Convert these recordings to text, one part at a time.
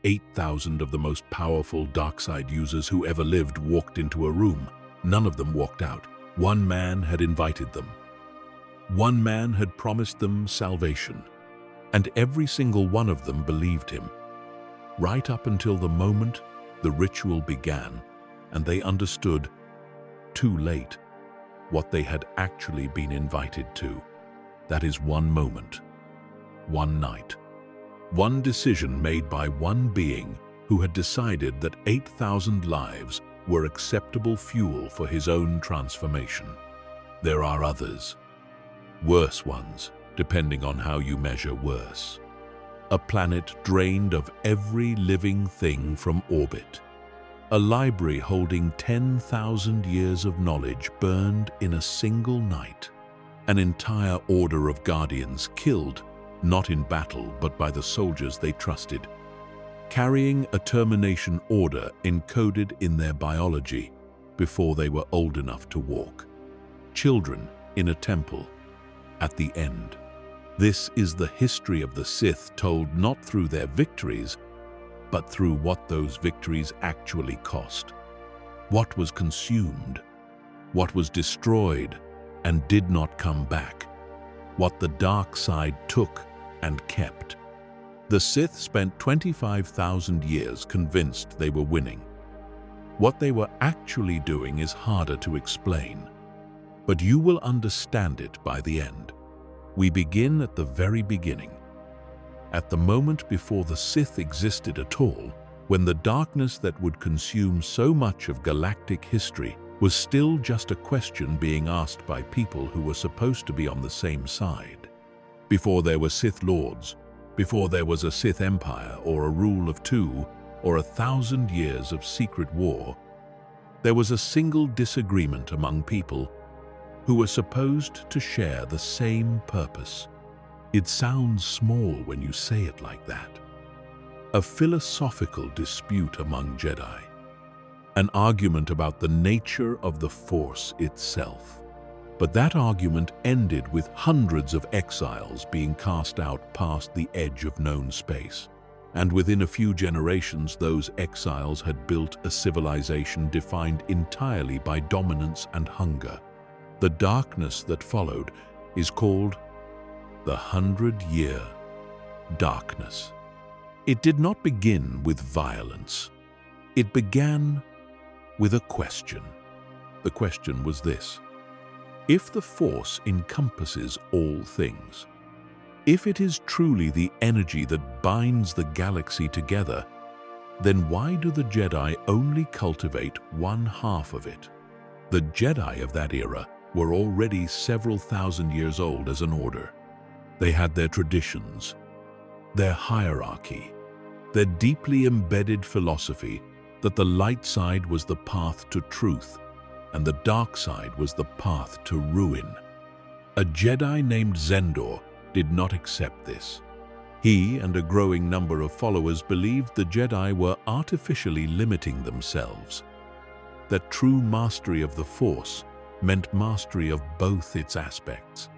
8,000 of the most powerful dark side users who ever lived walked into a room. None of them walked out. One man had invited them. One man had promised them salvation. And every single one of them believed him. Right up until the moment the ritual began, and they understood, too late, what they had actually been invited to. That is one moment, one night, one decision made by one being who had decided that 8,000 lives were acceptable fuel for his own transformation. There are others, worse ones, depending on how you measure worse. A planet drained of every living thing from orbit. A library holding 10,000 years of knowledge burned in a single night. An entire order of guardians killed, not in battle but by the soldiers they trusted, carrying a termination order encoded in their biology before they were old enough to walk. Children in a temple at the end. This is the history of the Sith, told not through their victories, but through what those victories actually cost. What was consumed, what was destroyed and did not come back, what the dark side took and kept. The Sith spent 25,000 years convinced they were winning. What they were actually doing is harder to explain, but you will understand it by the end. We begin at the very beginning. At the moment before the Sith existed at all, when the darkness that would consume so much of galactic history was still just a question being asked by people who were supposed to be on the same side. Before there were Sith Lords, before there was a Sith Empire or a rule of two or 1,000 years of secret war, there was a single disagreement among people who were supposed to share the same purpose. It sounds small when you say it like that. A philosophical dispute among Jedi. An argument about the nature of the Force itself. But that argument ended with hundreds of exiles being cast out past the edge of known space. And within a few generations, those exiles had built a civilization defined entirely by dominance and hunger. The darkness that followed is called the 100-Year Darkness. It did not begin with violence. It began with a question. The question was this: if the Force encompasses all things, if it is truly the energy that binds the galaxy together, then why do the Jedi only cultivate one half of it? The Jedi of that era were already several thousand years old as an order. They had their traditions, their hierarchy, their deeply embedded philosophy that the light side was the path to truth and the dark side was the path to ruin. A Jedi named Zendor did not accept this. He and a growing number of followers believed the Jedi were artificially limiting themselves, that true mastery of the Force meant mastery of both its aspects,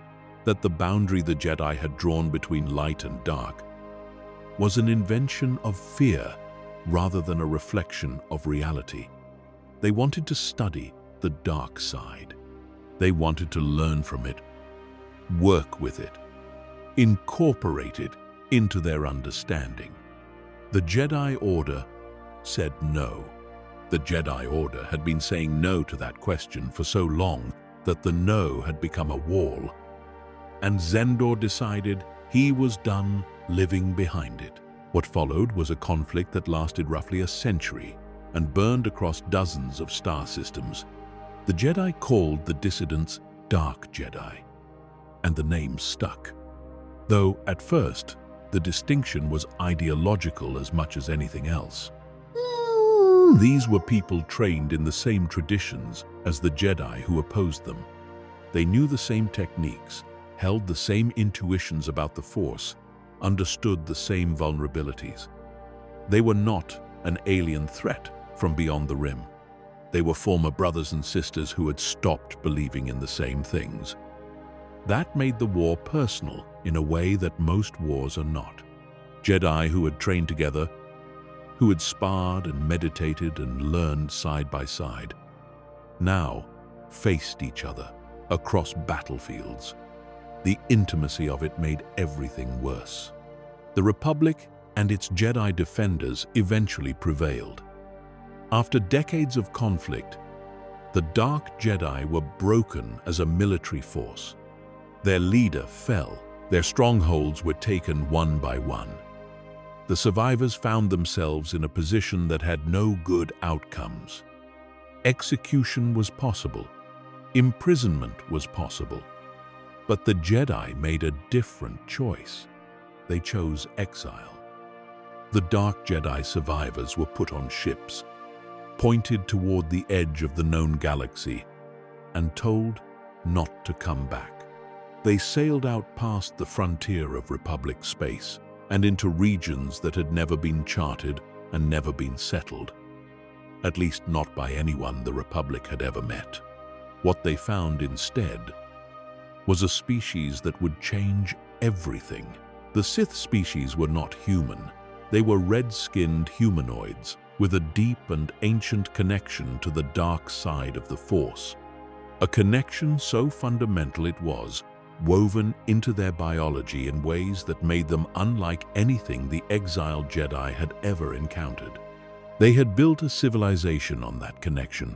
that the boundary the Jedi had drawn between light and dark was an invention of fear rather than a reflection of reality. They wanted to study the dark side. They wanted to learn from it, work with it, incorporate it into their understanding. The Jedi Order said no. The Jedi Order had been saying no to that question for so long that the no had become a wall. And Zendor decided he was done living behind it. What followed was a conflict that lasted roughly a century and burned across dozens of star systems. The Jedi called the dissidents Dark Jedi, and the name stuck. Though, at first, the distinction was ideological as much as anything else. These were people trained in the same traditions as the Jedi who opposed them. They knew the same techniques, held the same intuitions about the Force, understood the same vulnerabilities. They were not an alien threat from beyond the Rim. They were former brothers and sisters who had stopped believing in the same things. That made the war personal in a way that most wars are not. Jedi who had trained together who had sparred and meditated and learned side by side, now faced each other across battlefields. The intimacy of it made everything worse. The Republic and its Jedi defenders eventually prevailed. After decades of conflict, the Dark Jedi were broken as a military force. Their leader fell. Their strongholds were taken one by one. The survivors found themselves in a position that had no good outcomes. Execution was possible. Imprisonment was possible. But the Jedi made a different choice. They chose exile. The Dark Jedi survivors were put on ships, pointed toward the edge of the known galaxy, and told not to come back. They sailed out past the frontier of Republic space and into regions that had never been charted and never been settled, at least not by anyone the Republic had ever met. What they found instead was a species that would change everything. The Sith species were not human. They were red-skinned humanoids with a deep and ancient connection to the dark side of the Force. A connection so fundamental it was woven into their biology in ways that made them unlike anything the exiled Jedi had ever encountered. They had built a civilization on that connection,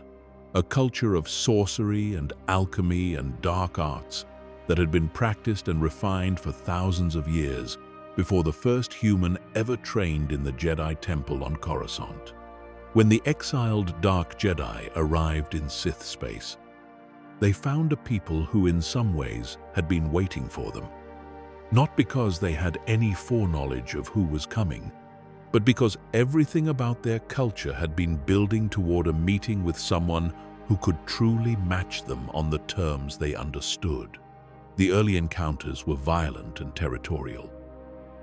a culture of sorcery and alchemy and dark arts that had been practiced and refined for thousands of years before the first human ever trained in the Jedi Temple on Coruscant. When the exiled Dark Jedi arrived in Sith space, they found a people who in some ways had been waiting for them, not because they had any foreknowledge of who was coming, but because everything about their culture had been building toward a meeting with someone who could truly match them on the terms they understood. The early encounters were violent and territorial.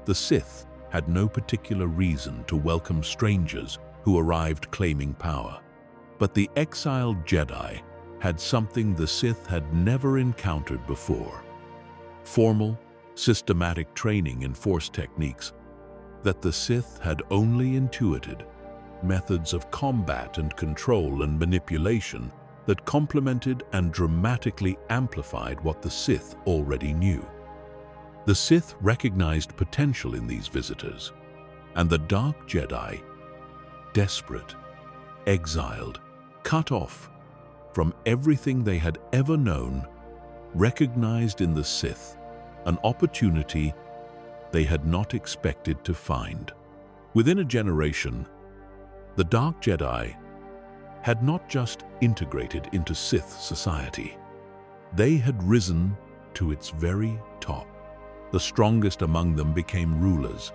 The Sith had no particular reason to welcome strangers who arrived claiming power, but the exiled Jedi had something the Sith had never encountered before: formal, systematic training in Force techniques that the Sith had only intuited, methods of combat and control and manipulation that complemented and dramatically amplified what the Sith already knew. The Sith recognized potential in these visitors, and the Dark Jedi, desperate, exiled, cut off from everything they had ever known, recognized in the Sith an opportunity they had not expected to find. Within a generation, the Dark Jedi had not just integrated into Sith society. They had risen to its very top. The strongest among them became rulers,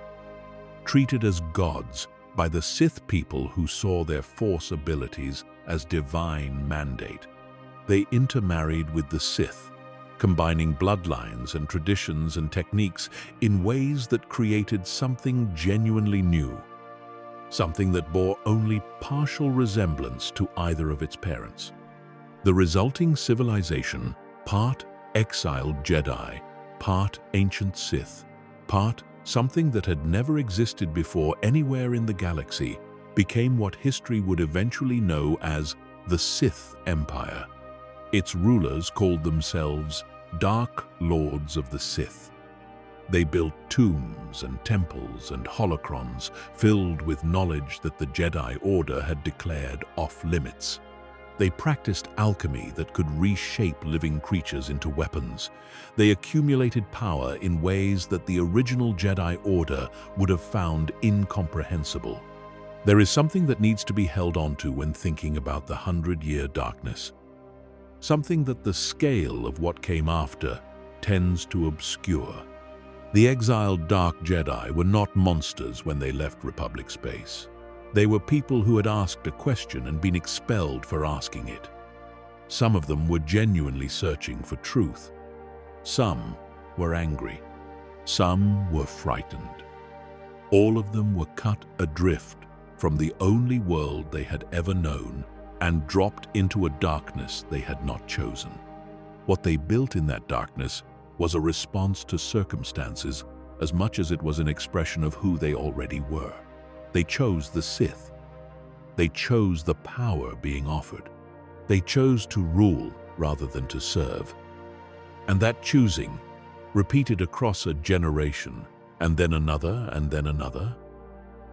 treated as gods by the Sith people who saw their Force abilities as divine mandate. They intermarried with the Sith, combining bloodlines and traditions and techniques in ways that created something genuinely new, something that bore only partial resemblance to either of its parents. The resulting civilization, part exiled Jedi, part ancient Sith, part something that had never existed before anywhere in the galaxy, became what history would eventually know as the Sith Empire. Its rulers called themselves Dark Lords of the Sith. They built tombs and temples and holocrons filled with knowledge that the Jedi Order had declared off-limits. They practiced alchemy that could reshape living creatures into weapons. They accumulated power in ways that the original Jedi Order would have found incomprehensible. There is something that needs to be held onto when thinking about the 100-year darkness. Something that the scale of what came after tends to obscure. The exiled Dark Jedi were not monsters when they left Republic space. They were people who had asked a question and been expelled for asking it. Some of them were genuinely searching for truth. Some were angry. Some were frightened. All of them were cut adrift from the only world they had ever known and dropped into a darkness they had not chosen. What they built in that darkness was a response to circumstances as much as it was an expression of who they already were. They chose the Sith. They chose the power being offered. They chose to rule rather than to serve. And that choosing, repeated across a generation, and then another,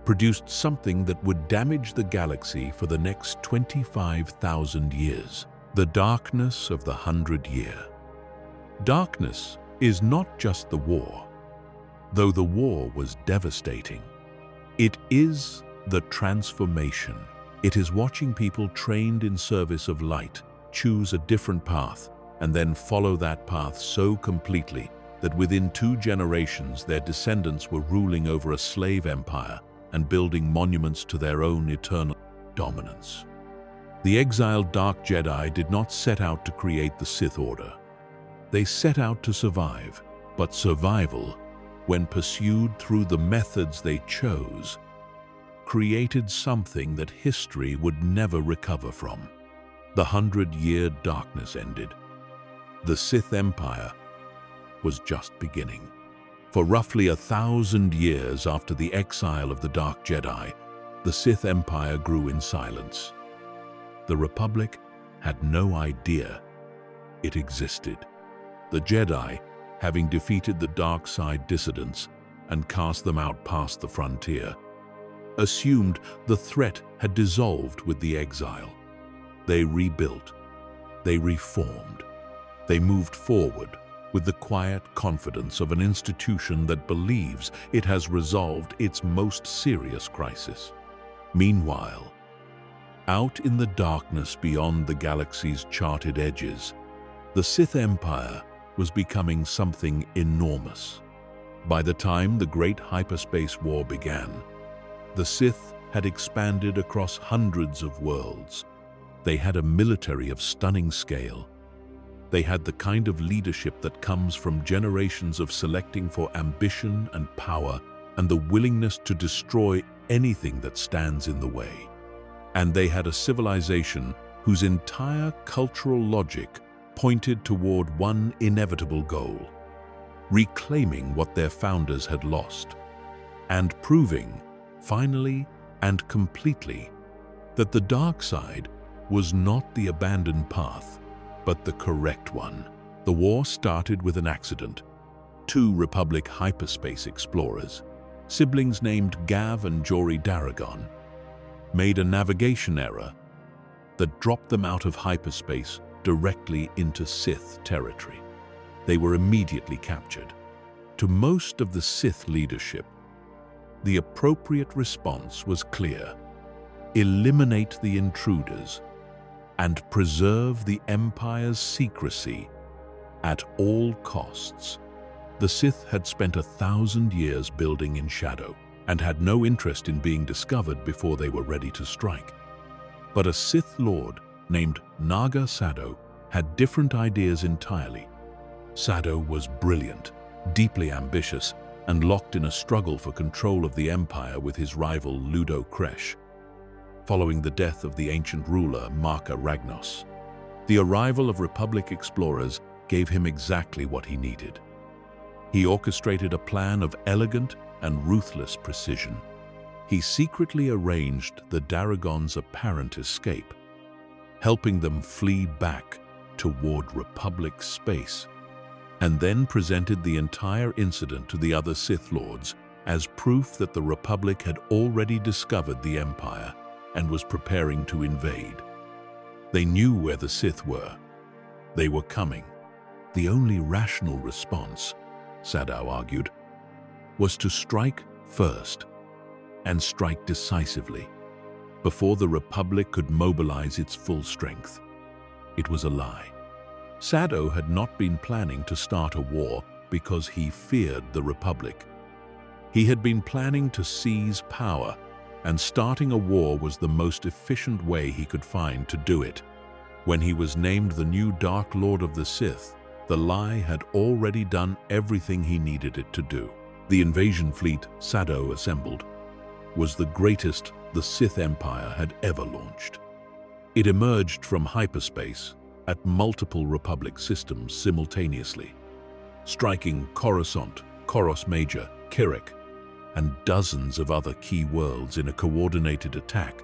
produced something that would damage the galaxy for the next 25,000 years. The darkness of the 100-year. Darkness is not just the war, though the war was devastating. It is the transformation. It is watching people trained in service of light choose a different path and then follow that path so completely that within 2 generations their descendants were ruling over a slave empire and building monuments to their own eternal dominance. The exiled Dark Jedi did not set out to create the Sith Order. They set out to survive, but survival, when pursued through the methods they chose, created something that history would never recover from. The 100-year darkness ended. The Sith Empire was just beginning. For roughly 1,000 years after the exile of the Dark Jedi, the Sith Empire grew in silence. The Republic had no idea it existed. The Jedi, having defeated the dark side dissidents and cast them out past the frontier, assumed the threat had dissolved with the exile. They rebuilt, they reformed, they moved forward with the quiet confidence of an institution that believes it has resolved its most serious crisis. Meanwhile, out in the darkness beyond the galaxy's charted edges, the Sith Empire was becoming something enormous. By the time the Great Hyperspace War began, the Sith had expanded across hundreds of worlds. They had a military of stunning scale. They had the kind of leadership that comes from generations of selecting for ambition and power and the willingness to destroy anything that stands in the way. And they had a civilization whose entire cultural logic pointed toward one inevitable goal: reclaiming what their founders had lost, and proving, finally and completely, that the dark side was not the abandoned path, but the correct one. The war started with an accident. 2 Republic hyperspace explorers, siblings named Gav and Jory Daragon, made a navigation error that dropped them out of hyperspace directly into Sith territory. They were immediately captured. To most of the Sith leadership, the appropriate response was clear: eliminate the intruders and preserve the Empire's secrecy at all costs. The Sith had spent 1,000 years building in shadow and had no interest in being discovered before they were ready to strike. But a Sith Lord named Naga Sadow had different ideas entirely. Sadow was brilliant, deeply ambitious, and locked in a struggle for control of the Empire with his rival Ludo Kresh. Following the death of the ancient ruler Marka Ragnos, the arrival of Republic explorers gave him exactly what he needed. He orchestrated a plan of elegant and ruthless precision. He secretly arranged the Daragons' apparent escape, helping them flee back toward Republic space, and then presented the entire incident to the other Sith Lords as proof that the Republic had already discovered the Empire and was preparing to invade. They knew where the Sith were. They were coming. The only rational response, Sadow argued, was to strike first and strike decisively before the Republic could mobilize its full strength. It was a lie. Sadow had not been planning to start a war because he feared the Republic. He had been planning to seize power, and starting a war was the most efficient way he could find to do it. When he was named the new Dark Lord of the Sith, the lie had already done everything he needed it to do. The invasion fleet Sadow assembled was the greatest the Sith Empire had ever launched. It emerged from hyperspace at multiple Republic systems simultaneously, striking Coruscant, Koros Major, Kirik, and dozens of other key worlds in a coordinated attack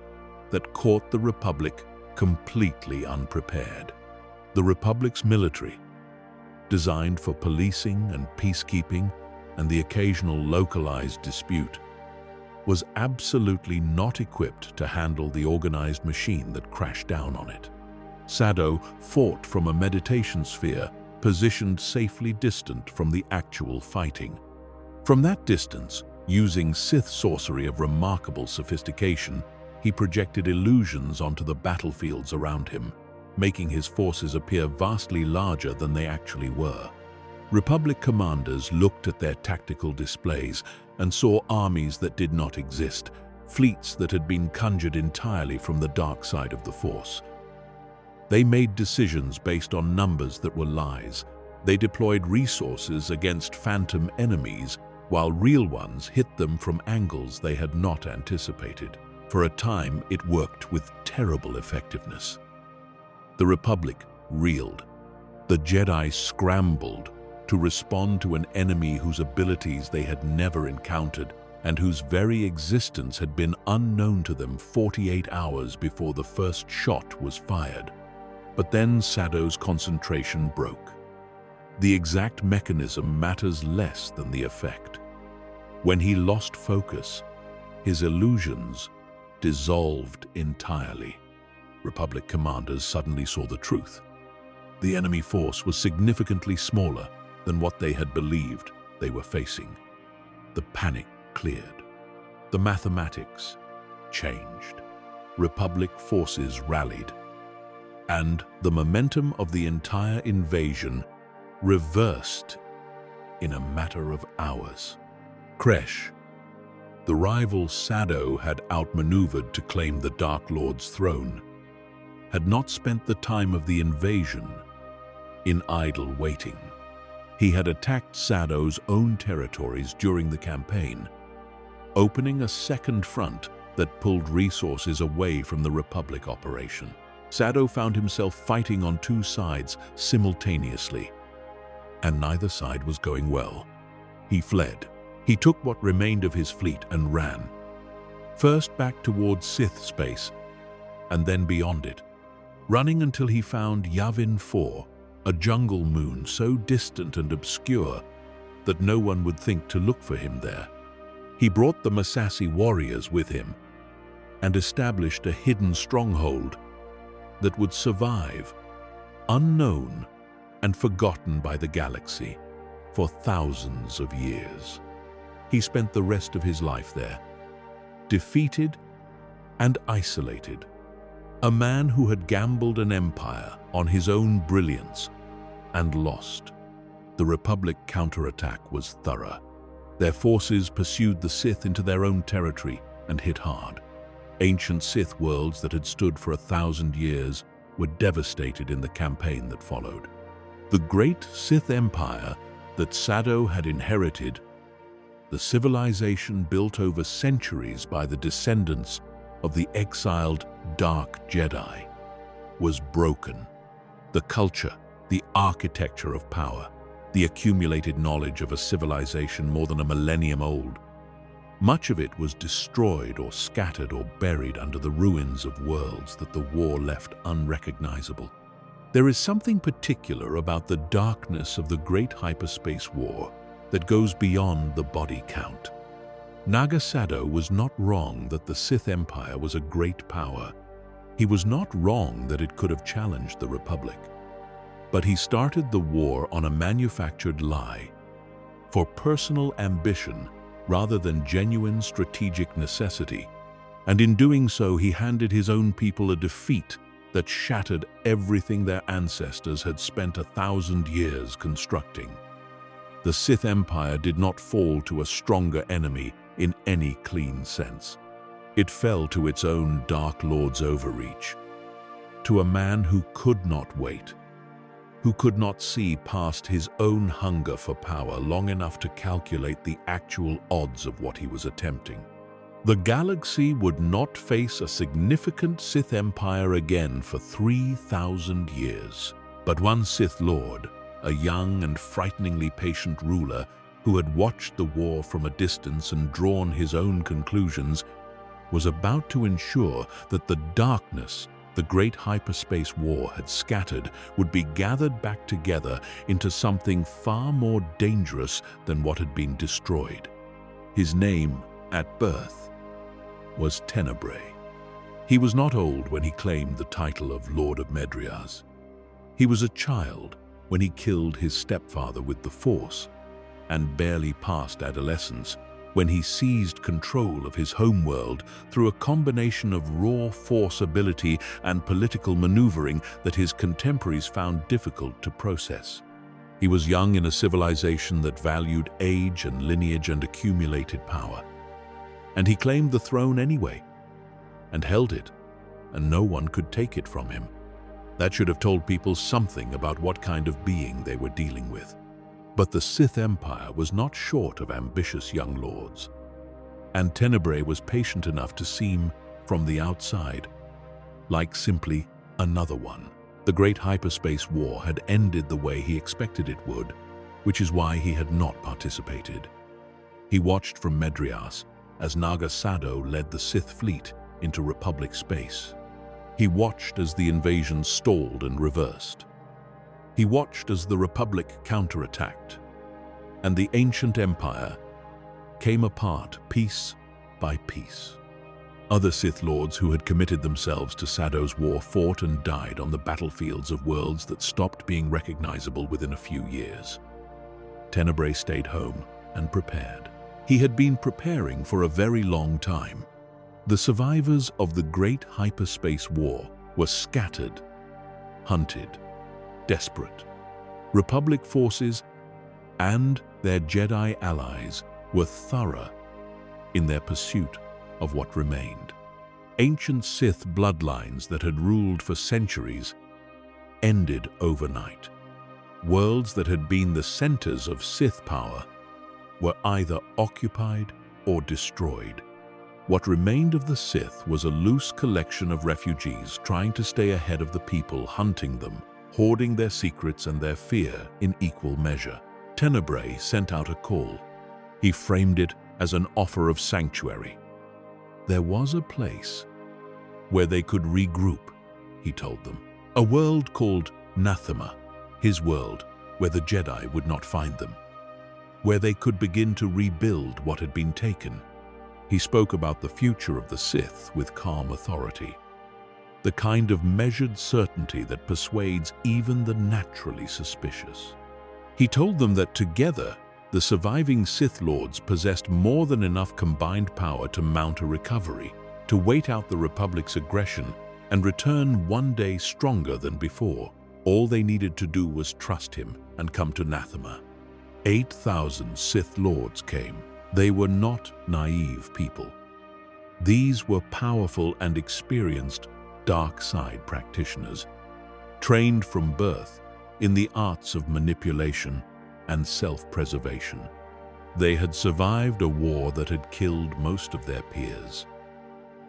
that caught the Republic completely unprepared. The Republic's military, designed for policing and peacekeeping and the occasional localized dispute, was absolutely not equipped to handle the organized machine that crashed down on it. Sado fought from a meditation sphere positioned safely distant from the actual fighting. From that distance, using Sith sorcery of remarkable sophistication, he projected illusions onto the battlefields around him, making his forces appear vastly larger than they actually were. Republic commanders looked at their tactical displays and saw armies that did not exist, fleets that had been conjured entirely from the dark side of the Force. They made decisions based on numbers that were lies. They deployed resources against phantom enemies, while real ones hit them from angles they had not anticipated. For a time, it worked with terrible effectiveness. The Republic reeled. The Jedi scrambled to respond to an enemy whose abilities they had never encountered and whose very existence had been unknown to them 48 hours before the first shot was fired. But then Sado's concentration broke. The exact mechanism matters less than the effect. When he lost focus, his illusions dissolved entirely. Republic commanders suddenly saw the truth. The enemy force was significantly smaller than what they had believed they were facing. The panic cleared. The mathematics changed. Republic forces rallied, and the momentum of the entire invasion reversed in a matter of hours. Kresh, the rival Sado had outmaneuvered to claim the Dark Lord's throne, had not spent the time of the invasion in idle waiting. He had attacked Sado's own territories during the campaign, opening a second front that pulled resources away from the Republic operation. Sado found himself fighting on two sides simultaneously, and neither side was going well. He fled. He took what remained of his fleet and ran, first back towards Sith space, and then beyond it, running until he found Yavin 4, a jungle moon so distant and obscure that no one would think to look for him there. He brought the Massassi warriors with him and established a hidden stronghold that would survive, unknown and forgotten by the galaxy, for thousands of years. He spent the rest of his life there, defeated and isolated. A man who had gambled an empire on his own brilliance and lost. The Republic counterattack was thorough. Their forces pursued the Sith into their own territory and hit hard. Ancient Sith worlds that had stood for 1,000 years were devastated in the campaign that followed. The great Sith Empire that Sado had inherited, the civilization built over centuries by the descendants of the exiled Dark Jedi, was broken. The culture, the architecture of power, the accumulated knowledge of a civilization more than a millennium old, much of it was destroyed or scattered or buried under the ruins of worlds that the war left unrecognizable. There is something particular about the darkness of the Great Hyperspace War that goes beyond the body count. Naga Sado was not wrong that the Sith Empire was a great power. He was not wrong that it could have challenged the Republic. But he started the war on a manufactured lie, for personal ambition rather than genuine strategic necessity, and in doing so he handed his own people a defeat that shattered everything their ancestors had spent 1,000 years constructing. The Sith Empire did not fall to a stronger enemy in any clean sense. It fell to its own Dark Lord's overreach, to a man who could not wait, who could not see past his own hunger for power long enough to calculate the actual odds of what he was attempting. The galaxy would not face a significant Sith Empire again for 3,000 years. But one Sith Lord, a young and frighteningly patient ruler, who had watched the war from a distance and drawn his own conclusions, was about to ensure that the darkness the great hyperspace war had scattered would be gathered back together into something far more dangerous than what had been destroyed. His name, at birth, was Tenebrae. He was not old when he claimed the title of Lord of Medrias. He was a child when he killed his stepfather with the Force, and barely past adolescence when he seized control of his homeworld through a combination of raw force ability and political maneuvering that his contemporaries found difficult to process. He was young in a civilization that valued age and lineage and accumulated power. And he claimed the throne anyway, and held it, and no one could take it from him. That should have told people something about what kind of being they were dealing with. But the Sith Empire was not short of ambitious young lords, and Tenebrae was patient enough to seem, from the outside, like simply another one. The great hyperspace war had ended the way he expected it would, which is why he had not participated. He watched from Medrias as Naga Sado led the Sith fleet into Republic space. He watched as the invasion stalled and reversed. He watched as the Republic counterattacked, and the ancient empire came apart piece by piece. Other Sith lords who had committed themselves to Sado's war fought and died on the battlefields of worlds that stopped being recognizable within a few years. Tenebrae stayed home and prepared. He had been preparing for a very long time. The survivors of the great hyperspace war were scattered, hunted, desperate. Republic forces and their Jedi allies were thorough in their pursuit of what remained. Ancient Sith bloodlines that had ruled for centuries ended overnight. Worlds that had been the centers of Sith power were either occupied or destroyed. What remained of the Sith was a loose collection of refugees trying to stay ahead of the people hunting them, hoarding their secrets and their fear in equal measure. Tenebrae sent out a call. He framed it as an offer of sanctuary. There was a place where they could regroup, he told them. A world called Nathema, his world, where the Jedi would not find them. Where they could begin to rebuild what had been taken. He spoke about the future of the Sith with calm authority. The kind of measured certainty that persuades even the naturally suspicious. He told them that together, the surviving Sith Lords possessed more than enough combined power to mount a recovery, to wait out the Republic's aggression and return one day stronger than before. All they needed to do was trust him and come to Nathema. 8,000 Sith Lords came. They were not naive people. These were powerful and experienced dark side practitioners, trained from birth in the arts of manipulation and self-preservation. They had survived a war that had killed most of their peers.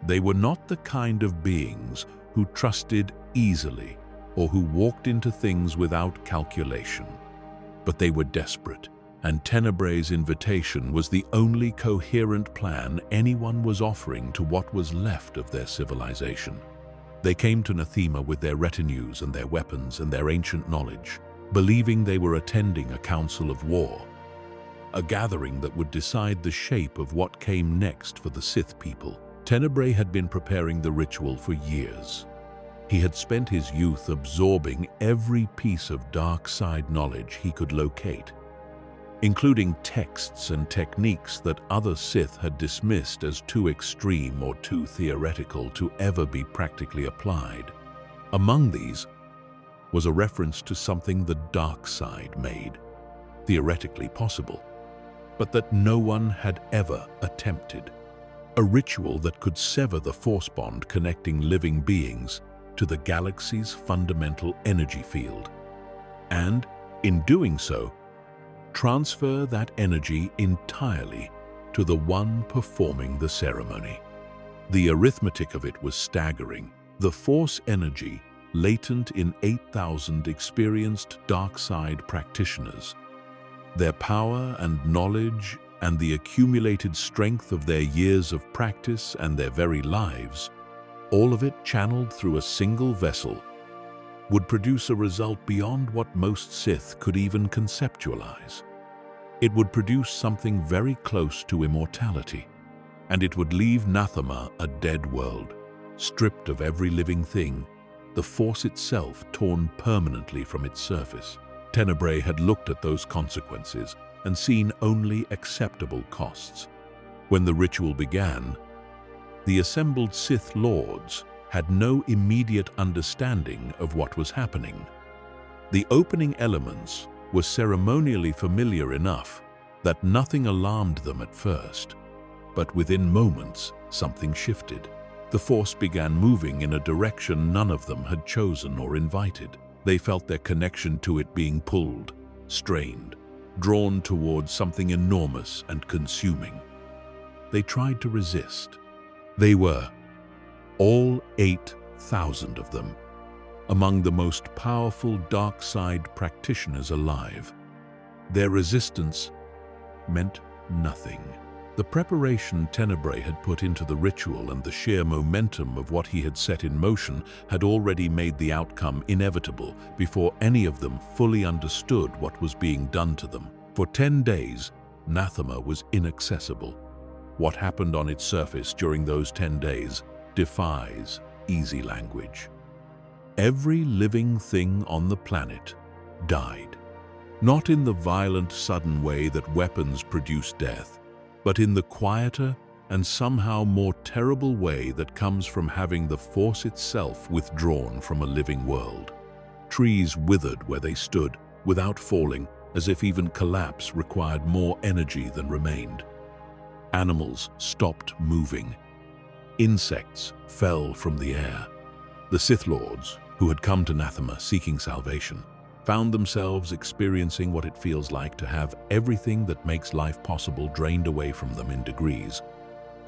They were not the kind of beings who trusted easily or who walked into things without calculation. But they were desperate, and Tenebrae's invitation was the only coherent plan anyone was offering to what was left of their civilization. They came to Nathema with their retinues and their weapons and their ancient knowledge, believing they were attending a council of war, a gathering that would decide the shape of what came next for the Sith people. Tenebrae had been preparing the ritual for years. He had spent his youth absorbing every piece of dark side knowledge he could locate, including texts and techniques that other Sith had dismissed as too extreme or too theoretical to ever be practically applied. Among these was a reference to something the dark side made, theoretically possible, but that no one had ever attempted. A ritual that could sever the force bond connecting living beings to the galaxy's fundamental energy field, and, in doing so, transfer that energy entirely to the one performing the ceremony. The arithmetic of it was staggering. The force energy latent in 8,000 experienced dark side practitioners Their power and knowledge and the accumulated strength of their years of practice and their very lives, all of it channeled through a single vessel, would produce a result beyond what most Sith could even conceptualize. It would produce something very close to immortality, and it would leave Nathema a dead world, stripped of every living thing, the Force itself torn permanently from its surface. Tenebrae had looked at those consequences and seen only acceptable costs. When the ritual began, the assembled Sith Lords had no immediate understanding of what was happening. The opening elements were ceremonially familiar enough that nothing alarmed them at first, but within moments something shifted. The Force began moving in a direction none of them had chosen or invited. They felt their connection to it being pulled, strained, drawn towards something enormous and consuming. They tried to resist. They were, all 8,000 of them, among the most powerful dark side practitioners alive. Their resistance meant nothing. The preparation Tenebrae had put into the ritual and the sheer momentum of what he had set in motion had already made the outcome inevitable before any of them fully understood what was being done to them. For 10 days, Nathema was inaccessible. What happened on its surface during those 10 days defies easy language. Every living thing on the planet died. Not in the violent, sudden way that weapons produce death, but in the quieter and somehow more terrible way that comes from having the Force itself withdrawn from a living world. Trees withered where they stood, without falling, as if even collapse required more energy than remained. Animals stopped moving. Insects fell from the air. The Sith Lords, who had come to Nathema seeking salvation, found themselves experiencing what it feels like to have everything that makes life possible drained away from them in degrees,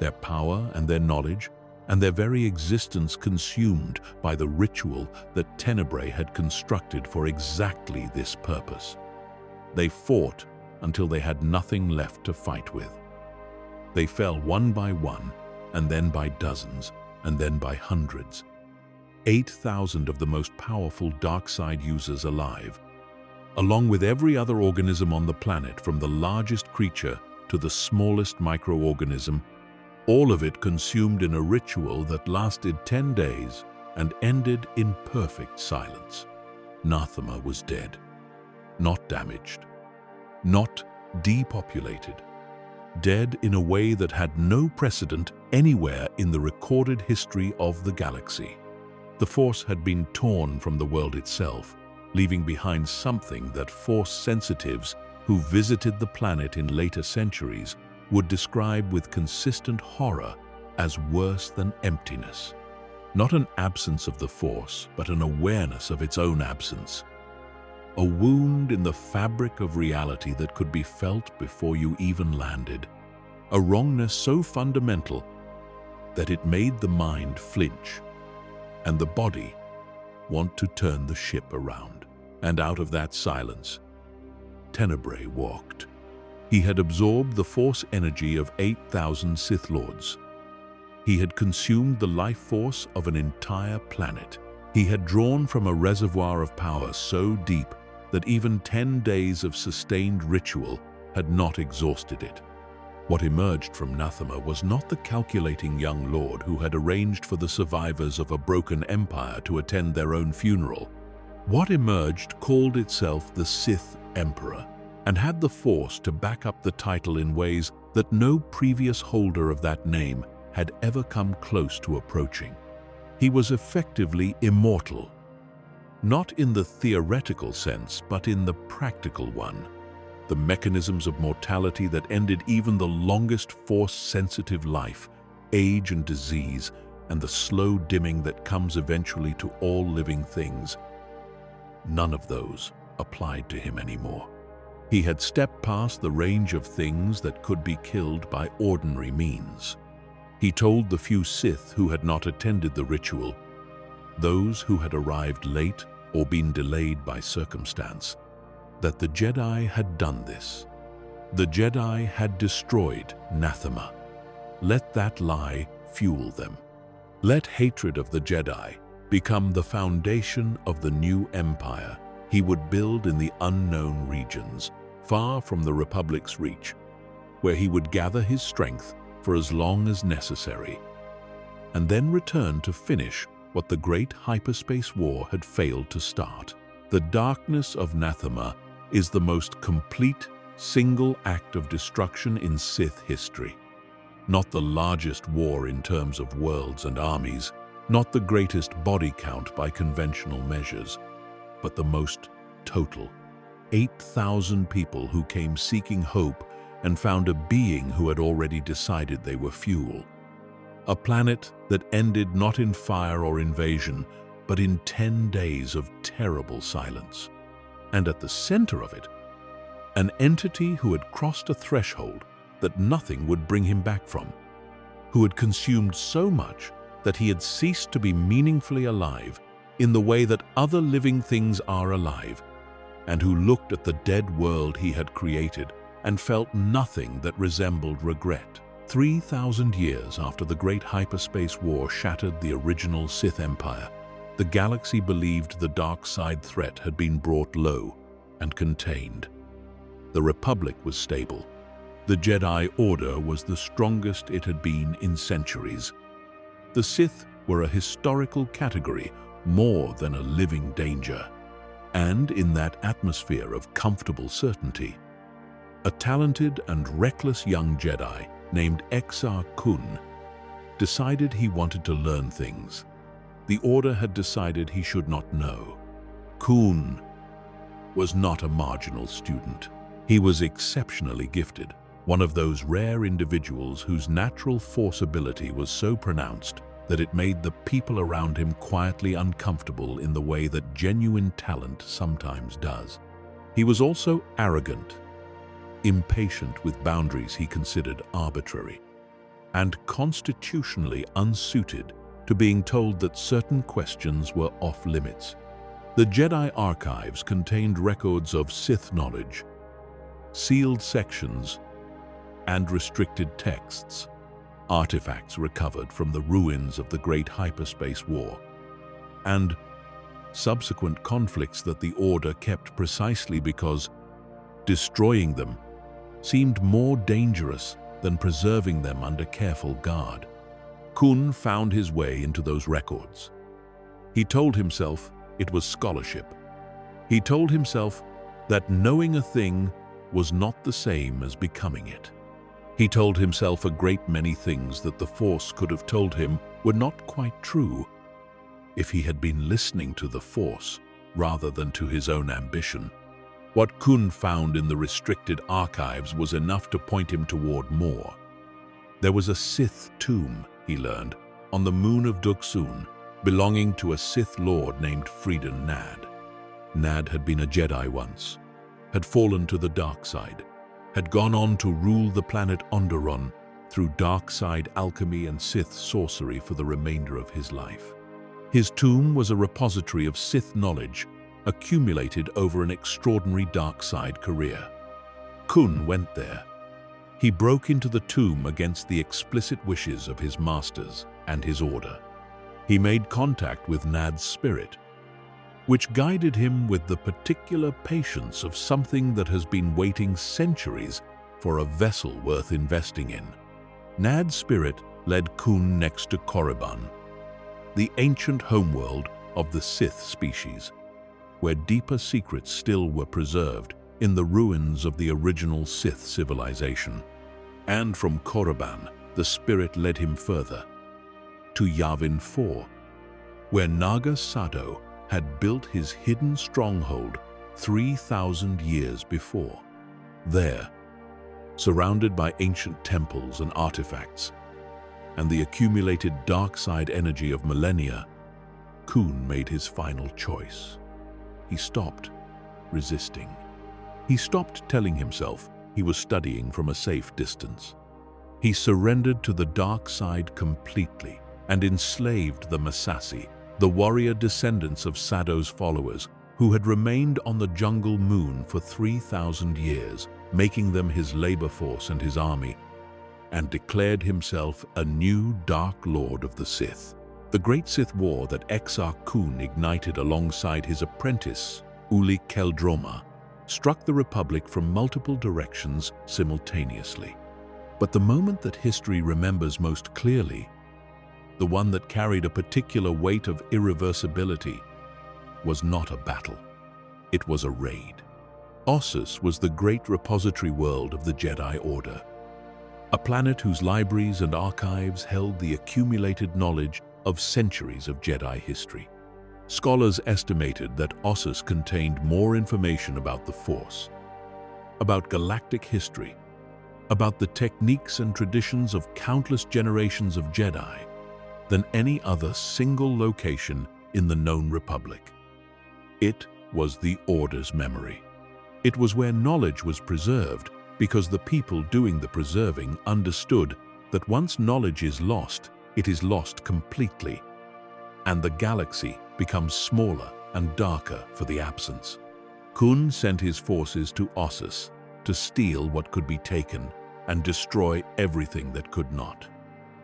their power and their knowledge and their very existence consumed by the ritual that Tenebrae had constructed for exactly this purpose. They fought until they had nothing left to fight with. They fell one by one, and then by dozens, and then by hundreds. 8,000 of the most powerful dark side users alive, along with every other organism on the planet, from the largest creature to the smallest microorganism, all of it consumed in a ritual that lasted 10 days and ended in perfect silence. Nathema was dead, not damaged, not depopulated, dead in a way that had no precedent anywhere in the recorded history of the galaxy. The Force had been torn from the world itself, leaving behind something that Force sensitives who visited the planet in later centuries would describe with consistent horror as worse than emptiness. Not an absence of the Force, but an awareness of its own absence. A wound in the fabric of reality that could be felt before you even landed. A wrongness so fundamental that it made the mind flinch and the body want to turn the ship around. And out of that silence, Tenebrae walked. He had absorbed the Force energy of 8,000 Sith Lords. He had consumed the life force of an entire planet. He had drawn from a reservoir of power so deep that even 10 days of sustained ritual had not exhausted it. What emerged from Nathema was not the calculating young lord who had arranged for the survivors of a broken empire to attend their own funeral. What emerged called itself the Sith Emperor, and had the Force to back up the title in ways that no previous holder of that name had ever come close to approaching. He was effectively immortal, not in the theoretical sense, but in the practical one. The mechanisms of mortality that ended even the longest Force-sensitive life, age and disease, and the slow dimming that comes eventually to all living things. None of those applied to him anymore. He had stepped past the range of things that could be killed by ordinary means. He told the few Sith who had not attended the ritual, those who had arrived late or been delayed by circumstance, that the Jedi had done this. The Jedi had destroyed Nathema. Let that lie fuel them. Let hatred of the Jedi become the foundation of the new empire he would build in the unknown regions, far from the Republic's reach, where he would gather his strength for as long as necessary, and then return to finish what the great hyperspace war had failed to start. The darkness of Nathema is the most complete single act of destruction in Sith history. Not the largest war in terms of worlds and armies, not the greatest body count by conventional measures, but the most total. 8,000 people who came seeking hope and found a being who had already decided they were fuel. A planet that ended not in fire or invasion, but in 10 days of terrible silence. And at the center of it, an entity who had crossed a threshold that nothing would bring him back from, who had consumed so much that he had ceased to be meaningfully alive in the way that other living things are alive, and who looked at the dead world he had created and felt nothing that resembled regret. 3,000 years after the great hyperspace war shattered the original Sith Empire, the galaxy believed the dark side threat had been brought low and contained. The Republic was stable. The Jedi Order was the strongest it had been in centuries. The Sith were a historical category more than a living danger. And in that atmosphere of comfortable certainty, a talented and reckless young Jedi named Exar Kun decided he wanted to learn things the Order had decided he should not know. Kun was not a marginal student. He was exceptionally gifted, one of those rare individuals whose natural force ability was so pronounced that it made the people around him quietly uncomfortable in the way that genuine talent sometimes does. He was also arrogant, impatient with boundaries he considered arbitrary, and constitutionally unsuited to being told that certain questions were off-limits. The Jedi archives contained records of Sith knowledge, sealed sections, and restricted texts, artifacts recovered from the ruins of the Great Hyperspace War, and subsequent conflicts that the Order kept precisely because destroying them seemed more dangerous than preserving them under careful guard. Kun found his way into those records. He told himself it was scholarship. He told himself that knowing a thing was not the same as becoming it. He told himself a great many things that the Force could have told him were not quite true if he had been listening to the Force rather than to his own ambition. What Kun found in the restricted archives was enough to point him toward more. There was a Sith tomb, he learned, on the moon of Duxun, belonging to a Sith lord named Freedon Nad. Nad had been a Jedi once, had fallen to the dark side, had gone on to rule the planet Onderon through dark side alchemy and Sith sorcery for the remainder of his life. His tomb was a repository of Sith knowledge accumulated over an extraordinary dark side career. Kun went there. He broke into the tomb against the explicit wishes of his masters and his order. He made contact with Nad's spirit, which guided him with the particular patience of something that has been waiting centuries for a vessel worth investing in. Nad's spirit led Kun next to Korriban, the ancient homeworld of the Sith species, where deeper secrets still were preserved in the ruins of the original Sith civilization. And from Korriban, the spirit led him further, to Yavin 4, where Naga Sado had built his hidden stronghold 3,000 years before. There, surrounded by ancient temples and artifacts, and the accumulated dark side energy of millennia, Kun made his final choice. He stopped resisting. He stopped telling himself he was studying from a safe distance. He surrendered to the dark side completely and enslaved the Massassi, the warrior descendants of Sado's followers, who had remained on the jungle moon for 3,000 years, making them his labor force and his army, and declared himself a new Dark Lord of the Sith. The Great Sith War that Exar Kun ignited alongside his apprentice, Uli Keldroma, struck the Republic from multiple directions simultaneously. But the moment that history remembers most clearly, the one that carried a particular weight of irreversibility, was not a battle. It was a raid. Ossus was the great repository world of the Jedi Order, a planet whose libraries and archives held the accumulated knowledge of centuries of Jedi history. Scholars estimated that Ossus contained more information about the Force, about galactic history, about the techniques and traditions of countless generations of Jedi, than any other single location in the known Republic. It was the Order's memory. It was where knowledge was preserved because the people doing the preserving understood that once knowledge is lost, it is lost completely, and the galaxy becomes smaller and darker for the absence. Kun sent his forces to Ossus to steal what could be taken and destroy everything that could not.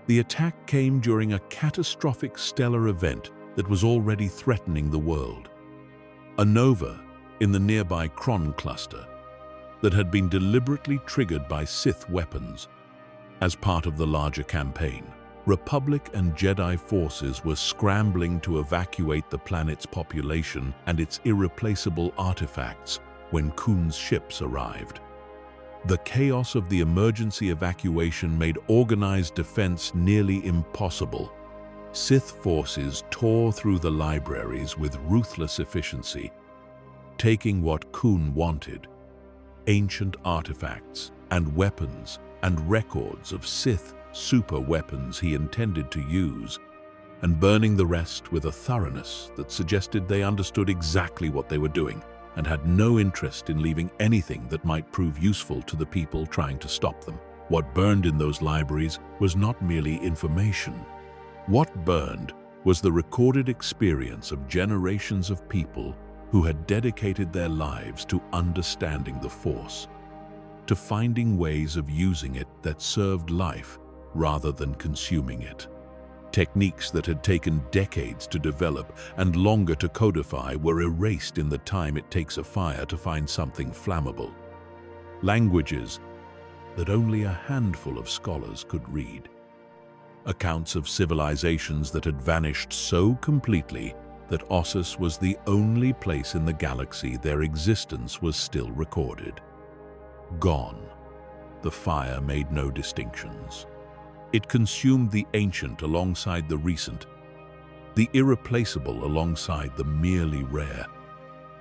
The attack came during a catastrophic stellar event that was already threatening the world. A nova in the nearby Kron cluster that had been deliberately triggered by Sith weapons. As part of the larger campaign, Republic and Jedi forces were scrambling to evacuate the planet's population and its irreplaceable artifacts when Kun's ships arrived. The chaos of the emergency evacuation made organized defense nearly impossible. Sith forces tore through the libraries with ruthless efficiency, taking what Kun wanted: ancient artifacts and weapons and records of Sith super weapons he intended to use, and burning the rest with a thoroughness that suggested they understood exactly what they were doing and had no interest in leaving anything that might prove useful to the people trying to stop them. What burned in those libraries was not merely information. What burned was the recorded experience of generations of people who had dedicated their lives to understanding the Force, to finding ways of using it that served life rather than consuming it. Techniques that had taken decades to develop and longer to codify were erased in the time it takes a fire to find something flammable. Languages that only a handful of scholars could read. Accounts of civilizations that had vanished so completely that Ossus was the only place in the galaxy their existence was still recorded. Gone. The fire made no distinctions. It consumed the ancient alongside the recent, the irreplaceable alongside the merely rare,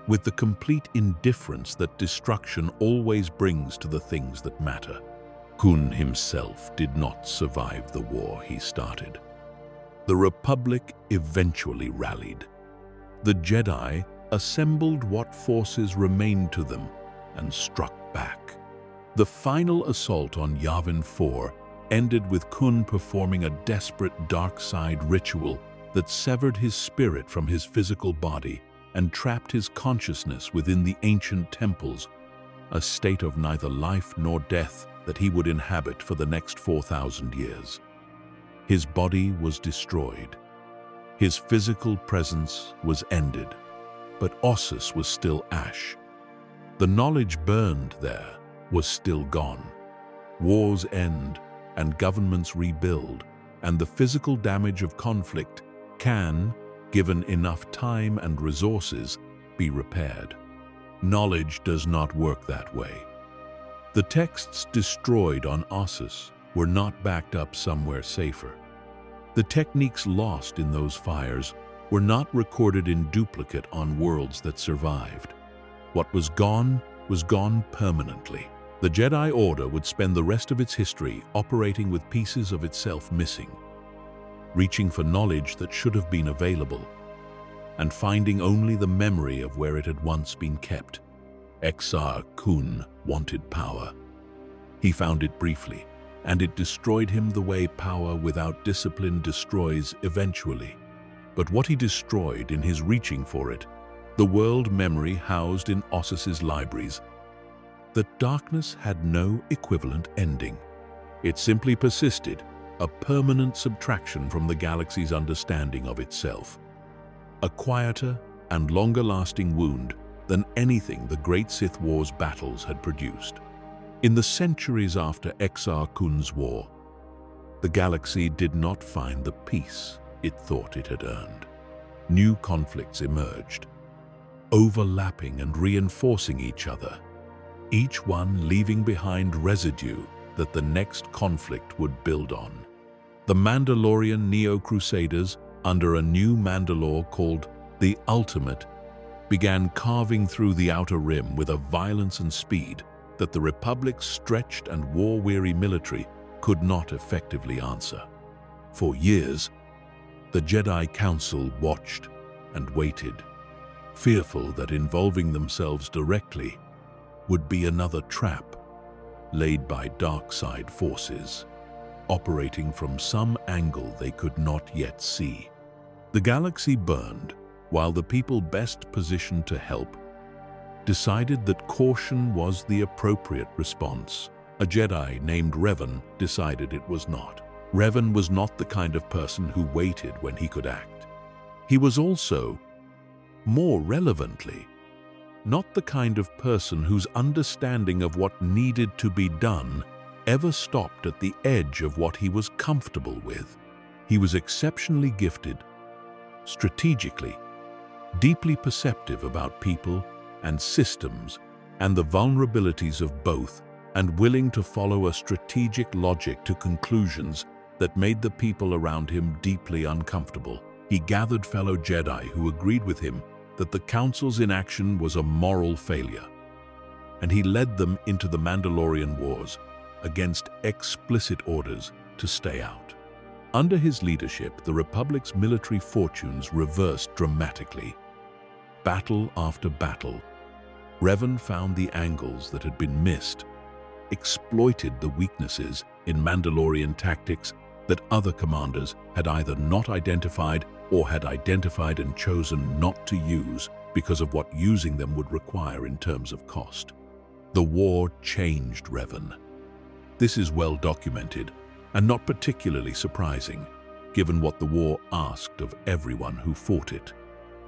with the complete indifference that destruction always brings to the things that matter. Kun himself did not survive the war he started. The Republic eventually rallied. The Jedi assembled what forces remained to them and struck back. The final assault on Yavin 4 ended with Kun performing a desperate dark side ritual that severed his spirit from his physical body and trapped his consciousness within the ancient temples, a state of neither life nor death that he would inhabit for the next 4,000 years. His body was destroyed. His physical presence was ended, but Ossus was still ash. The knowledge burned there was still gone. Wars end and governments rebuild, and the physical damage of conflict can, given enough time and resources, be repaired. Knowledge does not work that way. The texts destroyed on Ossus were not backed up somewhere safer. The techniques lost in those fires were not recorded in duplicate on worlds that survived. What was gone permanently. The Jedi Order would spend the rest of its history operating with pieces of itself missing, reaching for knowledge that should have been available, and finding only the memory of where it had once been kept. Exar Kun wanted power. He found it briefly, and it destroyed him the way power without discipline destroys eventually. But what he destroyed in his reaching for it, the world memory housed in Ossus's libraries, that darkness had no equivalent ending. It simply persisted, a permanent subtraction from the galaxy's understanding of itself. A quieter and longer-lasting wound than anything the Great Sith War's battles had produced. In the centuries after Exar Kun's war, the galaxy did not find the peace it thought it had earned. New conflicts emerged, overlapping and reinforcing each other, each one leaving behind residue that the next conflict would build on. The Mandalorian Neo-Crusaders, under a new Mandalore called the Ultimate, began carving through the Outer Rim with a violence and speed that the Republic's stretched and war-weary military could not effectively answer. For years, the Jedi Council watched and waited, fearful that involving themselves directly would be another trap laid by dark side forces, operating from some angle they could not yet see. The galaxy burned, while the people best positioned to help decided that caution was the appropriate response. A Jedi named Revan decided it was not. Revan was not the kind of person who waited when he could act. He was also, more relevantly, not the kind of person whose understanding of what needed to be done ever stopped at the edge of what he was comfortable with. He was exceptionally gifted, strategically, deeply perceptive about people and systems and the vulnerabilities of both, and willing to follow a strategic logic to conclusions that made the people around him deeply uncomfortable. He gathered fellow Jedi who agreed with him that the Council's inaction was a moral failure, and he led them into the Mandalorian Wars against explicit orders to stay out. Under his leadership, the Republic's military fortunes reversed dramatically. Battle after battle, Revan found the angles that had been missed, exploited the weaknesses in Mandalorian tactics that other commanders had either not identified or had identified and chosen not to use because of what using them would require in terms of cost. The war changed Revan. This is well documented and not particularly surprising, given what the war asked of everyone who fought it.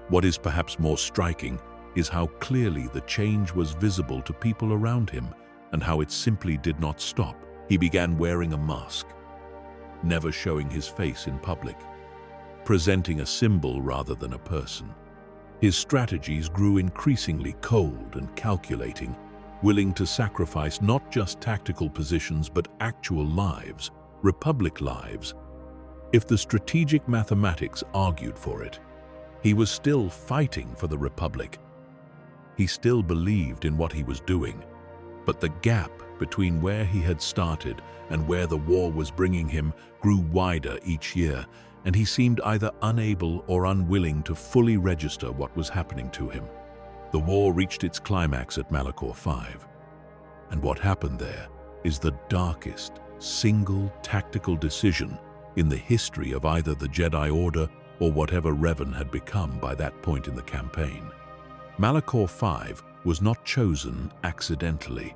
What is perhaps more striking is how clearly the change was visible to people around him and how it simply did not stop. He began wearing a mask, never showing his face in public, presenting a symbol rather than a person. His strategies grew increasingly cold and calculating, willing to sacrifice not just tactical positions but actual lives, Republic lives. If the strategic mathematics argued for it, he was still fighting for the Republic. He still believed in what he was doing, but the gap between where he had started and where the war was bringing him grew wider each year, and he seemed either unable or unwilling to fully register what was happening to him. The war reached its climax at Malachor V, and what happened there is the darkest single tactical decision in the history of either the Jedi Order or whatever Revan had become by that point in the campaign. Malachor V was not chosen accidentally.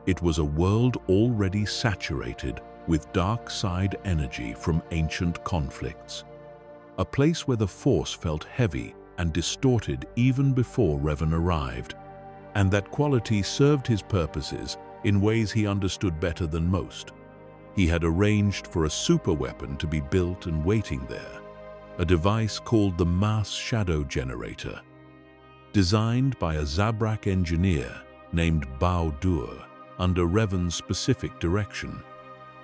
It was a world already saturated with dark side energy from ancient conflicts, a place where the Force felt heavy and distorted even before Revan arrived, and that quality served his purposes in ways he understood better than most. He had arranged for a superweapon to be built and waiting there, a device called the Mass Shadow Generator, designed by a Zabrak engineer named Bao Dur under Revan's specific direction.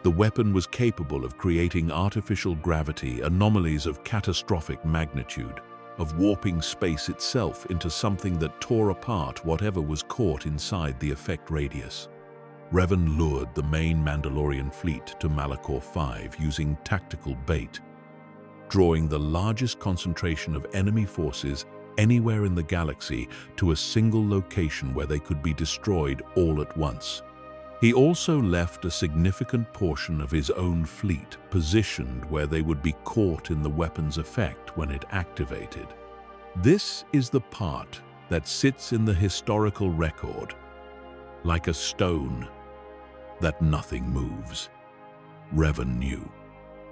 The weapon was capable of creating artificial gravity anomalies of catastrophic magnitude, of warping space itself into something that tore apart whatever was caught inside the effect radius. Revan lured the main Mandalorian fleet to Malachor V using tactical bait, drawing the largest concentration of enemy forces anywhere in the galaxy to a single location where they could be destroyed all at once. He also left a significant portion of his own fleet positioned where they would be caught in the weapon's effect when it activated. This is the part that sits in the historical record, like a stone that nothing moves. Revan knew.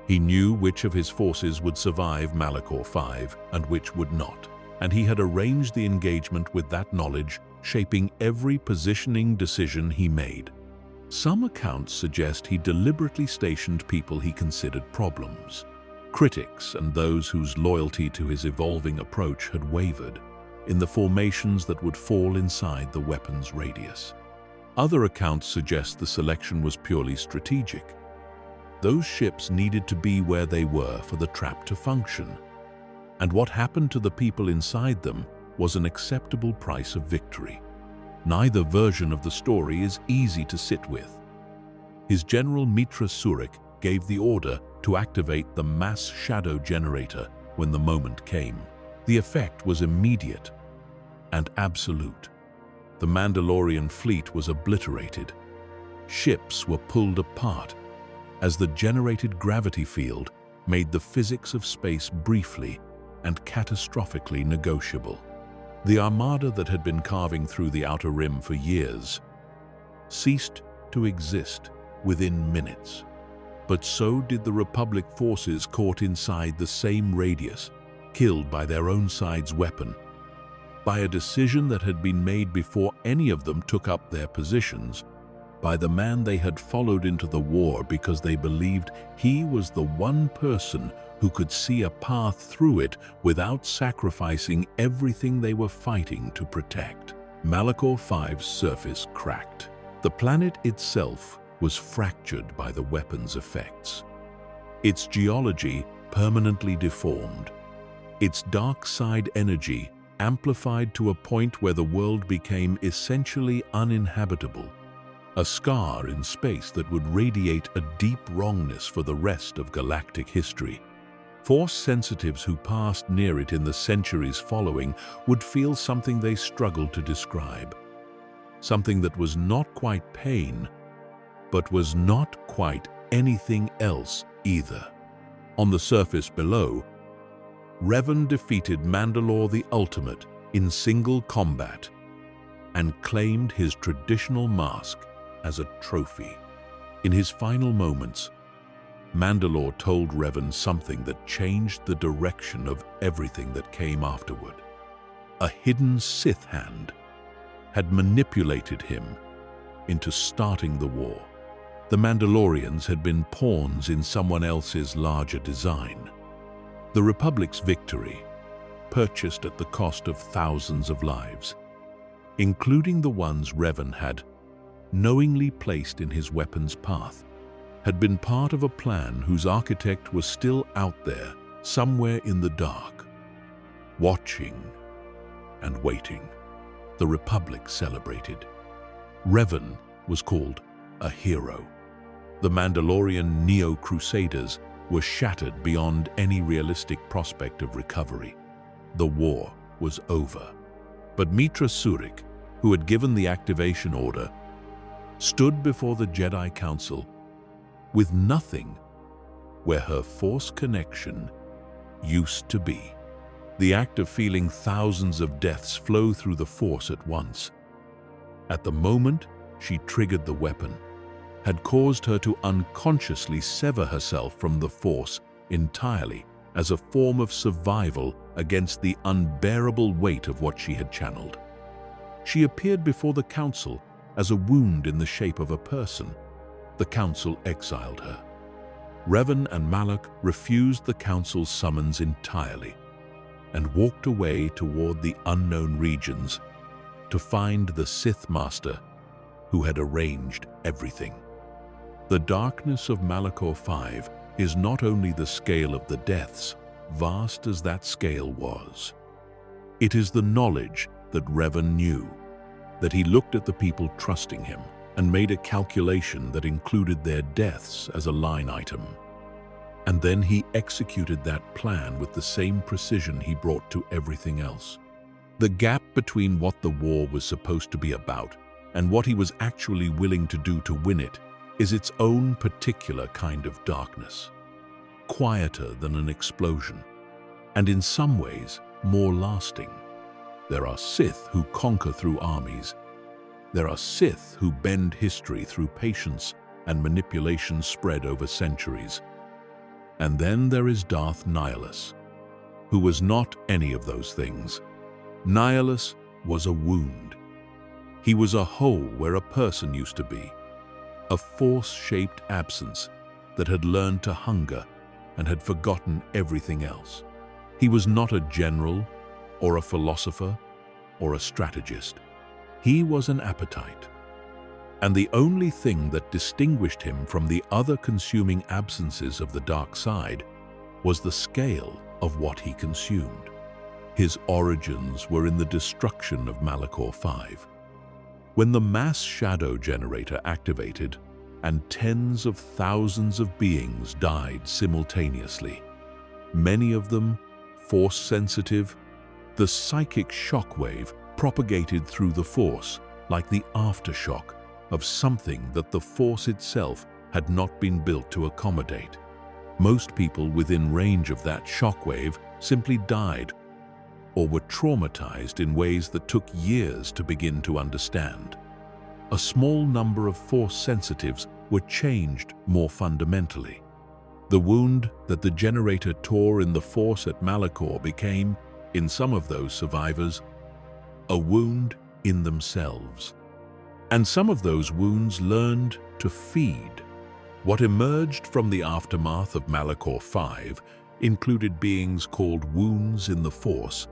He knew which of his forces would survive Malachor V and which would not, and he had arranged the engagement with that knowledge, shaping every positioning decision he made. Some accounts suggest he deliberately stationed people he considered problems, critics and those whose loyalty to his evolving approach had wavered, in the formations that would fall inside the weapon's radius. Other accounts suggest the selection was purely strategic. Those ships needed to be where they were for the trap to function, and what happened to the people inside them was an acceptable price of victory. Neither version of the story is easy to sit with. His general Mitra Surik gave the order to activate the mass shadow generator when the moment came. The effect was immediate and absolute. The Mandalorian fleet was obliterated. Ships were pulled apart as the generated gravity field made the physics of space briefly and catastrophically negotiable. The armada that had been carving through the Outer Rim for years ceased to exist within minutes. But so did the Republic forces caught inside the same radius, killed by their own side's weapon, by a decision that had been made before any of them took up their positions, by the man they had followed into the war because they believed he was the one person who could see a path through it without sacrificing everything they were fighting to protect. Malachor V's surface cracked. The planet itself was fractured by the weapon's effects. Its geology permanently deformed. Its dark side energy amplified to a point where the world became essentially uninhabitable. A scar in space that would radiate a deep wrongness for the rest of galactic history. Force sensitives who passed near it in the centuries following would feel something they struggled to describe. Something that was not quite pain, but was not quite anything else either. On the surface below, Revan defeated Mandalore the Ultimate in single combat and claimed his traditional mask as a trophy. In his final moments, Mandalore told Revan something that changed the direction of everything that came afterward. A hidden Sith hand had manipulated him into starting the war. The Mandalorians had been pawns in someone else's larger design. The Republic's victory, purchased at the cost of thousands of lives, including the ones Revan had knowingly placed in his weapon's path, had been part of a plan whose architect was still out there, somewhere in the dark, watching and waiting. The Republic celebrated. Revan was called a hero. The Mandalorian Neo-Crusaders were shattered beyond any realistic prospect of recovery. The war was over. But Mitra Surik, who had given the activation order, stood before the Jedi Council with nothing where her Force connection used to be. The act of feeling thousands of deaths flow through the Force at once, at the moment she triggered the weapon, had caused her to unconsciously sever herself from the Force entirely as a form of survival against the unbearable weight of what she had channeled. She appeared before the Council as a wound in the shape of a person. The Council exiled her. Revan and Malak refused the Council's summons entirely and walked away toward the unknown regions to find the Sith Master who had arranged everything. The darkness of Malachor V is not only the scale of the deaths, vast as that scale was. It is the knowledge that Revan knew, that he looked at the people trusting him and made a calculation that included their deaths as a line item. And then he executed that plan with the same precision he brought to everything else. The gap between what the war was supposed to be about and what he was actually willing to do to win it is its own particular kind of darkness, quieter than an explosion, and in some ways more lasting. There are Sith who conquer through armies. There are Sith who bend history through patience and manipulation spread over centuries. And then there is Darth Nihilus, who was not any of those things. Nihilus was a wound. He was a hole where a person used to be, a force-shaped absence that had learned to hunger and had forgotten everything else. He was not a general or a philosopher or a strategist. He was an appetite. And the only thing that distinguished him from the other consuming absences of the dark side was the scale of what he consumed. His origins were in the destruction of Malachor V. When the mass shadow generator activated and tens of thousands of beings died simultaneously, many of them force-sensitive, the psychic shockwave propagated through the force like the aftershock of something that the force itself had not been built to accommodate. Most people within range of that shockwave simply died or were traumatized in ways that took years to begin to understand. A small number of force sensitives were changed more fundamentally. The wound that the generator tore in the force at Malachor became, in some of those survivors, a wound in themselves. And some of those wounds learned to feed. What emerged from the aftermath of Malachor V included beings called wounds in the Force,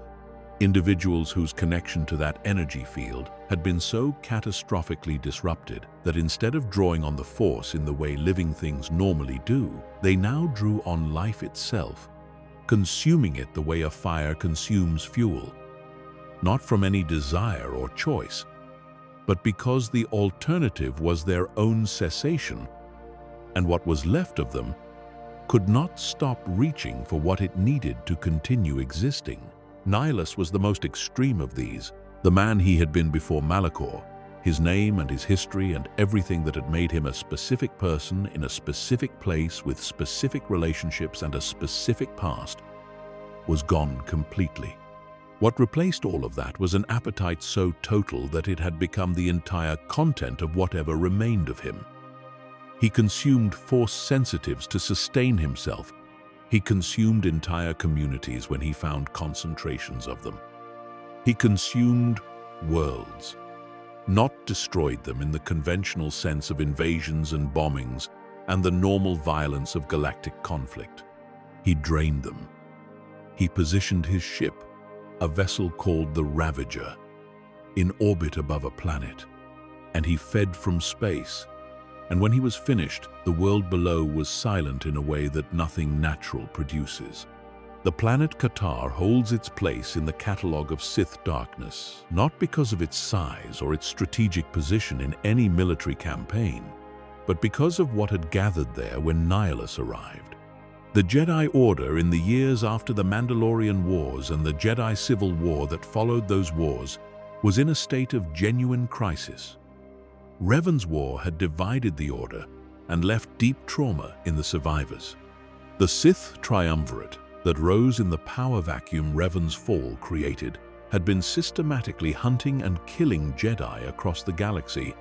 individuals whose connection to that energy field had been so catastrophically disrupted that instead of drawing on the Force in the way living things normally do, they now drew on life itself, consuming it the way a fire consumes fuel, not from any desire or choice, but because the alternative was their own cessation, and what was left of them could not stop reaching for what it needed to continue existing. Nihilus was the most extreme of these, the man he had been before Malachor. His name and his history and everything that had made him a specific person in a specific place with specific relationships and a specific past was gone completely. What replaced all of that was an appetite so total that it had become the entire content of whatever remained of him. He consumed force sensitives to sustain himself. He consumed entire communities when he found concentrations of them. He consumed worlds, not destroyed them in the conventional sense of invasions and bombings and the normal violence of galactic conflict. He drained them. He positioned his ship, a vessel called the Ravager, in orbit above a planet, and he fed from space. And when he was finished, the world below was silent in a way that nothing natural produces. The planet Qatar holds its place in the catalogue of Sith darkness, not because of its size or its strategic position in any military campaign, but because of what had gathered there when Nihilus arrived. The Jedi Order in the years after the Mandalorian Wars and the Jedi Civil War that followed those wars was in a state of genuine crisis. Revan's War had divided the Order and left deep trauma in the survivors. The Sith triumvirate that rose in the power vacuum Revan's fall created had been systematically hunting and killing Jedi across the galaxy,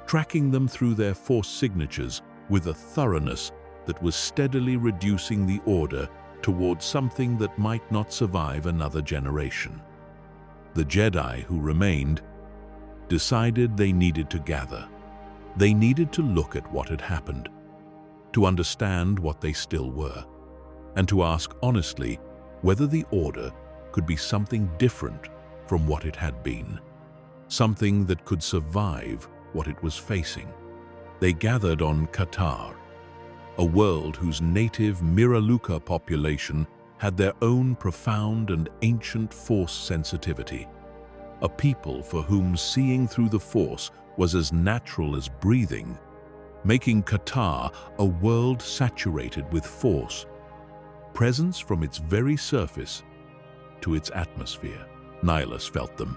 tracking them through their Force signatures with a thoroughness that was steadily reducing the Order towards something that might not survive another generation. The Jedi who remained decided they needed to gather. They needed to look at what had happened, to understand what they still were, and to ask honestly whether the Order could be something different from what it had been, something that could survive what it was facing. They gathered on Qatar, a world whose native Miraluka population had their own profound and ancient Force sensitivity, a people for whom seeing through the Force was as natural as breathing, making Qatar a world saturated with Force, presence from its very surface to its atmosphere. Nihilus felt them.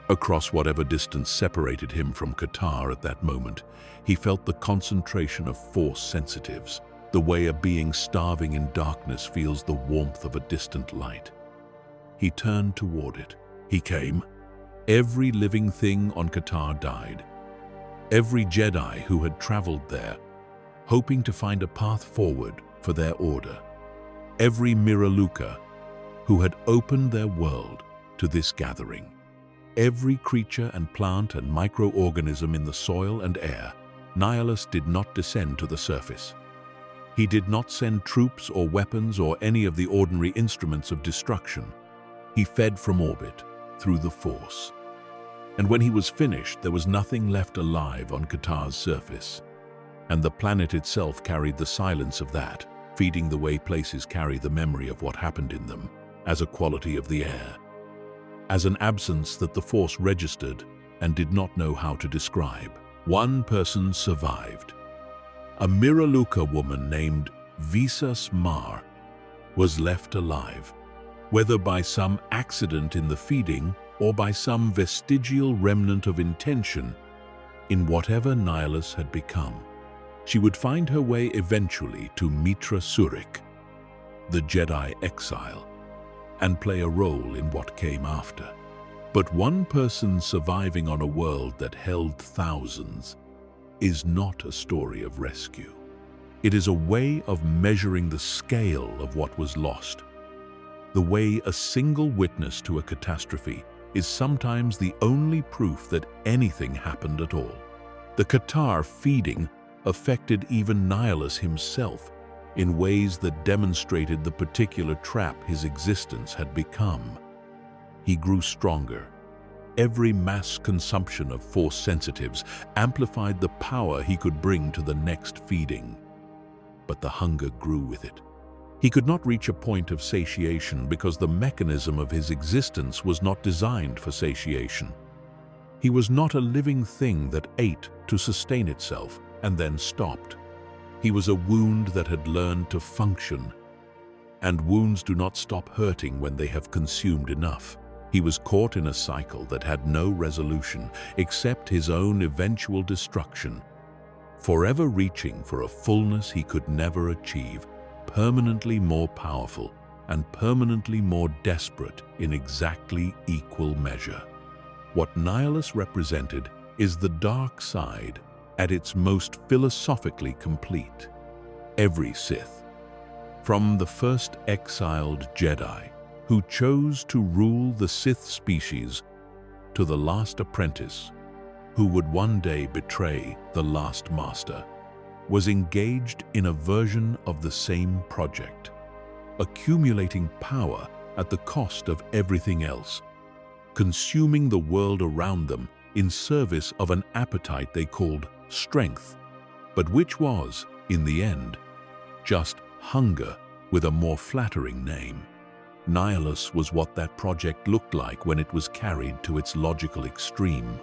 Across whatever distance separated him from Qatar at that moment, he felt the concentration of Force sensitives, the way a being starving in darkness feels the warmth of a distant light. he turned toward it. He came. Every living thing on Qatar died. Every Jedi who had traveled there, hoping to find a path forward for their order. Every Miraluka who had opened their world to this gathering. Every creature and plant and microorganism in the soil and air. Nihilus did not descend to the surface. He did not send troops or weapons or any of the ordinary instruments of destruction. He fed from orbit, through the Force. And when he was finished, there was nothing left alive on Qatar's surface. And the planet itself carried the silence of that, feeding the way places carry the memory of what happened in them, as a quality of the air. As an absence that the Force registered and did not know how to describe. One person survived. A Miraluka woman named Visas Mar was left alive, whether by some accident in the feeding or by some vestigial remnant of intention in whatever Nihilus had become. She would find her way eventually to Mitra Surik, the Jedi exile, and play a role in what came after. But one person surviving on a world that held thousands is not a story of rescue. It is a way of measuring the scale of what was lost. The way a single witness to a catastrophe is sometimes the only proof that anything happened at all. The Qatar feeding affected even Nihilus himself in ways that demonstrated the particular trap his existence had become. He grew stronger. Every mass consumption of Force sensitives amplified the power he could bring to the next feeding. But the hunger grew with it. He could not reach a point of satiation because the mechanism of his existence was not designed for satiation. He was not a living thing that ate to sustain itself and then stopped. He was a wound that had learned to function. And wounds do not stop hurting when they have consumed enough. He was caught in a cycle that had no resolution except his own eventual destruction, forever reaching for a fullness he could never achieve, permanently more powerful and permanently more desperate in exactly equal measure. What Nihilus represented is the dark side at its most philosophically complete. Every Sith, from the first exiled Jedi who chose to rule the Sith species to the last apprentice who would one day betray the last master, was engaged in a version of the same project, accumulating power at the cost of everything else, consuming the world around them in service of an appetite they called strength, but which was, in the end, just hunger with a more flattering name. Nihilus was what that project looked like when it was carried to its logical extreme,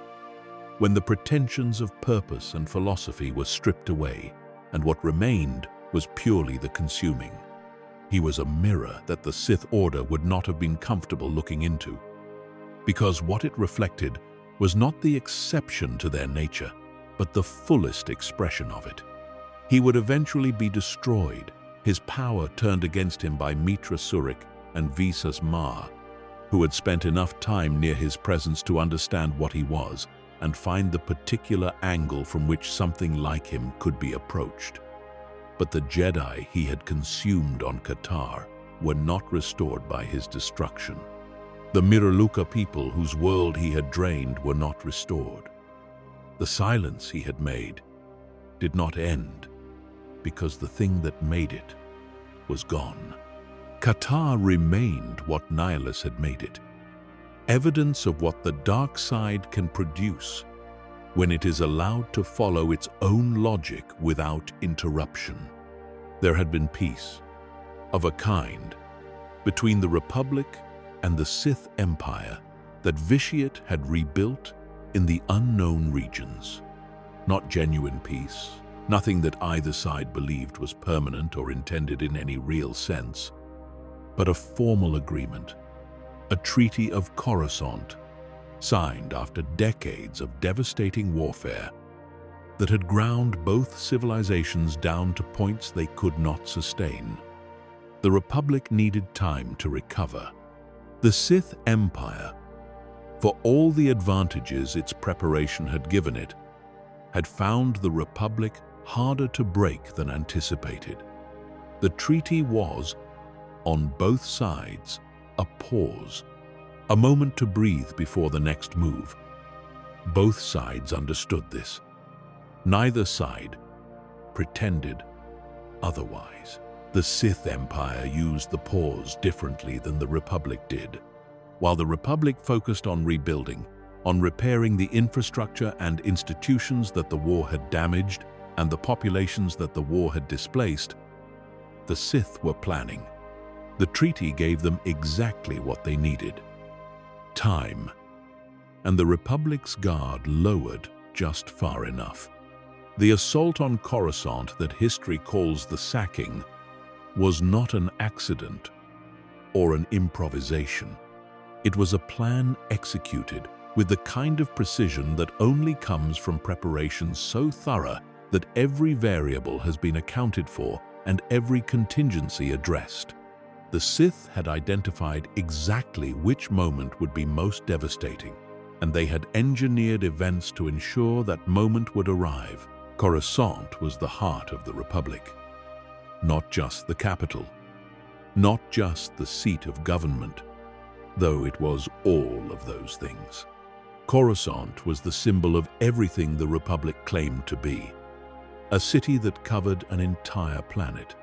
when the pretensions of purpose and philosophy were stripped away, and what remained was purely the consuming. He was a mirror that the Sith Order would not have been comfortable looking into, because what it reflected was not the exception to their nature, but the fullest expression of it. He would eventually be destroyed, his power turned against him by Mitra Surik and Visas Mar, who had spent enough time near his presence to understand what he was and find the particular angle from which something like him could be approached. But the Jedi he had consumed on Qatar were not restored by his destruction. The Miraluka people whose world he had drained were not restored. The silence he had made did not end because the thing that made it was gone. Qatar remained what Nihilus had made it, evidence of what the dark side can produce when it is allowed to follow its own logic without interruption. There had been peace, of a kind, between the Republic and the Sith Empire that Vitiate had rebuilt in the unknown regions. Not genuine peace, nothing that either side believed was permanent or intended in any real sense, but a formal agreement, a treaty of Coruscant, signed after decades of devastating warfare that had ground both civilizations down to points they could not sustain. The Republic needed time to recover. The Sith Empire, for all the advantages its preparation had given it, had found the Republic harder to break than anticipated. The treaty was, on both sides, a pause, a moment to breathe before the next move. Both sides understood this. Neither side pretended otherwise. The Sith Empire used the pause differently than the Republic did. While the Republic focused on rebuilding, on repairing the infrastructure and institutions that the war had damaged and the populations that the war had displaced, the Sith were planning. The treaty gave them exactly what they needed: time. And the Republic's guard lowered just far enough. The assault on Coruscant that history calls the sacking was not an accident or an improvisation. It was a plan executed with the kind of precision that only comes from preparation so thorough that every variable has been accounted for and every contingency addressed. The Sith had identified exactly which moment would be most devastating, and they had engineered events to ensure that moment would arrive. Coruscant was the heart of the Republic. Not just the capital, not just the seat of government, though it was all of those things. Coruscant was the symbol of everything the Republic claimed to be. A city that covered an entire planet.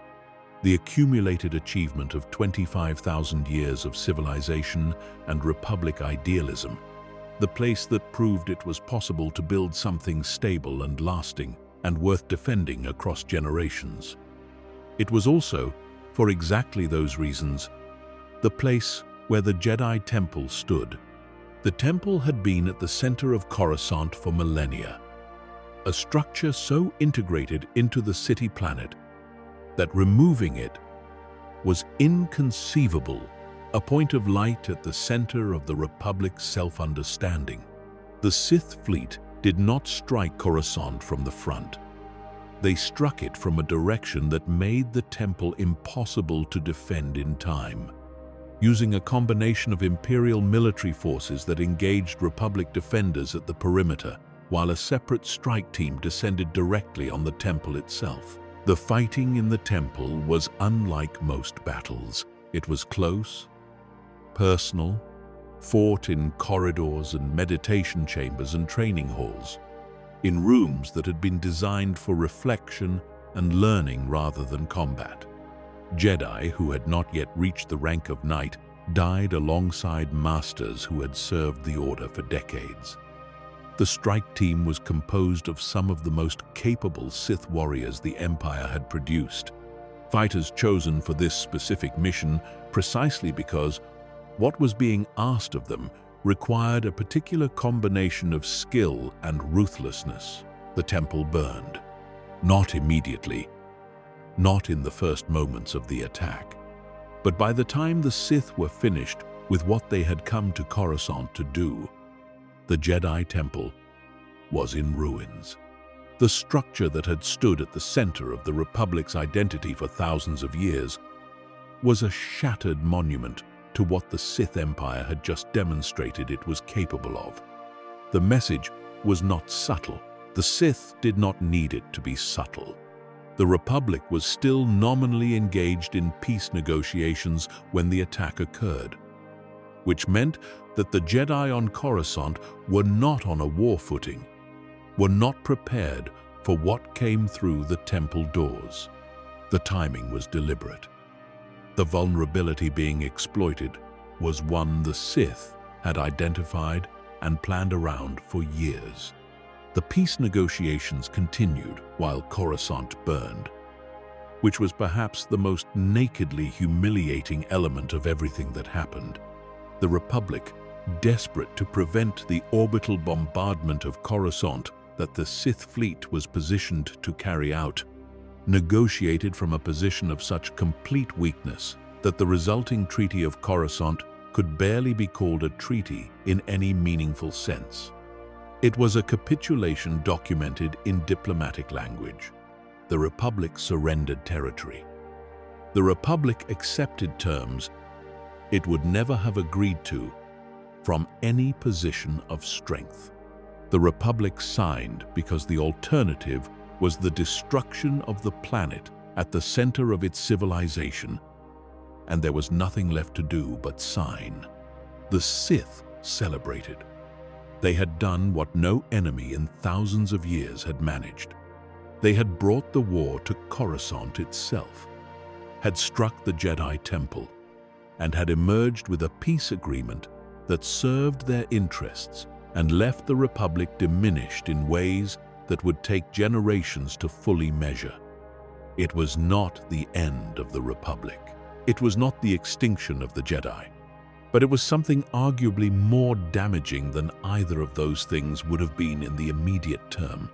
The accumulated achievement of 25,000 years of civilization and Republic idealism. The place that proved it was possible to build something stable and lasting and worth defending across generations. It was also, for exactly those reasons, the place where the Jedi Temple stood. The temple had been at the center of Coruscant for millennia, a structure so integrated into the city planet that removing it was inconceivable, a point of light at the center of the Republic's self-understanding. The Sith fleet did not strike Coruscant from the front. They struck it from a direction that made the temple impossible to defend in time. Using a combination of Imperial military forces that engaged Republic defenders at the perimeter, while a separate strike team descended directly on the temple itself. The fighting in the temple was unlike most battles. It was close, personal, fought in corridors and meditation chambers and training halls, in rooms that had been designed for reflection and learning rather than combat. Jedi who had not yet reached the rank of knight died alongside masters who had served the Order for decades. The strike team was composed of some of the most capable Sith warriors the Empire had produced, fighters chosen for this specific mission precisely because what was being asked of them required a particular combination of skill and ruthlessness. The temple burned. Not immediately, not in the first moments of the attack. But by the time the Sith were finished with what they had come to Coruscant to do, the Jedi Temple was in ruins. The structure that had stood at the center of the Republic's identity for thousands of years was a shattered monument to what the Sith Empire had just demonstrated it was capable of. The message was not subtle. The Sith did not need it to be subtle. The Republic was still nominally engaged in peace negotiations when the attack occurred, which meant that the Jedi on Coruscant were not on a war footing, were not prepared for what came through the temple doors. The timing was deliberate. The vulnerability being exploited was one the Sith had identified and planned around for years. The peace negotiations continued while Coruscant burned, which was perhaps the most nakedly humiliating element of everything that happened. The Republic, desperate to prevent the orbital bombardment of Coruscant that the Sith fleet was positioned to carry out, negotiated from a position of such complete weakness that the resulting Treaty of Coruscant could barely be called a treaty in any meaningful sense. It was a capitulation documented in diplomatic language. The Republic surrendered territory. The Republic accepted terms it would never have agreed to from any position of strength. The Republic signed because the alternative was the destruction of the planet at the center of its civilization, and there was nothing left to do but sign. The Sith celebrated. They had done what no enemy in thousands of years had managed. They had brought the war to Coruscant itself, had struck the Jedi Temple, and had emerged with a peace agreement that served their interests and left the Republic diminished in ways that would take generations to fully measure. It was not the end of the Republic. It was not the extinction of the Jedi, but it was something arguably more damaging than either of those things would have been in the immediate term.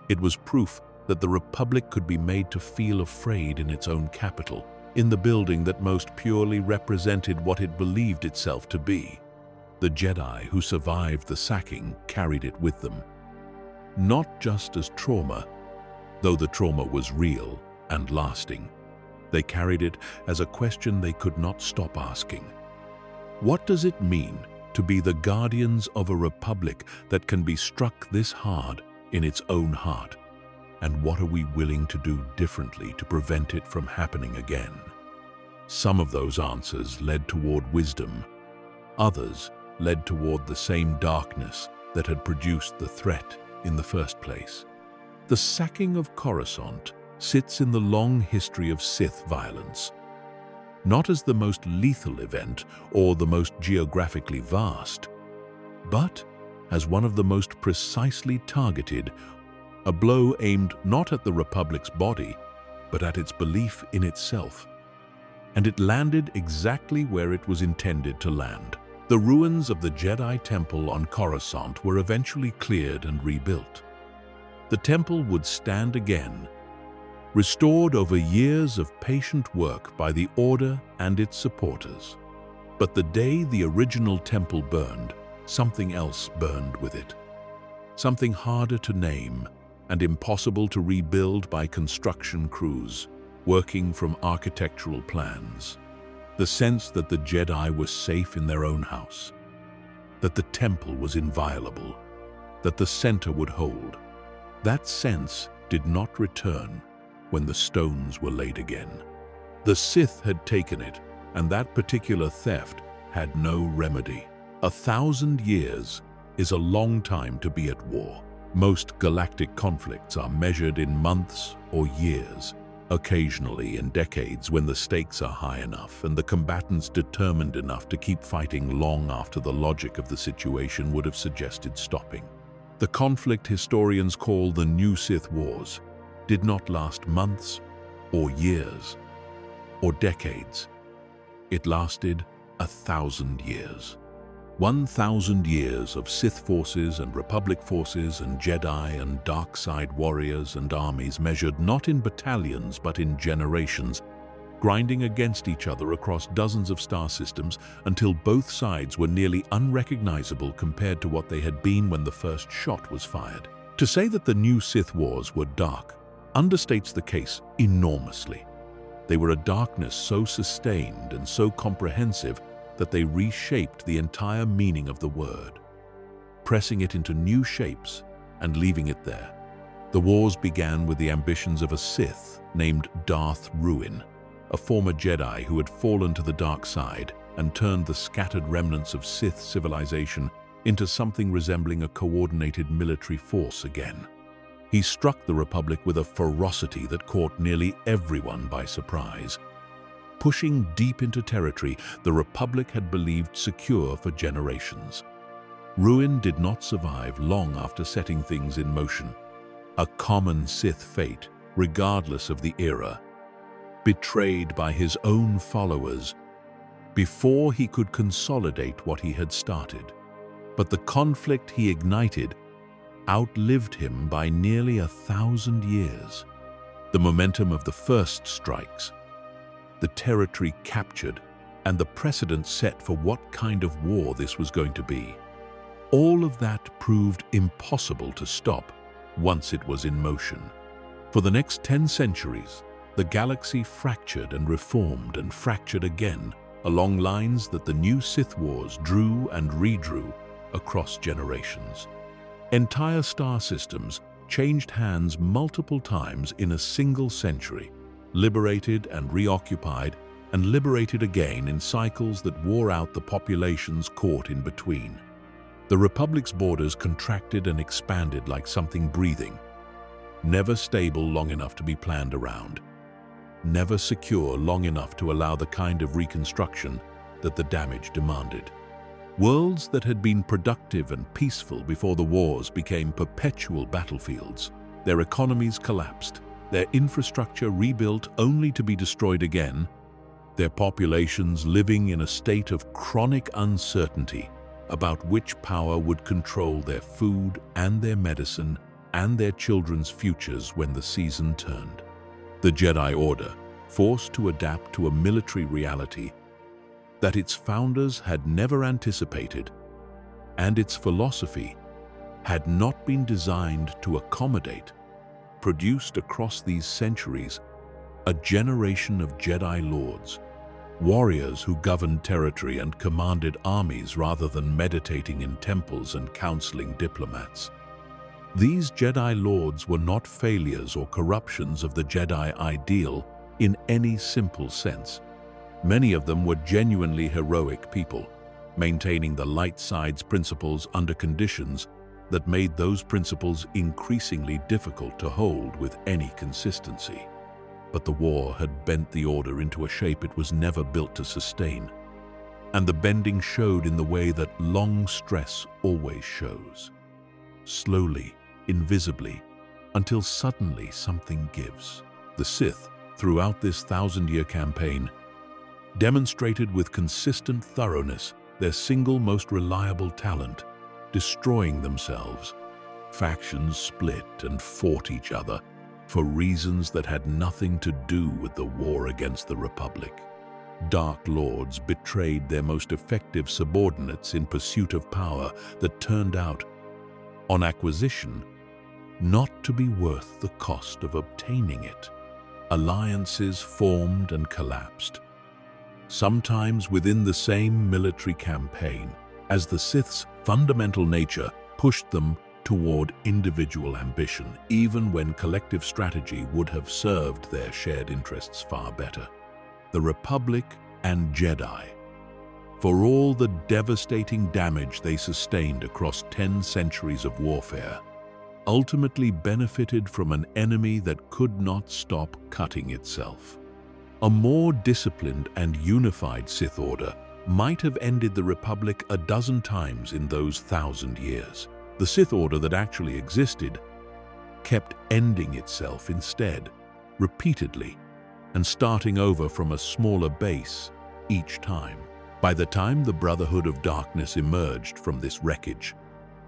It was proof that the Republic could be made to feel afraid in its own capital, in the building that most purely represented what it believed itself to be. The Jedi who survived the sacking carried it with them, not just as trauma, though the trauma was real and lasting. They carried it as a question they could not stop asking. What does it mean to be the guardians of a republic that can be struck this hard in its own heart? And what are we willing to do differently to prevent it from happening again? Some of those answers led toward wisdom. Others led toward the same darkness that had produced the threat in the first place. The sacking of Coruscant sits in the long history of Sith violence, not as the most lethal event or the most geographically vast, but as one of the most precisely targeted, a blow aimed not at the Republic's body, but at its belief in itself. And it landed exactly where it was intended to land. The ruins of the Jedi Temple on Coruscant were eventually cleared and rebuilt. The temple would stand again, restored over years of patient work by the Order and its supporters. But the day the original temple burned, something else burned with it. Something harder to name and impossible to rebuild by construction crews working from architectural plans. The sense that the Jedi were safe in their own house, that the temple was inviolable, that the center would hold. That sense did not return when the stones were laid again. The Sith had taken it, and that particular theft had no remedy. 1,000 years is a long time to be at war. Most galactic conflicts are measured in months or years, occasionally in decades when the stakes are high enough and the combatants determined enough to keep fighting long after the logic of the situation would have suggested stopping. The conflict historians call the New Sith Wars did not last months or years or decades. It lasted 1,000 years. 1,000 years of Sith forces and Republic forces and Jedi and dark side warriors and armies measured not in battalions but in generations, grinding against each other across dozens of star systems until both sides were nearly unrecognizable compared to what they had been when the first shot was fired. To say that the New Sith Wars were dark understates the case enormously. They were a darkness so sustained and so comprehensive that they reshaped the entire meaning of the word, pressing it into new shapes and leaving it there. The wars began with the ambitions of a Sith named Darth Ruin, a former Jedi who had fallen to the dark side and turned the scattered remnants of Sith civilization into something resembling a coordinated military force again. He struck the Republic with a ferocity that caught nearly everyone by surprise. Pushing deep into territory the Republic had believed secure for generations. Ruin did not survive long after setting things in motion. A common Sith fate, regardless of the era. Betrayed by his own followers before he could consolidate what he had started. But the conflict he ignited outlived him by nearly 1,000 years. The momentum of the first strikes, the territory captured, and the precedent set for what kind of war this was going to be. All of that proved impossible to stop once it was in motion. For the next 10 centuries, the galaxy fractured and reformed and fractured again along lines that the new Sith Wars drew and redrew across generations. Entire star systems changed hands multiple times in a single century, liberated and reoccupied, and liberated again in cycles that wore out the populations caught in between. The Republic's borders contracted and expanded like something breathing, never stable long enough to be planned around, never secure long enough to allow the kind of reconstruction that the damage demanded. Worlds that had been productive and peaceful before the wars became perpetual battlefields. Their economies collapsed, their infrastructure rebuilt only to be destroyed again, their populations living in a state of chronic uncertainty about which power would control their food and their medicine and their children's futures when the season turned. The Jedi Order, forced to adapt to a military reality that its founders had never anticipated, and its philosophy had not been designed to accommodate, produced across these centuries a generation of Jedi Lords, warriors who governed territory and commanded armies rather than meditating in temples and counseling diplomats. These Jedi Lords were not failures or corruptions of the Jedi ideal in any simple sense. Many of them were genuinely heroic people, maintaining the light side's principles under conditions that made those principles increasingly difficult to hold with any consistency. But the war had bent the Order into a shape it was never built to sustain, and the bending showed in the way that long stress always shows. Slowly, invisibly, until suddenly something gives. The Sith, throughout this thousand-year campaign, demonstrated with consistent thoroughness their single most reliable talent, destroying themselves. Factions split and fought each other for reasons that had nothing to do with the war against the Republic. Dark Lords betrayed their most effective subordinates in pursuit of power that turned out, on acquisition, not to be worth the cost of obtaining it. Alliances formed and collapsed, sometimes within the same military campaign, as the Sith's fundamental nature pushed them toward individual ambition, even when collective strategy would have served their shared interests far better. The Republic and Jedi, for all the devastating damage they sustained across 10 centuries of warfare, ultimately benefited from an enemy that could not stop cutting itself. A more disciplined and unified Sith Order might have ended the Republic a dozen times in those 1,000 years. The Sith Order that actually existed kept ending itself instead, repeatedly, and starting over from a smaller base each time. By the time the Brotherhood of Darkness emerged from this wreckage,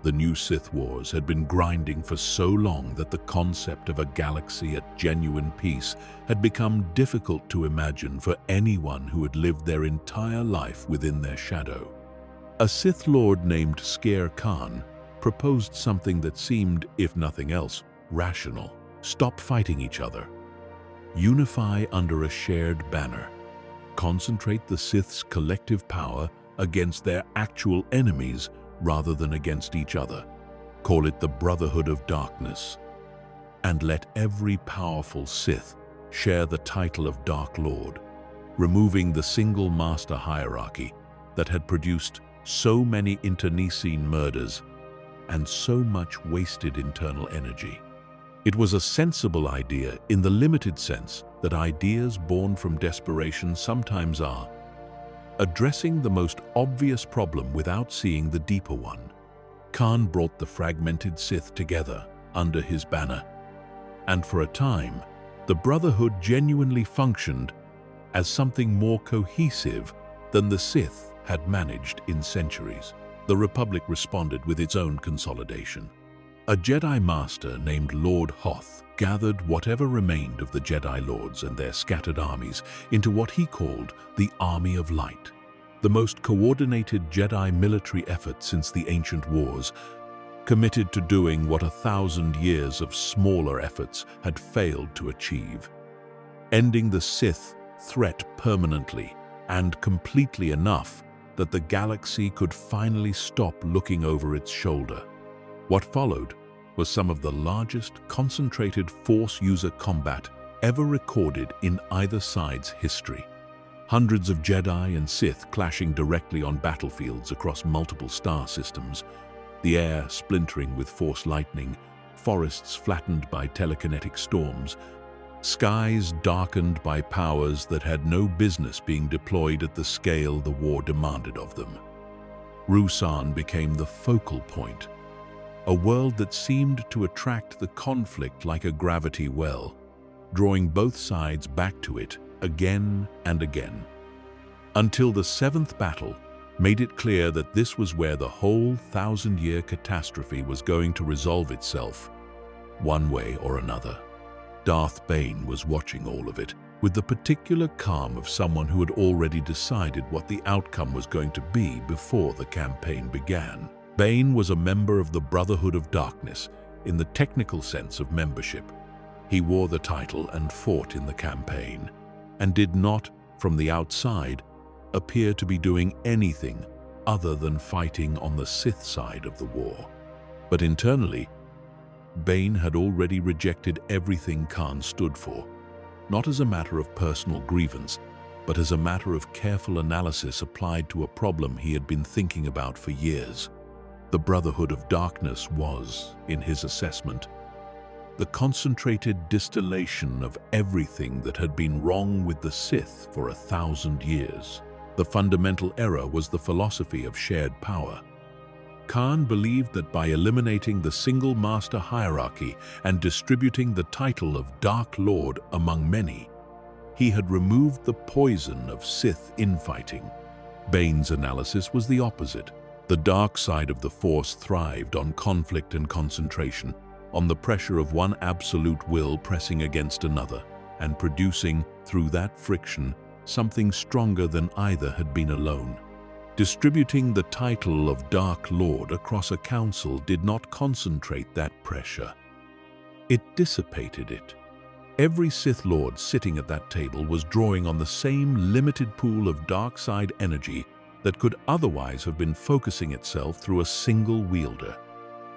the new Sith Wars had been grinding for so long that the concept of a galaxy at genuine peace had become difficult to imagine for anyone who had lived their entire life within their shadow. A Sith Lord named Scare Khan proposed something that seemed, if nothing else, rational. Stop fighting each other. Unify under a shared banner. Concentrate the Sith's collective power against their actual enemies rather than against each other. Call it the Brotherhood of Darkness, and let every powerful Sith share the title of Dark Lord, removing the single master hierarchy that had produced so many internecine murders and so much wasted internal energy. It was a sensible idea in the limited sense that ideas born from desperation sometimes are, addressing the most obvious problem without seeing the deeper one. Khan brought the fragmented Sith together under his banner, and for a time, the Brotherhood genuinely functioned as something more cohesive than the Sith had managed in centuries. The Republic responded with its own consolidation. A Jedi Master named Lord Hoth gathered whatever remained of the Jedi Lords and their scattered armies into what he called the Army of Light, the most coordinated Jedi military effort since the ancient wars, committed to doing what 1,000 years of smaller efforts had failed to achieve: ending the Sith threat permanently and completely enough that the galaxy could finally stop looking over its shoulder. What followed was some of the largest concentrated Force user combat ever recorded in either side's history. Hundreds of Jedi and Sith clashing directly on battlefields across multiple star systems, the air splintering with Force lightning, forests flattened by telekinetic storms, skies darkened by powers that had no business being deployed at the scale the war demanded of them. Ruusan became the focal point, a world that seemed to attract the conflict like a gravity well, drawing both sides back to it again and again, until the seventh battle made it clear that this was where the whole thousand-year catastrophe was going to resolve itself, one way or another. Darth Bane was watching all of it with the particular calm of someone who had already decided what the outcome was going to be before the campaign began. Bane was a member of the Brotherhood of Darkness in the technical sense of membership. He wore the title and fought in the campaign, and did not, from the outside, appear to be doing anything other than fighting on the Sith side of the war. But internally, Bane had already rejected everything Khan stood for, not as a matter of personal grievance, but as a matter of careful analysis applied to a problem he had been thinking about for years. The Brotherhood of Darkness was, in his assessment, the concentrated distillation of everything that had been wrong with the Sith for 1,000 years. The fundamental error was the philosophy of shared power. Khan believed that by eliminating the single master hierarchy and distributing the title of Dark Lord among many, he had removed the poison of Sith infighting. Bane's analysis was the opposite. The dark side of the Force thrived on conflict and concentration, on the pressure of one absolute will pressing against another, and producing, through that friction, something stronger than either had been alone. Distributing the title of Dark Lord across a council did not concentrate that pressure. It dissipated it. Every Sith Lord sitting at that table was drawing on the same limited pool of dark side energy that could otherwise have been focusing itself through a single wielder.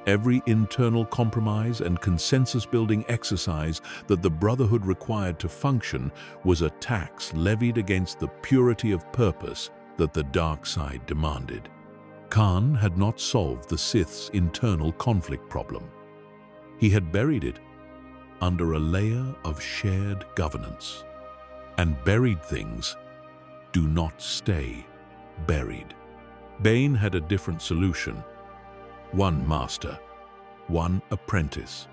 Every internal compromise and consensus-building exercise that the Brotherhood required to function was a tax levied against the purity of purpose that the dark side demanded. Khan had not solved the Sith's internal conflict problem. He had buried it under a layer of shared governance. And buried things do not stay buried. Bane had a different solution. One master, one apprentice.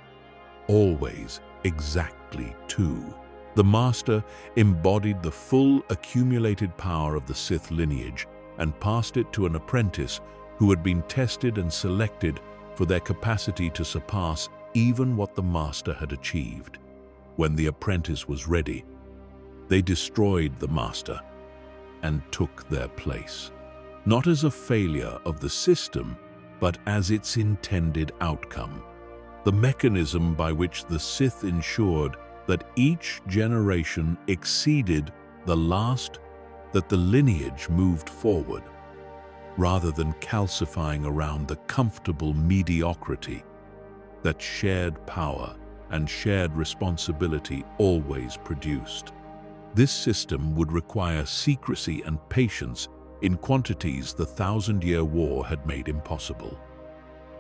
Always exactly two. The master embodied the full accumulated power of the Sith lineage and passed it to an apprentice who had been tested and selected for their capacity to surpass even what the master had achieved. When the apprentice was ready, they destroyed the master and took their place, not as a failure of the system, but as its intended outcome. The mechanism by which the Sith ensured that each generation exceeded the last, that the lineage moved forward, rather than calcifying around the comfortable mediocrity that shared power and shared responsibility always produced. This system would require secrecy and patience in quantities the Thousand-Year War had made impossible,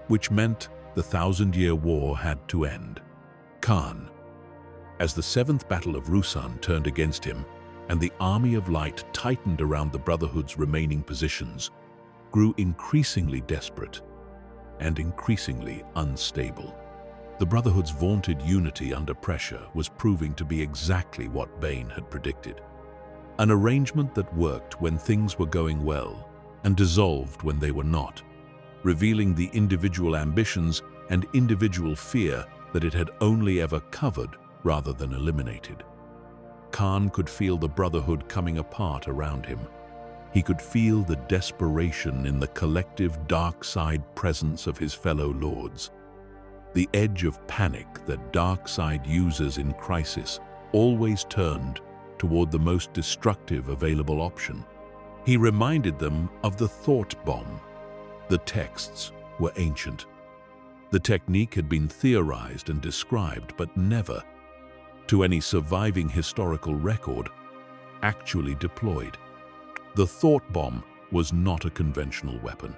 which meant the Thousand-Year War had to end. Khan, as the seventh Battle of Ruusan turned against him and the Army of Light tightened around the Brotherhood's remaining positions, grew increasingly desperate and increasingly unstable. The Brotherhood's vaunted unity under pressure was proving to be exactly what Bane had predicted. An arrangement that worked when things were going well and dissolved when they were not, revealing the individual ambitions and individual fear that it had only ever covered rather than eliminated. Khan could feel the Brotherhood coming apart around him. He could feel the desperation in the collective dark side presence of his fellow lords. The edge of panic that dark side users in crisis always turned toward the most destructive available option. He reminded them of the thought bomb. The texts were ancient. The technique had been theorized and described, but never, to any surviving historical record, actually deployed. The thought bomb was not a conventional weapon.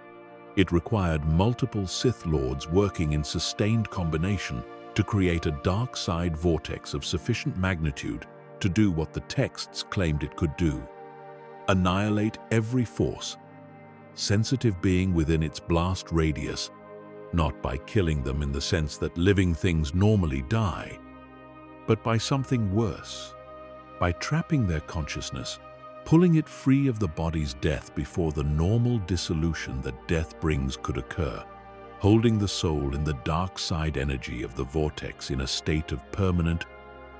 It required multiple Sith Lords working in sustained combination to create a dark side vortex of sufficient magnitude to do what the texts claimed it could do: annihilate every force, sensitive being within its blast radius, not by killing them in the sense that living things normally die, but by something worse, by trapping their consciousness, pulling it free of the body's death before the normal dissolution that death brings could occur, holding the soul in the dark side energy of the vortex in a state of permanent,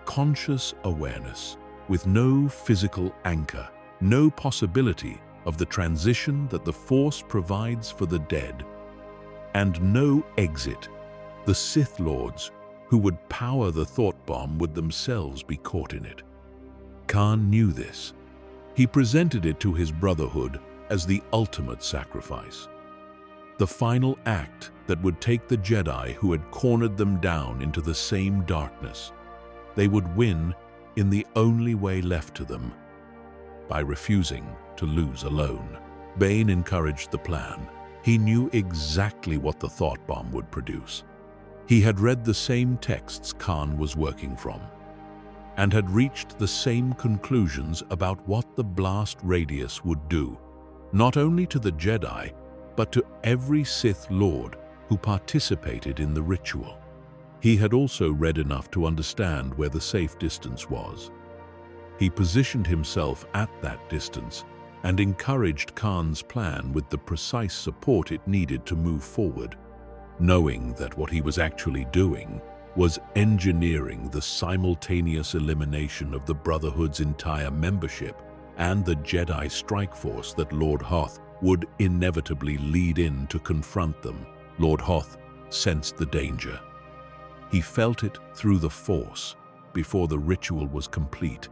conscious awareness, with no physical anchor, no possibility of the transition that the Force provides for the dead, and no exit. The Sith Lords who would power the thought bomb would themselves be caught in it. Khan knew this. He presented it to his Brotherhood as the ultimate sacrifice, the final act that would take the Jedi who had cornered them down into the same darkness. They would win in the only way left to them, by refusing to lose alone. Bane encouraged the plan. He knew exactly what the thought bomb would produce. He had read the same texts Khan was working from, and had reached the same conclusions about what the blast radius would do, not only to the Jedi, but to every Sith Lord who participated in the ritual. He had also read enough to understand where the safe distance was. He positioned himself at that distance and encouraged Khan's plan with the precise support it needed to move forward, knowing that what he was actually doing was engineering the simultaneous elimination of the Brotherhood's entire membership and the Jedi strike force that Lord Hoth would inevitably lead in to confront them. Lord Hoth sensed the danger. He felt it through the Force before the ritual was complete,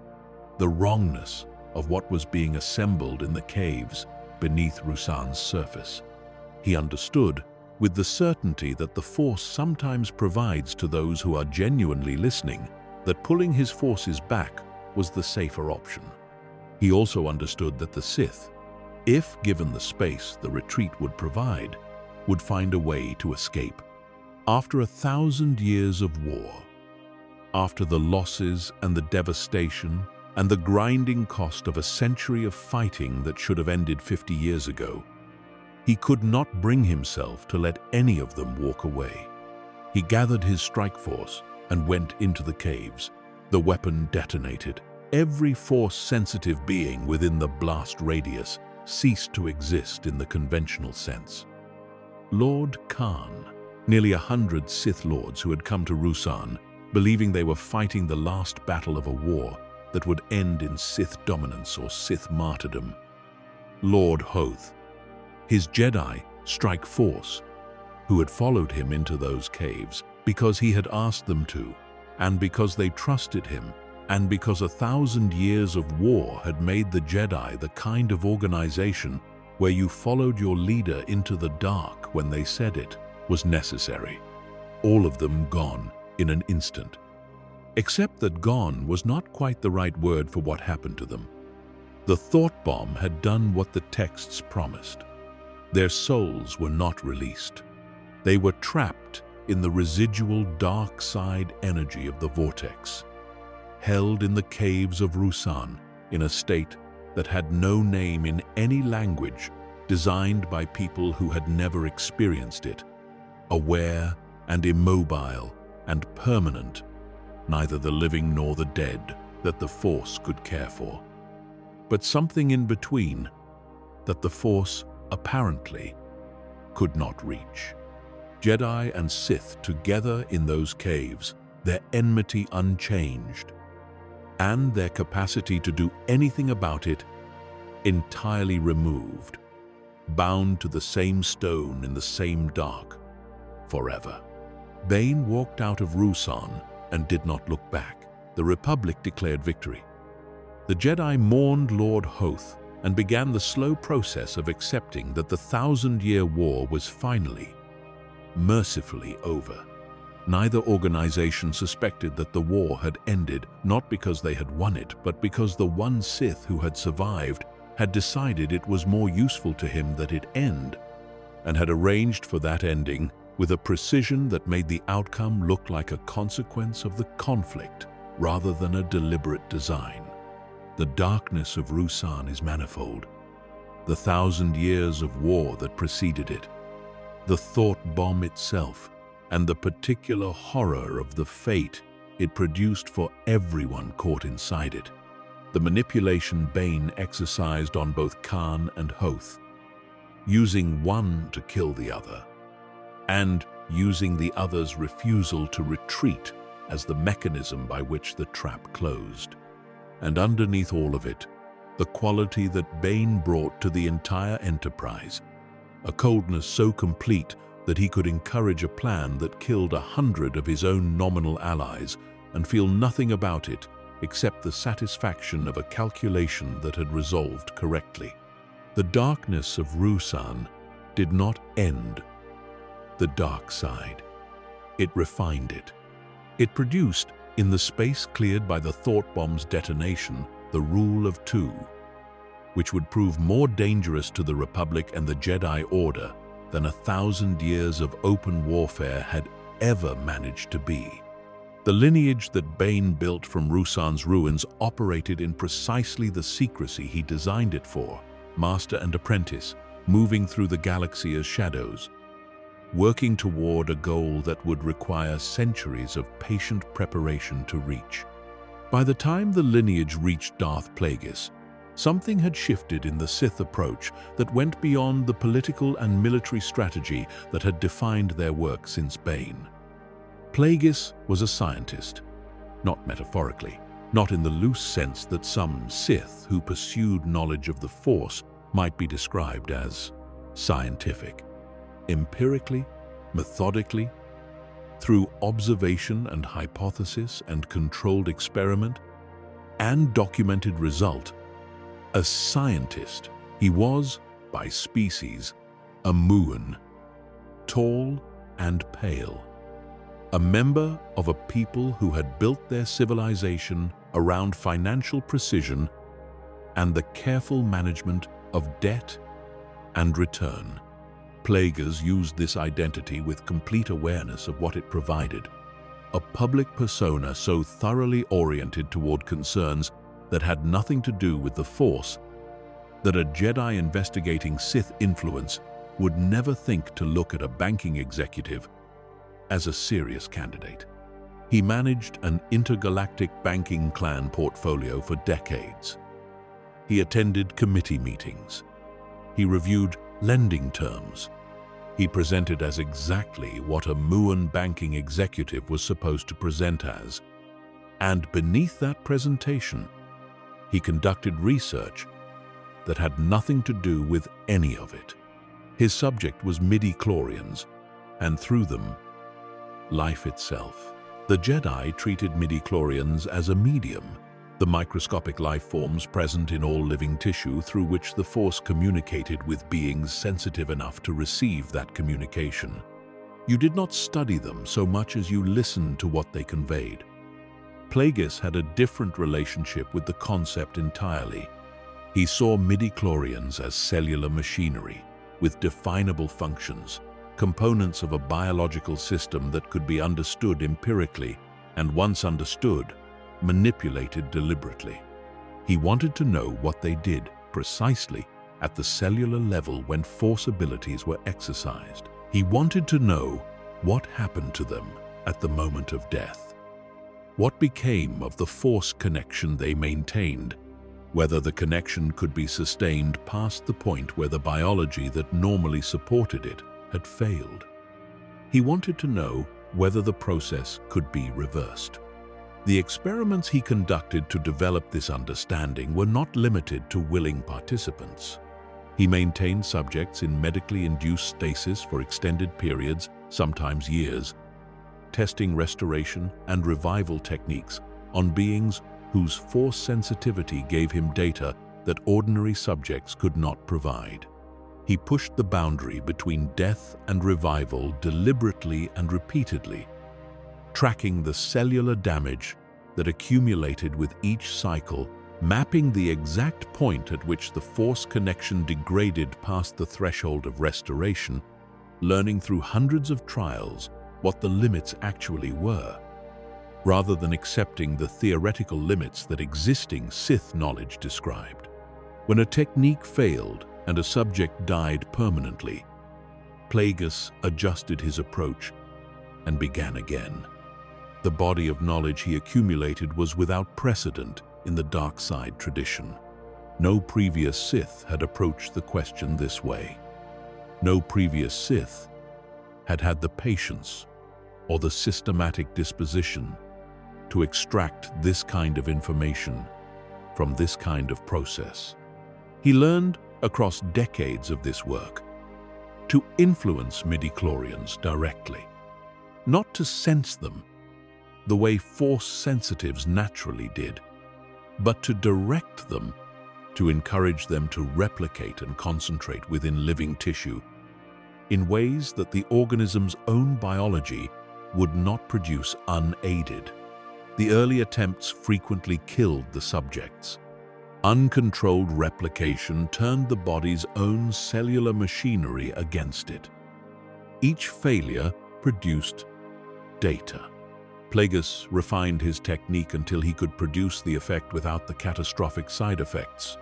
the wrongness of what was being assembled in the caves beneath Ruusan's surface. He understood, with the certainty that the Force sometimes provides to those who are genuinely listening, that pulling his forces back was the safer option. He also understood that the Sith, if given the space the retreat would provide, would find a way to escape. After 1,000 years of war, after the losses and the devastation and the grinding cost of a century of fighting that should have ended 50 years ago, he could not bring himself to let any of them walk away. He gathered his strike force and went into the caves. The weapon detonated. Every Force-sensitive being within the blast radius ceased to exist in the conventional sense. Lord Khan, nearly 100 Sith Lords who had come to Ruusan, believing they were fighting the last battle of a war that would end in Sith dominance or Sith martyrdom. Lord Hoth, his Jedi strike force, who had followed him into those caves because he had asked them to, and because they trusted him, and because 1,000 years of war had made the Jedi the kind of organization where you followed your leader into the dark when they said it was necessary. All of them gone in an instant. Except that gone was not quite the right word for what happened to them. The thought bomb had done what the texts promised. Their souls were not released. They were trapped in the residual dark side energy of the vortex, held in the caves of Ruusan in a state that had no name in any language designed by people who had never experienced it, aware and immobile and permanent, neither the living nor the dead that the Force could care for, but something in between that the Force apparently could not reach. Jedi and Sith together in those caves, their enmity unchanged, and their capacity to do anything about it entirely removed, bound to the same stone in the same dark, forever. Bane walked out of Ruusan and did not look back. The Republic declared victory. The Jedi mourned Lord Hoth and began the slow process of accepting that the 1,000-year war was finally, mercifully over. Neither organization suspected that the war had ended, not because they had won it, but because the one Sith who had survived had decided it was more useful to him that it end, and had arranged for that ending with a precision that made the outcome look like a consequence of the conflict rather than a deliberate design. The darkness of Ruusan is manifold. The 1,000 years of war that preceded it, the thought bomb itself, and the particular horror of the fate it produced for everyone caught inside it. The manipulation Bane exercised on both Khan and Hoth, using one to kill the other, and using the other's refusal to retreat as the mechanism by which the trap closed. And underneath all of it, the quality that Bane brought to the entire enterprise, a coldness so complete that he could encourage a plan that killed 100 of his own nominal allies and feel nothing about it except the satisfaction of a calculation that had resolved correctly. The darkness of Ruusan did not end the dark side. It refined it. It produced, in the space cleared by the thought bomb's detonation, the rule of two, which would prove more dangerous to the Republic and the Jedi Order than 1,000 years of open warfare had ever managed to be. The lineage that Bane built from Ruusan's ruins operated in precisely the secrecy he designed it for, master and apprentice, moving through the galaxy as shadows, working toward a goal that would require centuries of patient preparation to reach. By the time the lineage reached Darth Plagueis, something had shifted in the Sith approach that went beyond the political and military strategy that had defined their work since Bane. Plagueis was a scientist, not metaphorically, not in the loose sense that some Sith who pursued knowledge of the Force might be described as scientific. Empirically, methodically, through observation and hypothesis and controlled experiment and documented result, a scientist, he was, by species, a Muun, tall and pale, a member of a people who had built their civilization around financial precision and the careful management of debt and return. Plagueis used this identity with complete awareness of what it provided, a public persona so thoroughly oriented toward concerns that had nothing to do with the Force that a Jedi investigating Sith influence would never think to look at a banking executive as a serious candidate. He managed an intergalactic banking clan portfolio for decades. He attended committee meetings. He reviewed lending terms. He presented as exactly what a Muun banking executive was supposed to present as. And beneath that presentation, he conducted research that had nothing to do with any of it. His subject was midi-chlorians, and through them, life itself. The Jedi treated midi-chlorians as a medium, the microscopic life forms present in all living tissue through which the Force communicated with beings sensitive enough to receive that communication. You did not study them so much as you listened to what they conveyed. Plagueis had a different relationship with the concept entirely. He saw midi-chlorians as cellular machinery, with definable functions, components of a biological system that could be understood empirically, and once understood, manipulated deliberately. He wanted to know what they did precisely at the cellular level when Force abilities were exercised. He wanted to know what happened to them at the moment of death. What became of the Force connection they maintained, whether the connection could be sustained past the point where the biology that normally supported it had failed. He wanted to know whether the process could be reversed. The experiments he conducted to develop this understanding were not limited to willing participants. He maintained subjects in medically induced stasis for extended periods, sometimes years, testing restoration and revival techniques on beings whose Force sensitivity gave him data that ordinary subjects could not provide. He pushed the boundary between death and revival deliberately and repeatedly, tracking the cellular damage that accumulated with each cycle, mapping the exact point at which the force connection degraded past the threshold of restoration, learning through hundreds of trials what the limits actually were, rather than accepting the theoretical limits that existing Sith knowledge described. When a technique failed and a subject died permanently, Plagueis adjusted his approach and began again. The body of knowledge he accumulated was without precedent in the dark side tradition. No previous Sith had approached the question this way. No previous Sith had had the patience or the systematic disposition to extract this kind of information from this kind of process. He learned across decades of this work to influence midichlorians directly, not to sense them the way force sensitives naturally did, but to direct them, to encourage them to replicate and concentrate within living tissue in ways that the organism's own biology would not produce unaided. The early attempts frequently killed the subjects. Uncontrolled replication turned the body's own cellular machinery against it. Each failure produced data. Plagueis refined his technique until he could produce the effect without the catastrophic side effects,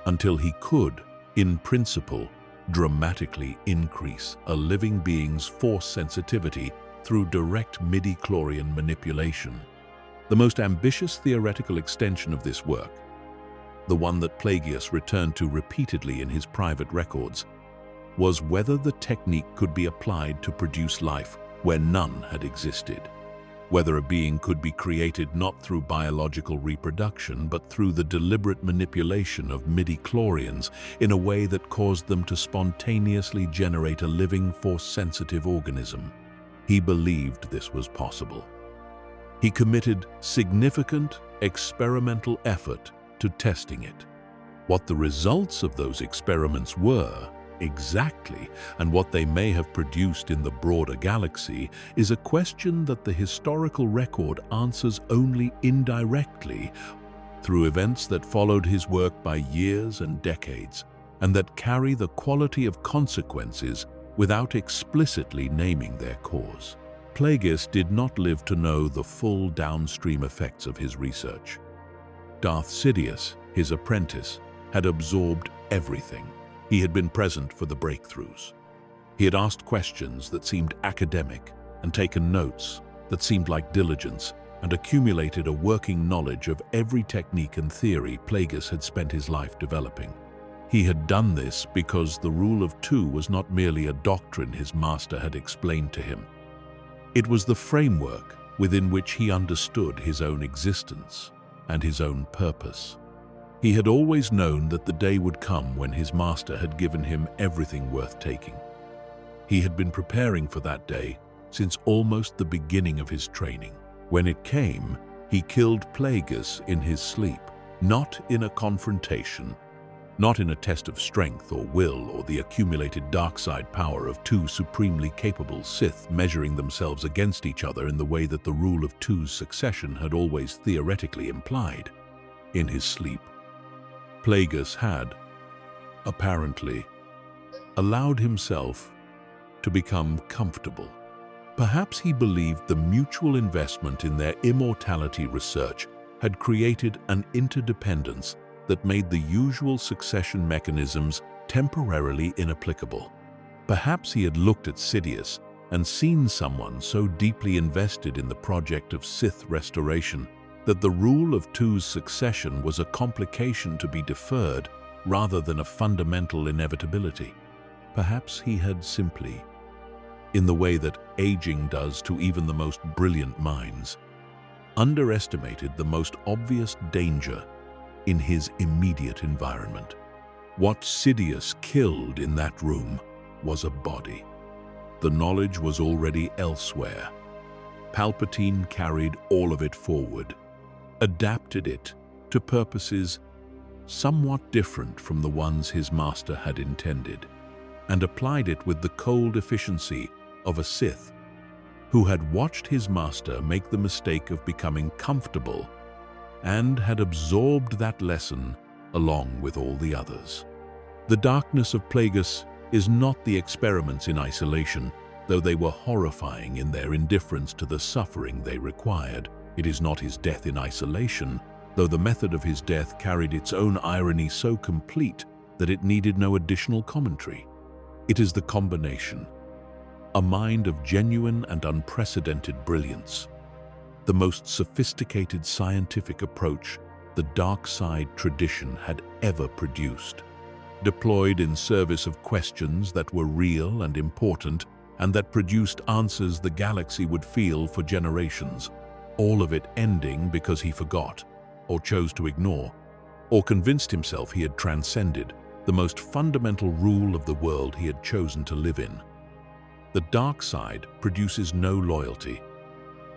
until he could, in principle, dramatically increase a living being's force sensitivity through direct midichlorian manipulation. The most ambitious theoretical extension of this work, the one that Plagueis returned to repeatedly in his private records, was whether the technique could be applied to produce life where none had existed. Whether a being could be created not through biological reproduction but through the deliberate manipulation of midichlorians in a way that caused them to spontaneously generate a living force-sensitive organism. He believed this was possible. He committed significant experimental effort to testing it. What the results of those experiments were exactly, and what they may have produced in the broader galaxy, is a question that the historical record answers only indirectly through events that followed his work by years and decades, and that carry the quality of consequences without explicitly naming their cause. Plagueis did not live to know the full downstream effects of his research. Darth Sidious, his apprentice, had absorbed everything. He had been present for the breakthroughs. He had asked questions that seemed academic and taken notes that seemed like diligence, and accumulated a working knowledge of every technique and theory Plagueis had spent his life developing. He had done this because the rule of two was not merely a doctrine his master had explained to him. It was the framework within which he understood his own existence and his own purpose. He had always known that the day would come when his master had given him everything worth taking. He had been preparing for that day since almost the beginning of his training. When it came, he killed Plagueis in his sleep, not in a confrontation, not in a test of strength or will or the accumulated dark side power of two supremely capable Sith measuring themselves against each other in the way that the rule of two's succession had always theoretically implied. In his sleep, Plagueis had, apparently, allowed himself to become comfortable. Perhaps he believed the mutual investment in their immortality research had created an interdependence that made the usual succession mechanisms temporarily inapplicable. Perhaps he had looked at Sidious and seen someone so deeply invested in the project of Sith restoration that the rule of two's succession was a complication to be deferred rather than a fundamental inevitability. Perhaps he had simply, in the way that aging does to even the most brilliant minds, underestimated the most obvious danger in his immediate environment. What Sidious killed in that room was a body. The knowledge was already elsewhere. Palpatine carried all of it forward, adapted it to purposes somewhat different from the ones his master had intended, and applied it with the cold efficiency of a Sith who had watched his master make the mistake of becoming comfortable and had absorbed that lesson along with all the others. The darkness of Plagueis is not the experiments in isolation, though they were horrifying in their indifference to the suffering they required. It is not his death in isolation, though the method of his death carried its own irony so complete that it needed no additional commentary. It is the combination, a mind of genuine and unprecedented brilliance, the most sophisticated scientific approach the dark side tradition had ever produced, deployed in service of questions that were real and important and that produced answers the galaxy would feel for generations, all of it ending because he forgot, or chose to ignore, or convinced himself he had transcended the most fundamental rule of the world he had chosen to live in. The dark side produces no loyalty.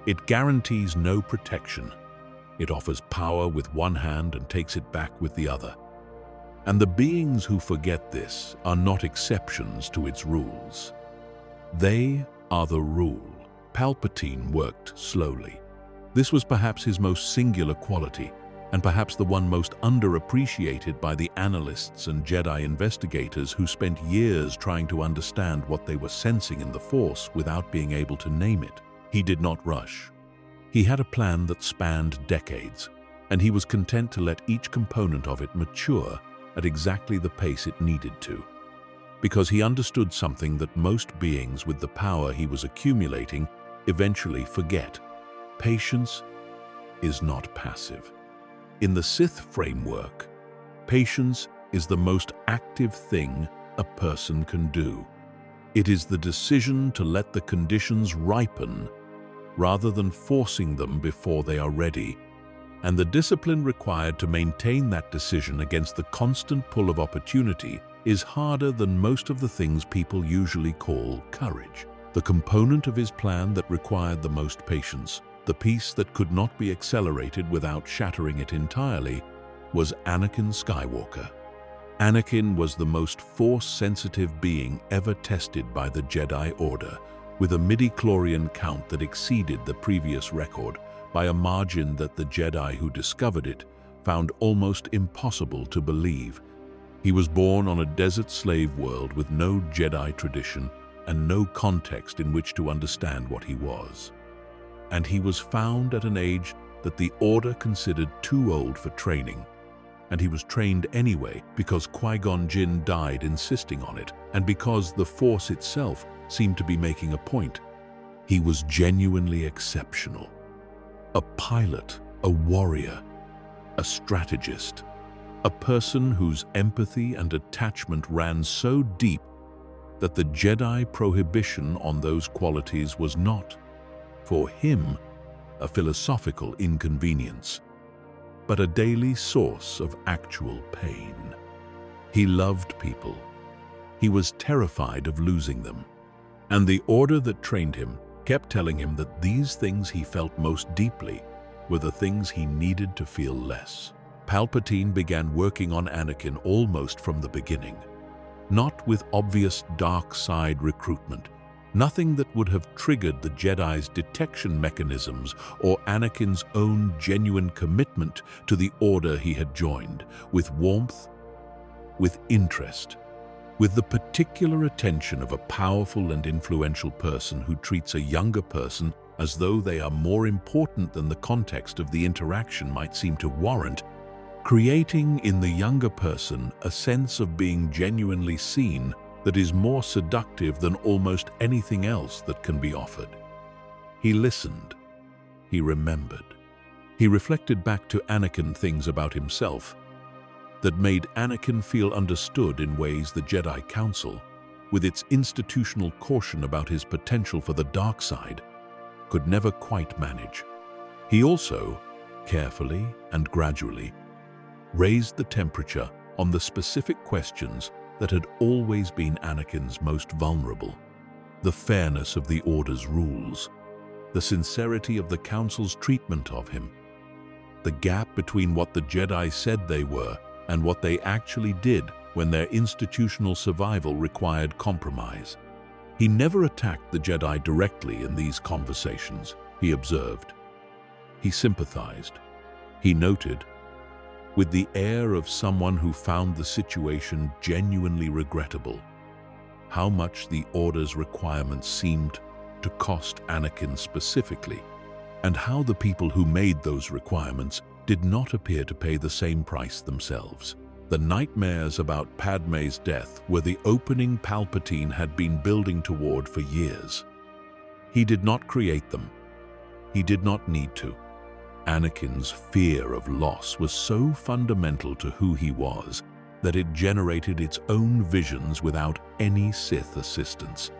It guarantees no protection. It offers power with one hand and takes it back with the other. And the beings who forget this are not exceptions to its rules. They are the rule. Palpatine worked slowly. This was perhaps his most singular quality, and perhaps the one most underappreciated by the analysts and Jedi investigators who spent years trying to understand what they were sensing in the Force without being able to name it. He did not rush. He had a plan that spanned decades, and he was content to let each component of it mature at exactly the pace it needed to, because he understood something that most beings with the power he was accumulating eventually forget. Patience is not passive. In the Sith framework, patience is the most active thing a person can do. It is the decision to let the conditions ripen rather than forcing them before they are ready, and the discipline required to maintain that decision against the constant pull of opportunity is harder than most of the things people usually call courage. The component of his plan that required the most patience, the piece that could not be accelerated without shattering it entirely, was Anakin Skywalker. Anakin was the most Force-sensitive being ever tested by the Jedi Order, with a midi-chlorian count that exceeded the previous record by a margin that the Jedi who discovered it found almost impossible to believe. He was born on a desert slave world with no Jedi tradition and no context in which to understand what he was. And he was found at an age that the Order considered too old for training. And he was trained anyway because Qui-Gon Jinn died insisting on it, and because the Force itself seemed to be making a point. He was genuinely exceptional. A pilot, a warrior, a strategist, a person whose empathy and attachment ran so deep that the Jedi prohibition on those qualities was not, for him, a philosophical inconvenience, but a daily source of actual pain. He loved people. He was terrified of losing them. And the Order that trained him kept telling him that these things he felt most deeply were the things he needed to feel less. Palpatine began working on Anakin almost from the beginning. Not with obvious dark side recruitment, nothing that would have triggered the Jedi's detection mechanisms or Anakin's own genuine commitment to the Order he had joined, with warmth, with interest, with the particular attention of a powerful and influential person who treats a younger person as though they are more important than the context of the interaction might seem to warrant, creating in the younger person a sense of being genuinely seen that is more seductive than almost anything else that can be offered. He listened. He remembered. He reflected back to Anakin things about himself that made Anakin feel understood in ways the Jedi Council, with its institutional caution about his potential for the dark side, could never quite manage. He also, carefully and gradually, raised the temperature on the specific questions that had always been Anakin's most vulnerable: the fairness of the Order's rules, the sincerity of the Council's treatment of him, the gap between what the Jedi said they were and what they actually did when their institutional survival required compromise. He never attacked the Jedi directly in these conversations. He observed. He sympathized. He noted, with the air of someone who found the situation genuinely regrettable, how much the Order's requirements seemed to cost Anakin specifically, and how the people who made those requirements did not appear to pay the same price themselves. The nightmares about Padmé's death were the opening Palpatine had been building toward for years. He did not create them. He did not need to. Anakin's fear of loss was so fundamental to who he was that it generated its own visions without any Sith assistance.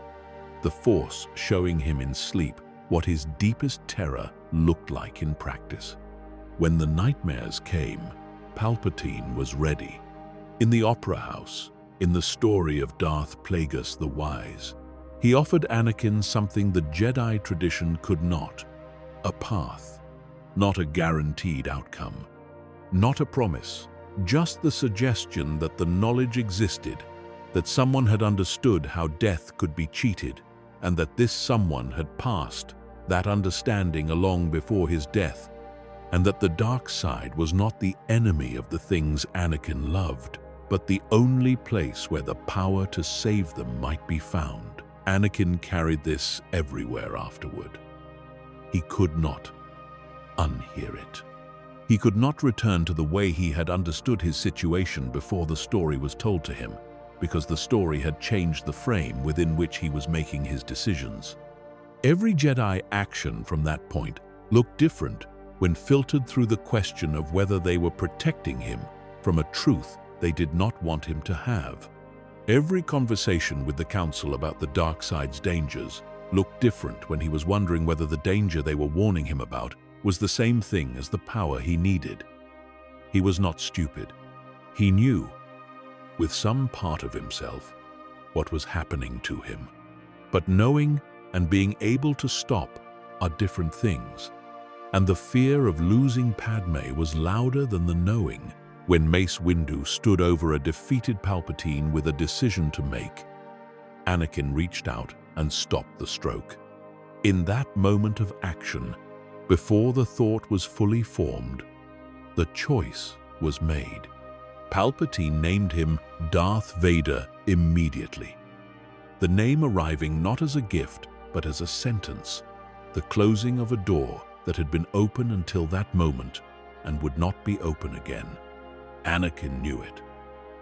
The Force showing him in sleep what his deepest terror looked like in practice. When the nightmares came, Palpatine was ready. In the Opera House, in the story of Darth Plagueis the Wise, he offered Anakin something the Jedi tradition could not: a path, not a guaranteed outcome, not a promise, just the suggestion that the knowledge existed, that someone had understood how death could be cheated, and that this someone had passed that understanding along before his death, and that the dark side was not the enemy of the things Anakin loved, but the only place where the power to save them might be found. Anakin carried this everywhere afterward. He could not unhear it. He could not return to the way he had understood his situation before the story was told to him, because the story had changed the frame within which he was making his decisions. Every Jedi action from that point looked different when filtered through the question of whether they were protecting him from a truth they did not want him to have. Every conversation with the Council about the dark side's dangers looked different when he was wondering whether the danger they were warning him about was the same thing as the power he needed. He was not stupid. He knew, with some part of himself, what was happening to him. But knowing and being able to stop are different things, and the fear of losing Padmé was louder than the knowing. When Mace Windu stood over a defeated Palpatine with a decision to make, Anakin reached out and stopped the stroke. In that moment of action, before the thought was fully formed, the choice was made. Palpatine named him Darth Vader immediately, the name arriving not as a gift but as a sentence, the closing of a door that had been open until that moment and would not be open again. Anakin knew it.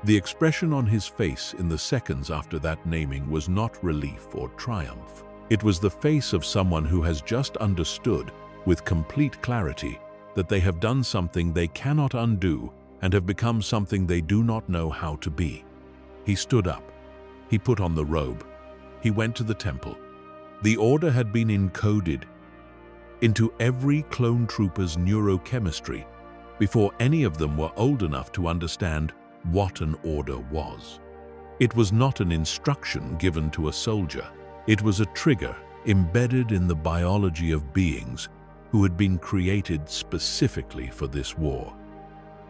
The expression on his face in the seconds after that naming was not relief or triumph. It was the face of someone who has just understood with complete clarity that they have done something they cannot undo and have become something they do not know how to be. He stood up. He put on the robe. He went to the temple. The order had been encoded into every clone trooper's neurochemistry before any of them were old enough to understand what an order was. It was not an instruction given to a soldier. It was a trigger embedded in the biology of beings who had been created specifically for this war,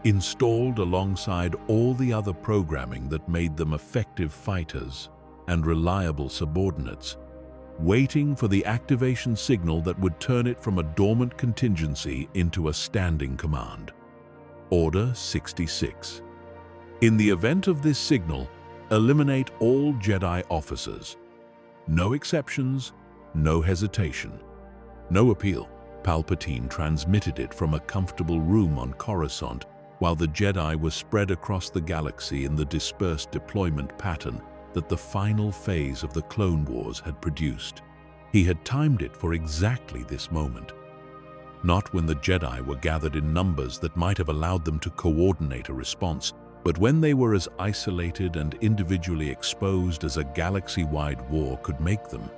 installed alongside all the other programming that made them effective fighters and reliable subordinates, waiting for the activation signal that would turn it from a dormant contingency into a standing command. Order 66. In the event of this signal, eliminate all Jedi officers. No exceptions, no hesitation, no appeal. Palpatine transmitted it from a comfortable room on Coruscant while the Jedi were spread across the galaxy in the dispersed deployment pattern that the final phase of the Clone Wars had produced. He had timed it for exactly this moment. Not when the Jedi were gathered in numbers that might have allowed them to coordinate a response, but when they were as isolated and individually exposed as a galaxy-wide war could make them.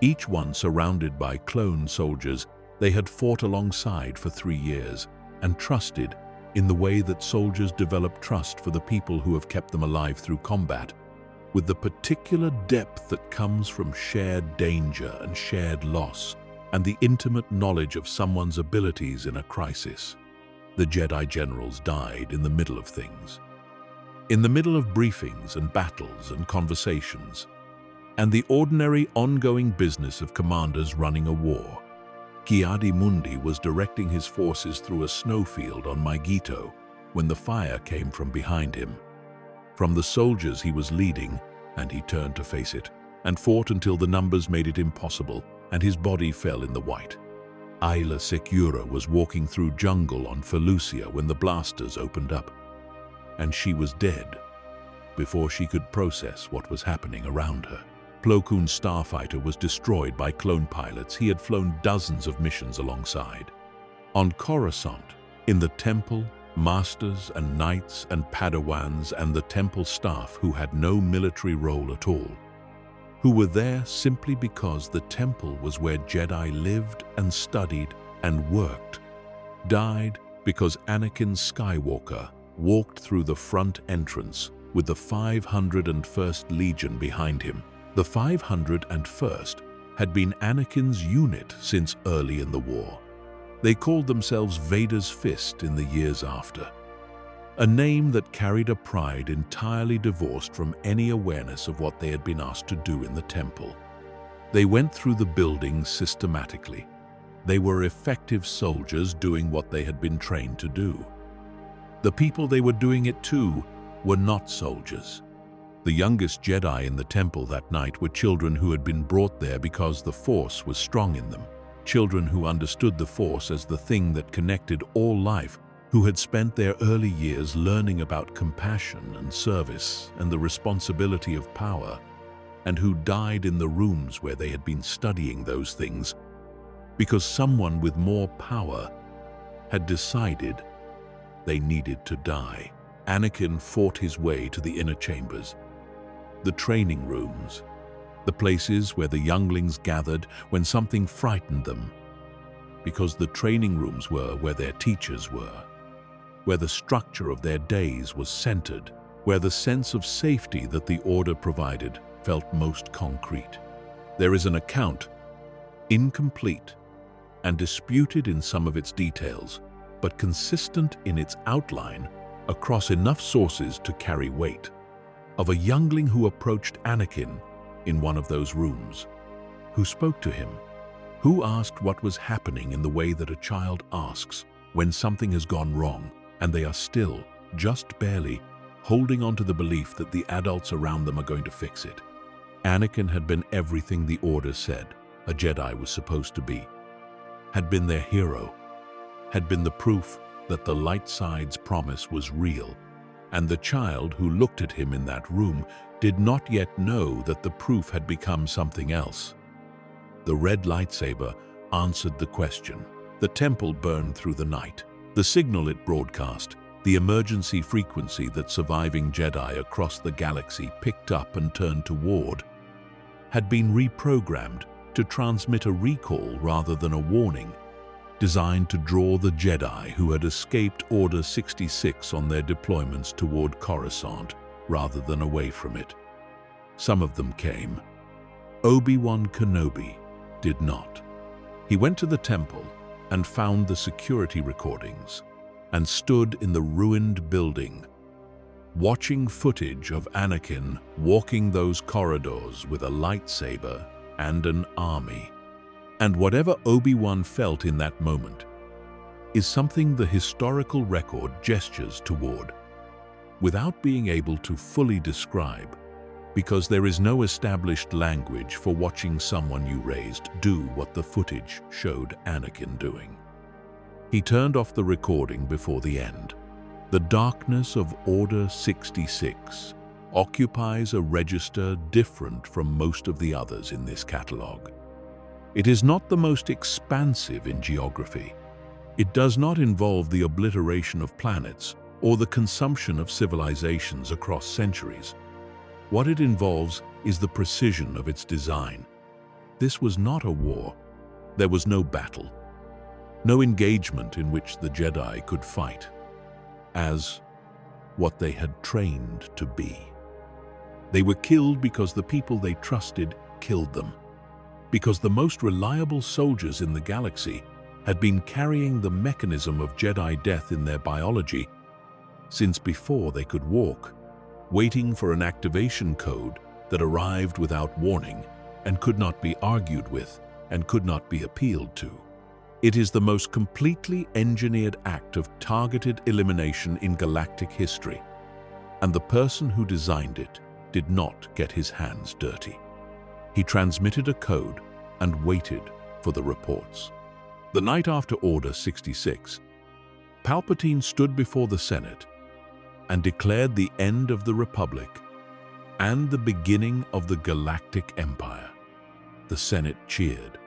Each one surrounded by clone soldiers they had fought alongside for 3 years and trusted in the way that soldiers develop trust for the people who have kept them alive through combat, with the particular depth that comes from shared danger and shared loss, and the intimate knowledge of someone's abilities in a crisis. The Jedi generals died in the middle of things. In the middle of briefings and battles and conversations, and the ordinary ongoing business of commanders running a war, Ki-Adi-Mundi was directing his forces through a snowfield on Megiddo when the fire came from behind him. From the soldiers he was leading, and he turned to face it, and fought until the numbers made it impossible, and his body fell in the white. Ayla Secura was walking through jungle on Felucia when the blasters opened up, and she was dead before she could process what was happening around her. Plo Koon's starfighter was destroyed by clone pilots he had flown dozens of missions alongside. On Coruscant, in the temple, masters and knights and padawans and the temple staff who had no military role at all, who were there simply because the temple was where Jedi lived and studied and worked, died because Anakin Skywalker walked through the front entrance with the 501st Legion behind him. The 501st had been Anakin's unit since early in the war. They called themselves Vader's Fist in the years after, a name that carried a pride entirely divorced from any awareness of what they had been asked to do in the temple. They went through the buildings systematically. They were effective soldiers doing what they had been trained to do. The people they were doing it to were not soldiers. The youngest Jedi in the temple that night were children who had been brought there because the Force was strong in them. Children who understood the Force as the thing that connected all life, who had spent their early years learning about compassion and service and the responsibility of power, and who died in the rooms where they had been studying those things because someone with more power had decided they needed to die. Anakin fought his way to the inner chambers, the training rooms, the places where the younglings gathered when something frightened them, because the training rooms were where their teachers were, where the structure of their days was centered, where the sense of safety that the Order provided felt most concrete. There is an account, incomplete and disputed in some of its details, but consistent in its outline across enough sources to carry weight, of a youngling who approached Anakin in one of those rooms, who spoke to him, who asked what was happening in the way that a child asks when something has gone wrong and they are still, just barely, holding on to the belief that the adults around them are going to fix it. Anakin had been everything the Order said a Jedi was supposed to be, had been their hero, had been the proof that the light side's promise was real, and the child who looked at him in that room did not yet know that the proof had become something else. The red lightsaber answered the question. The temple burned through the night. The signal it broadcast, the emergency frequency that surviving Jedi across the galaxy picked up and turned toward, had been reprogrammed to transmit a recall rather than a warning, designed to draw the Jedi who had escaped Order 66 on their deployments toward Coruscant rather than away from it. Some of them came. Obi-Wan Kenobi did not. He went to the temple and found the security recordings and stood in the ruined building, watching footage of Anakin walking those corridors with a lightsaber and an army. And whatever Obi-Wan felt in that moment is something the historical record gestures toward, without being able to fully describe, because there is no established language for watching someone you raised do what the footage showed Anakin doing. He turned off the recording before the end. The darkness of Order 66 occupies a register different from most of the others in this catalog. It is not the most expansive in geography. It does not involve the obliteration of planets or the consumption of civilizations across centuries. What it involves is the precision of its design. This was not a war. There was no battle, no engagement in which the Jedi could fight as what they had trained to be. They were killed because the people they trusted killed them, because the most reliable soldiers in the galaxy had been carrying the mechanism of Jedi death in their biology since before they could walk, waiting for an activation code that arrived without warning and could not be argued with and could not be appealed to. It is the most completely engineered act of targeted elimination in galactic history, and the person who designed it did not get his hands dirty. He transmitted a code and waited for the reports. The night after Order 66, Palpatine stood before the Senate and declared the end of the Republic and the beginning of the Galactic Empire. The Senate cheered.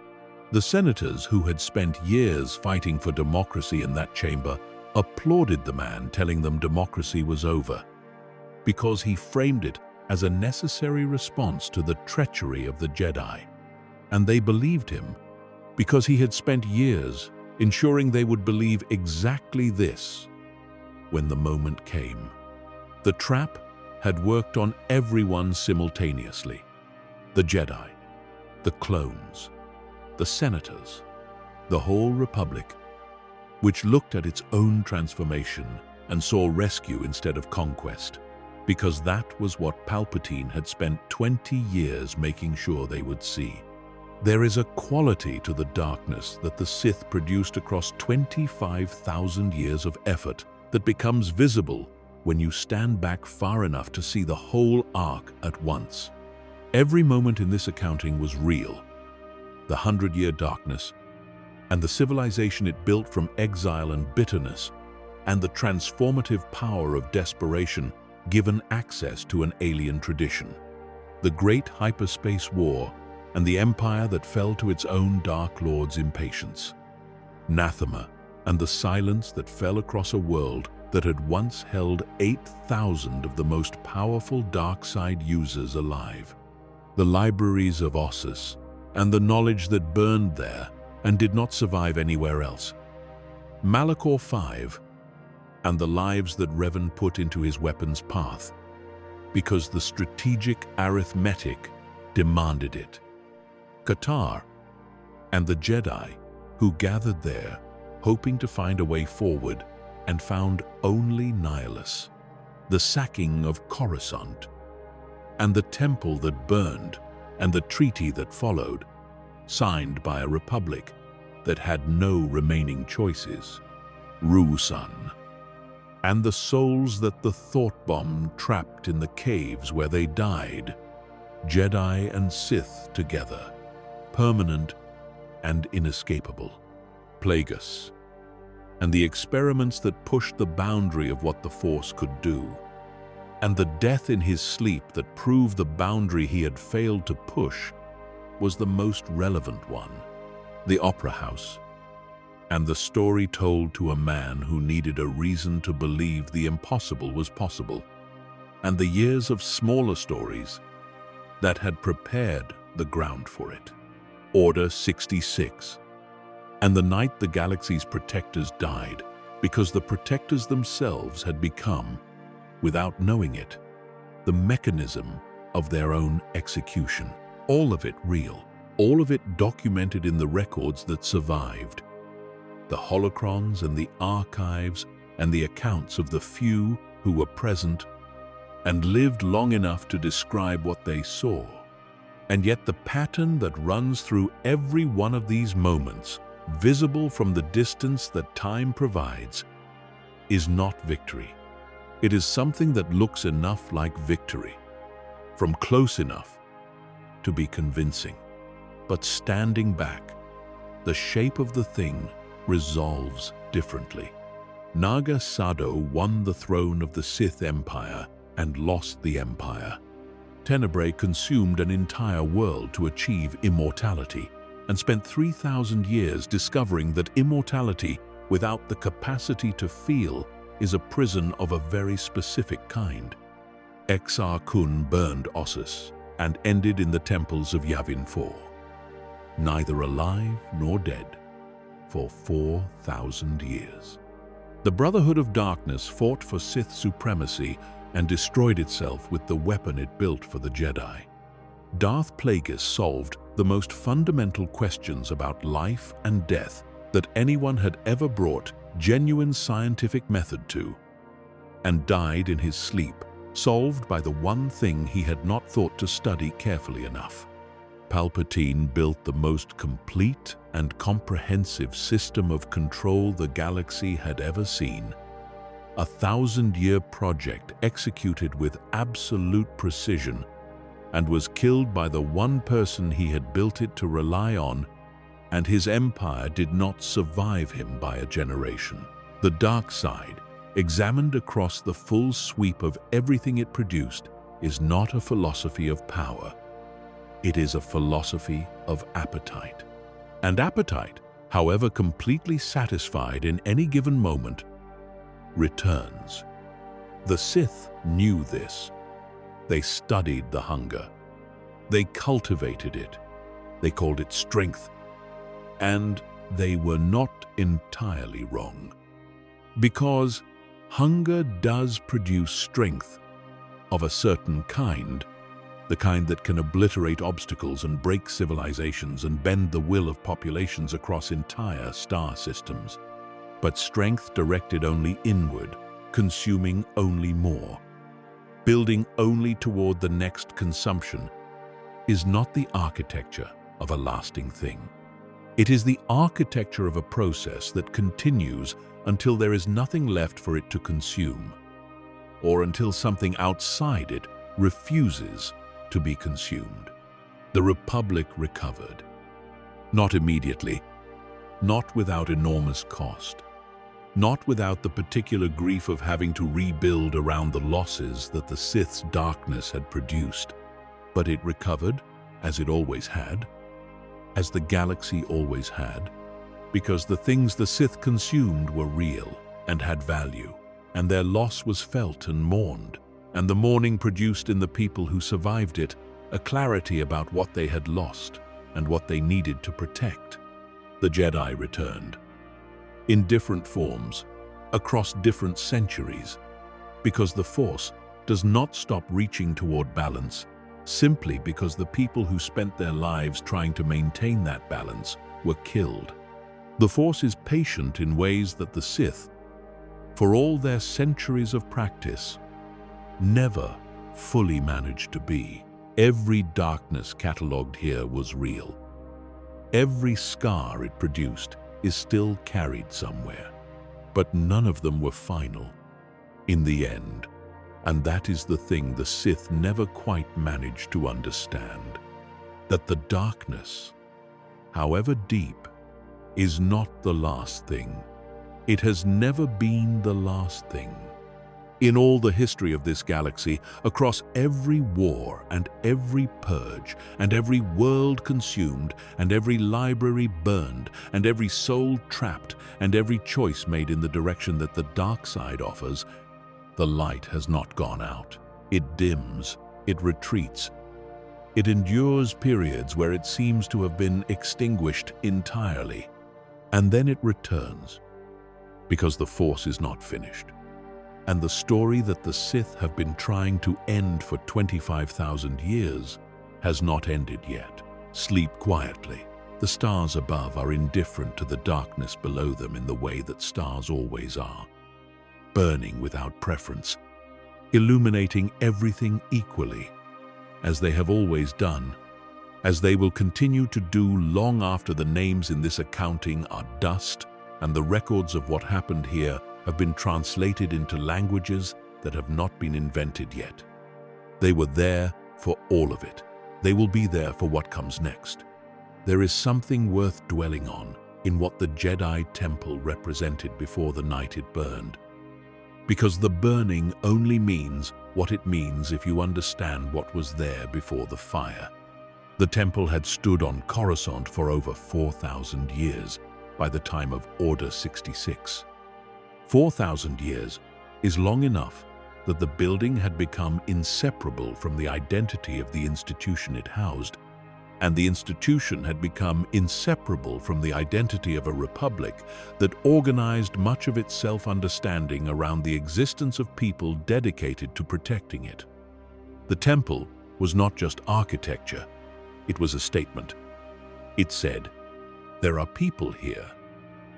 The senators, who had spent years fighting for democracy in that chamber, applauded the man, telling them democracy was over, because he framed it as a necessary response to the treachery of the Jedi. And they believed him because he had spent years ensuring they would believe exactly this when the moment came. The trap had worked on everyone simultaneously: the Jedi, the clones, the senators, the whole Republic, which looked at its own transformation and saw rescue instead of conquest, because that was what Palpatine had spent 20 years making sure they would see. There is a quality to the darkness that the Sith produced across 25,000 years of effort that becomes visible when you stand back far enough to see the whole arc at once. Every moment in this accounting was real. The 100-year darkness, and the civilization it built from exile and bitterness, and the transformative power of desperation given access to an alien tradition. The Great Hyperspace War, and the empire that fell to its own Dark Lord's impatience. Nathema, and the silence that fell across a world that had once held 8,000 of the most powerful dark side users alive. The libraries of Ossus, and the knowledge that burned there and did not survive anywhere else. Malachor 5, and the lives that Revan put into his weapon's path, because the strategic arithmetic demanded it. Qatar, and the Jedi who gathered there, hoping to find a way forward, and found only Nihilus. The sacking of Coruscant, and the temple that burned, and the treaty that followed, signed by a republic that had no remaining choices. Ruusan, and the souls that the thought bomb trapped in the caves where they died. Jedi and Sith together, permanent and inescapable. Plagueis, and the experiments that pushed the boundary of what the Force could do, and the death in his sleep that proved the boundary he had failed to push was the most relevant one. The Opera House, and the story told to a man who needed a reason to believe the impossible was possible, and the years of smaller stories that had prepared the ground for it. Order 66, and the night the galaxy's protectors died, because the protectors themselves had become, without knowing it, the mechanism of their own execution. All of it real, all of it documented in the records that survived. The holocrons and the archives and the accounts of the few who were present and lived long enough to describe what they saw. And yet the pattern that runs through every one of these moments, visible from the distance that time provides, is not victory. It is something that looks enough like victory, from close enough to be convincing. But standing back, the shape of the thing resolves differently. Naga Sado won the throne of the Sith Empire and lost the Empire. Tenebrae consumed an entire world to achieve immortality and spent 3,000 years discovering that immortality without the capacity to feel is a prison of a very specific kind. Exar Kun burned Ossus and ended in the temples of Yavin 4, neither alive nor dead, for 4,000 years. The Brotherhood of Darkness fought for Sith supremacy and destroyed itself with the weapon it built for the Jedi. Darth Plagueis solved the most fundamental questions about life and death that anyone had ever brought genuine scientific method to, and died in his sleep solved by the one thing he had not thought to study carefully enough. Palpatine built the most complete and comprehensive system of control the galaxy had ever seen. A 1,000-year project executed with absolute precision, and was killed by the one person he had built it to rely on, and his empire did not survive him by a generation. The dark side, examined across the full sweep of everything it produced, is not a philosophy of power. It is a philosophy of appetite. And appetite, however completely satisfied in any given moment, returns. The Sith knew this. They studied the hunger. They cultivated it. They called it strength. And they were not entirely wrong. Because hunger does produce strength of a certain kind, the kind that can obliterate obstacles and break civilizations and bend the will of populations across entire star systems. But strength directed only inward, consuming only more, building only toward the next consumption, is not the architecture of a lasting thing. It is the architecture of a process that continues until there is nothing left for it to consume, or until something outside it refuses to be consumed. The Republic recovered. Not immediately, not without enormous cost, not without the particular grief of having to rebuild around the losses that the Sith's darkness had produced. But it recovered, as it always had, as the galaxy always had, because the things the Sith consumed were real and had value, and their loss was felt and mourned, and the mourning produced in the people who survived it a clarity about what they had lost and what they needed to protect. The Jedi returned, in different forms, across different centuries, because the Force does not stop reaching toward balance simply because the people who spent their lives trying to maintain that balance were killed. The Force is patient in ways that the Sith, for all their centuries of practice, never fully managed to be. Every darkness catalogued here was real. Every scar it produced is still carried somewhere, but none of them were final in the end. And that is the thing the Sith never quite managed to understand. That the darkness, however deep, is not the last thing. It has never been the last thing. In all the history of this galaxy, across every war and every purge, and every world consumed, and every library burned, and every soul trapped, and every choice made in the direction that the dark side offers, the light has not gone out. It dims, it retreats. It endures periods where it seems to have been extinguished entirely. And then it returns, because the Force is not finished. And the story that the Sith have been trying to end for 25,000 years has not ended yet. Sleep quietly. The stars above are indifferent to the darkness below them in the way that stars always are. Burning without preference, illuminating everything equally, as they have always done, as they will continue to do long after the names in this accounting are dust and the records of what happened here have been translated into languages that have not been invented yet. They were there for all of it. They will be there for what comes next. There is something worth dwelling on in what the Jedi Temple represented before the night it burned. Because the burning only means what it means if you understand what was there before the fire. The temple had stood on Coruscant for over 4,000 years by the time of Order 66. 4,000 years is long enough that the building had become inseparable from the identity of the institution it housed, and the institution had become inseparable from the identity of a republic that organized much of its self-understanding around the existence of people dedicated to protecting it. The temple was not just architecture, it was a statement. It said, "There are people here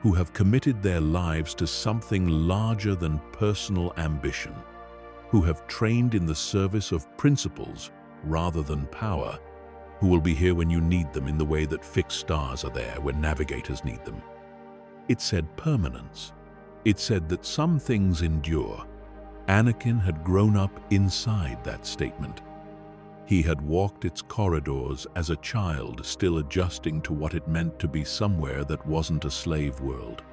who have committed their lives to something larger than personal ambition, who have trained in the service of principles rather than power, who will be here when you need them in the way that fixed stars are there when navigators need them. It said permanence. It said that some things endure. Anakin had grown up inside that statement. He had walked its corridors as a child, still adjusting to what it meant to be somewhere that wasn't a slave world.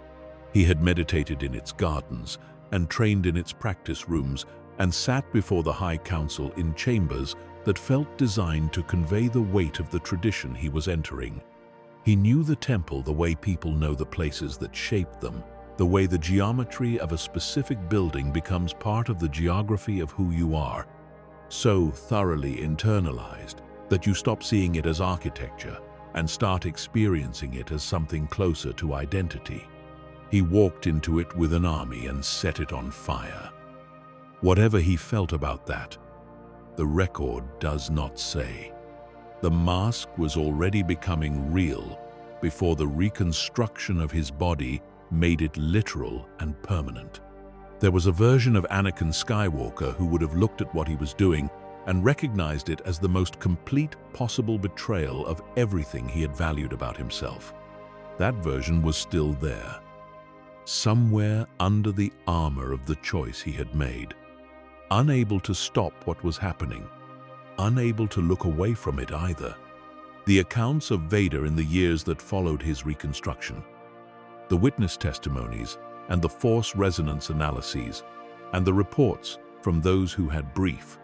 He had meditated in its gardens and trained in its practice rooms and sat before the High Council in chambers that felt designed to convey the weight of the tradition he was entering. He knew the temple the way people know the places that shape them, the way the geometry of a specific building becomes part of the geography of who you are, so thoroughly internalized that you stop seeing it as architecture and start experiencing it as something closer to identity. He walked into it with an army and set it on fire. Whatever he felt about that, the record does not say. The mask was already becoming real before the reconstruction of his body made it literal and permanent. There was a version of Anakin Skywalker who would have looked at what he was doing and recognized it as the most complete possible betrayal of everything he had valued about himself. That version was still there, somewhere under the armor of the choice he had made, unable to stop what was happening, unable to look away from it either. The accounts of Vader in the years that followed his reconstruction, the witness testimonies and the force resonance analyses, and the reports from those who had brief,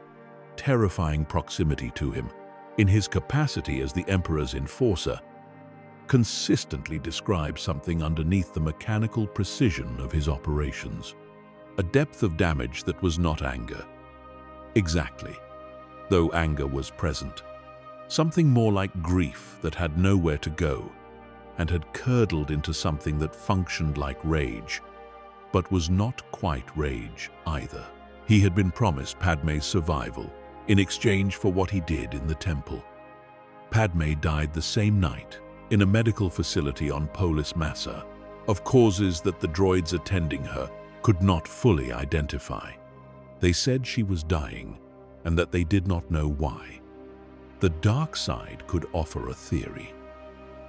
terrifying proximity to him in his capacity as the Emperor's enforcer, consistently describe something underneath the mechanical precision of his operations. A depth of damage that was not anger. Exactly, though anger was present. Something more like grief that had nowhere to go and had curdled into something that functioned like rage, but was not quite rage either. He had been promised Padmé's survival in exchange for what he did in the temple. Padmé died the same night in a medical facility on Polis Massa, of causes that the droids attending her could not fully identify. They said she was dying and that they did not know why. The dark side could offer a theory.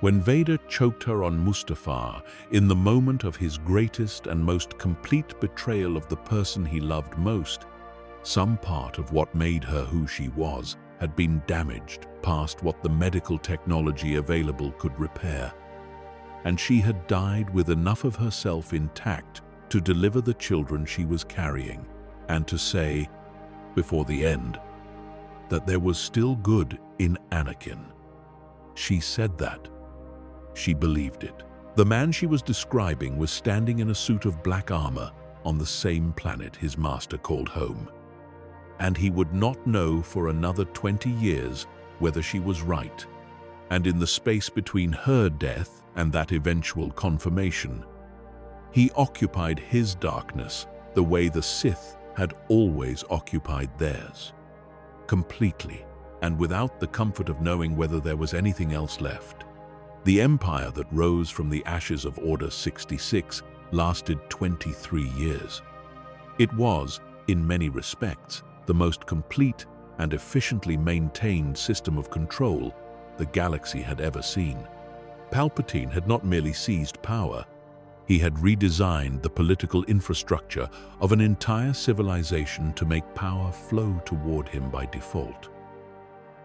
When Vader choked her on Mustafar in the moment of his greatest and most complete betrayal of the person he loved most, some part of what made her who she was had been damaged past what the medical technology available could repair. And she had died with enough of herself intact to deliver the children she was carrying and to say, before the end, that there was still good in Anakin. She said that. She believed it. The man she was describing was standing in a suit of black armor on the same planet his master called home. And he would not know for another 20 years whether she was right. And in the space between her death and that eventual confirmation, he occupied his darkness the way the Sith had always occupied theirs. Completely, and without the comfort of knowing whether there was anything else left. The empire that rose from the ashes of Order 66 lasted 23 years. It was, in many respects, the most complete and efficiently maintained system of control the galaxy had ever seen. Palpatine had not merely seized power, he had redesigned the political infrastructure of an entire civilization to make power flow toward him by default.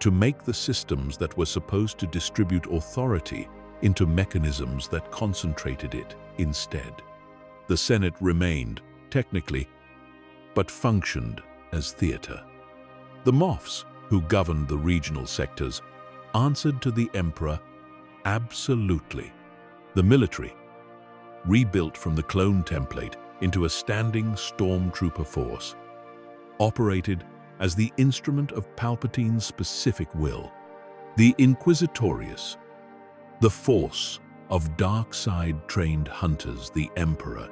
To make the systems that were supposed to distribute authority into mechanisms that concentrated it instead. The Senate remained, technically, but functioned as theater. The Moffs, who governed the regional sectors, answered to the Emperor absolutely. The military, rebuilt from the clone template into a standing stormtrooper force, operated as the instrument of Palpatine's specific will. The Inquisitorius, the force of dark side-trained hunters the Emperor,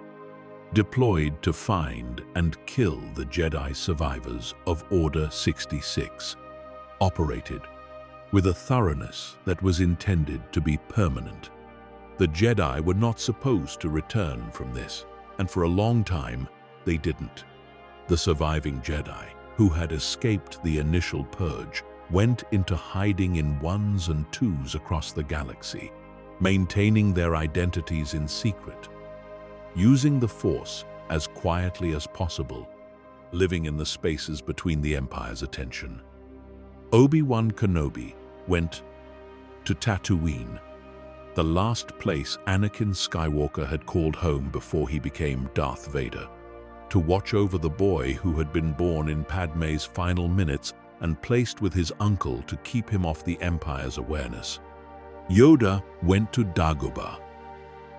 deployed to find and kill the Jedi survivors of Order 66, operated with a thoroughness that was intended to be permanent. The Jedi were not supposed to return from this, and for a long time they didn't. The surviving Jedi, who had escaped the initial purge, went into hiding in ones and twos across the galaxy, maintaining their identities in secret, using the Force as quietly as possible, living in the spaces between the Empire's attention. Obi-Wan Kenobi went to Tatooine, the last place Anakin Skywalker had called home before he became Darth Vader, to watch over the boy who had been born in Padmé's final minutes and placed with his uncle to keep him off the Empire's awareness. Yoda went to Dagobah,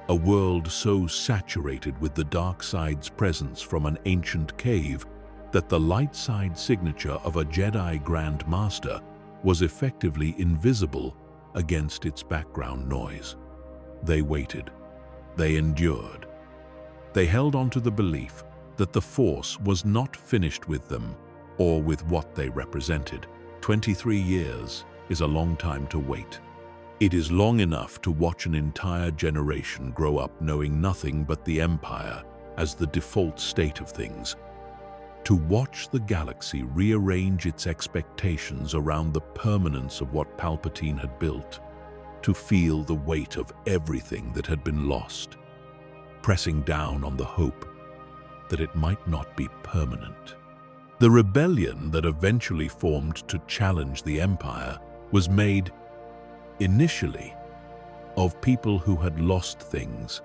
a world so saturated with the dark side's presence from an ancient cave that the light side signature of a Jedi Grand Master was effectively invisible against its background noise. They waited. They endured. They held on to the belief that the Force was not finished with them or with what they represented. 23 years is a long time to wait. It is long enough to watch an entire generation grow up knowing nothing but the Empire as the default state of things, to watch the galaxy rearrange its expectations around the permanence of what Palpatine had built, to feel the weight of everything that had been lost, pressing down on the hope that it might not be permanent. The rebellion that eventually formed to challenge the Empire was made, initially, of people who had lost things,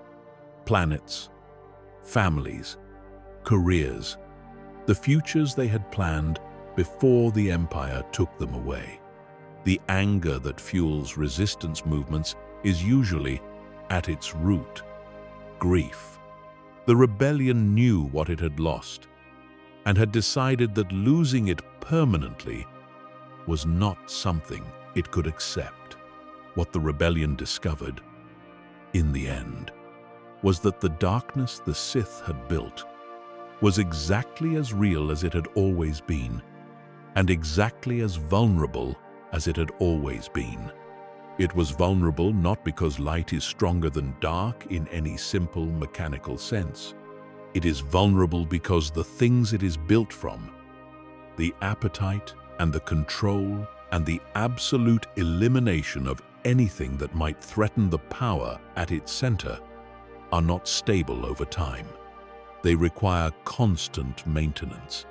planets, families, careers, the futures they had planned before the Empire took them away. The anger that fuels resistance movements is usually, at its root, grief. The rebellion knew what it had lost and had decided that losing it permanently was not something it could accept. What the rebellion discovered, in the end, was that the darkness the Sith had built was exactly as real as it had always been, and exactly as vulnerable as it had always been. It was vulnerable not because light is stronger than dark in any simple mechanical sense. It is vulnerable because the things it is built from, the appetite and the control and the absolute elimination of anything that might threaten the power at its center, are not stable over time. They require constant maintenance.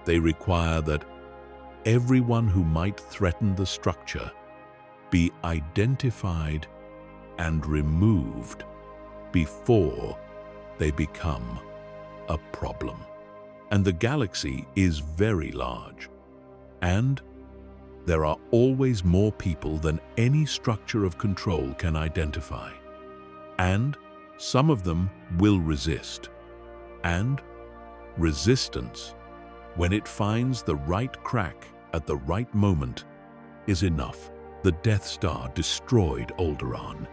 They require that everyone who might threaten the structure be identified and removed before they become a problem. And the galaxy is very large, and there are always more people than any structure of control can identify. And some of them will resist. And resistance, when it finds the right crack at the right moment, is enough. The Death Star destroyed Alderaan.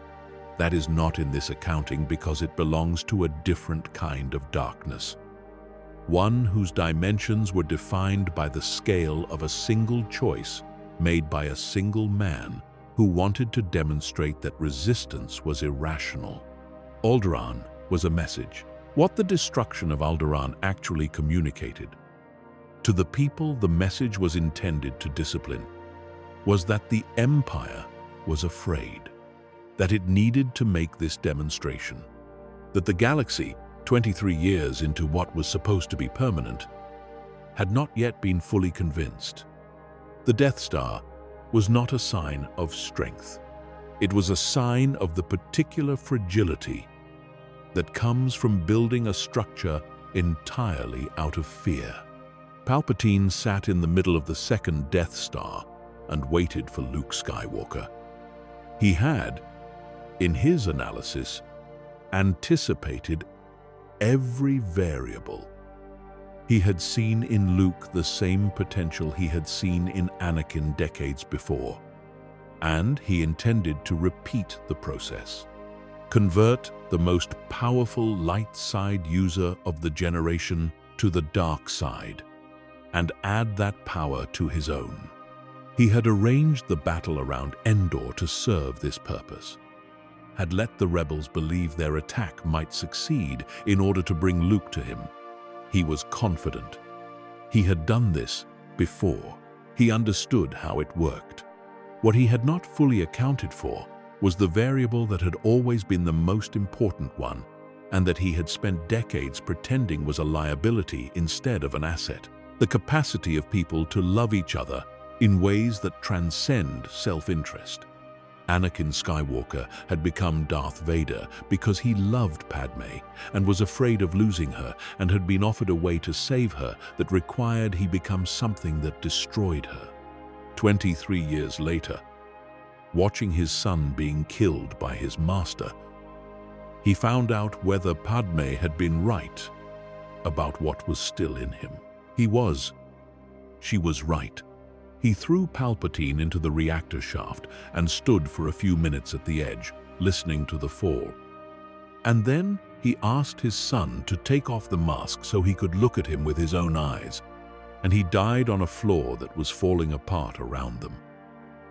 That is not in this accounting because it belongs to a different kind of darkness. One whose dimensions were defined by the scale of a single choice made by a single man who wanted to demonstrate that resistance was irrational. Alderaan was a message. What the destruction of Alderaan actually communicated to the people the message was intended to discipline was that the Empire was afraid, that it needed to make this demonstration, that the galaxy, 23 years into what was supposed to be permanent, had not yet been fully convinced. The Death Star was not a sign of strength. It was a sign of the particular fragility that comes from building a structure entirely out of fear. Palpatine sat in the middle of the second Death Star and waited for Luke Skywalker. He had, in his analysis, anticipated every variable. He had seen in Luke the same potential he had seen in Anakin decades before, and he intended to repeat the process. Convert the most powerful light side user of the generation to the dark side, and add that power to his own. He had arranged the battle around Endor to serve this purpose, had let the rebels believe their attack might succeed in order to bring Luke to him. He was confident. He had done this before. He understood how it worked. What he had not fully accounted for was the variable that had always been the most important one, and that he had spent decades pretending was a liability instead of an asset. The capacity of people to love each other in ways that transcend self-interest. Anakin Skywalker had become Darth Vader because he loved Padme and was afraid of losing her, and had been offered a way to save her that required he become something that destroyed her. 23 years later, watching his son being killed by his master, he found out whether Padme had been right about what was still in him. She was right. He threw Palpatine into the reactor shaft and stood for a few minutes at the edge, listening to the fall. And then he asked his son to take off the mask so he could look at him with his own eyes, and he died on a floor that was falling apart around them.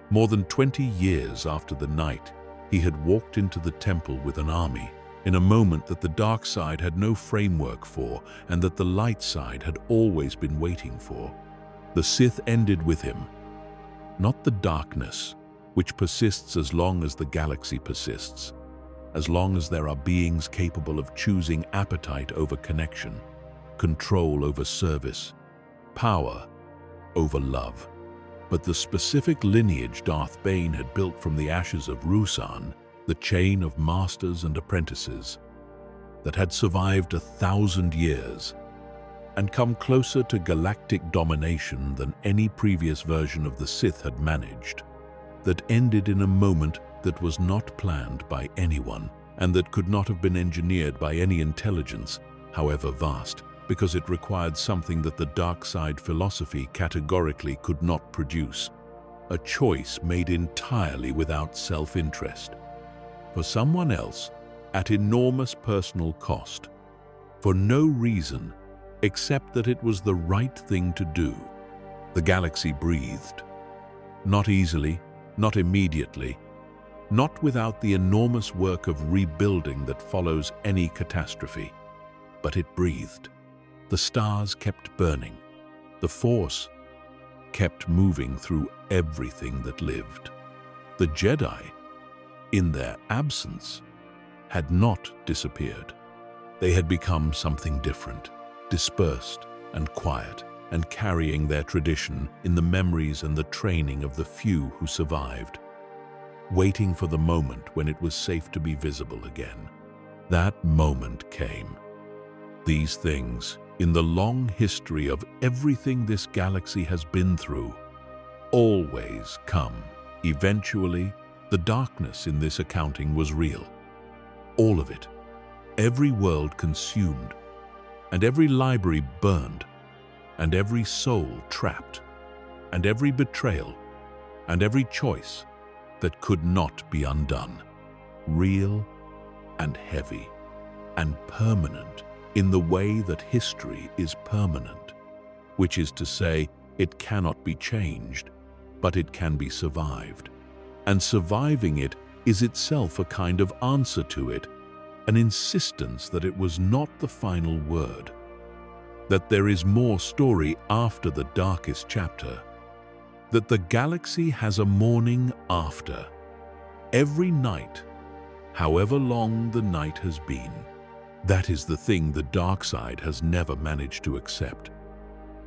More than 20 years after the night, he had walked into the temple with an army, in a moment that the dark side had no framework for, and that the light side had always been waiting for. The Sith ended with him, not the darkness, which persists as long as the galaxy persists, as long as there are beings capable of choosing appetite over connection, control over service, power over love. But the specific lineage Darth Bane had built from the ashes of Ruusan, the chain of masters and apprentices that had survived 1,000 years, and come closer to galactic domination than any previous version of the Sith had managed, that ended in a moment that was not planned by anyone, and that could not have been engineered by any intelligence, however vast, because it required something that the dark side philosophy categorically could not produce, a choice made entirely without self-interest, for someone else at enormous personal cost, for no reason except that it was the right thing to do. The galaxy breathed. Not easily, not immediately, not without the enormous work of rebuilding that follows any catastrophe. But it breathed. The stars kept burning. The Force kept moving through everything that lived. The Jedi, in their absence, had not disappeared. They had become something different, dispersed and quiet, and carrying their tradition in the memories and the training of the few who survived, waiting for the moment when it was safe to be visible again. That moment came. These things, in the long history of everything this galaxy has been through, always come. Eventually, the darkness in this accounting was real. All of it. Every world consumed, and every library burned, and every soul trapped, and every betrayal, and every choice that could not be undone. Real and heavy and permanent in the way that history is permanent, which is to say, it cannot be changed, but it can be survived. And surviving it is itself a kind of answer to it, an insistence that it was not the final word, that there is more story after the darkest chapter, that the galaxy has a morning after. Every night, however long the night has been, that is the thing the dark side has never managed to accept.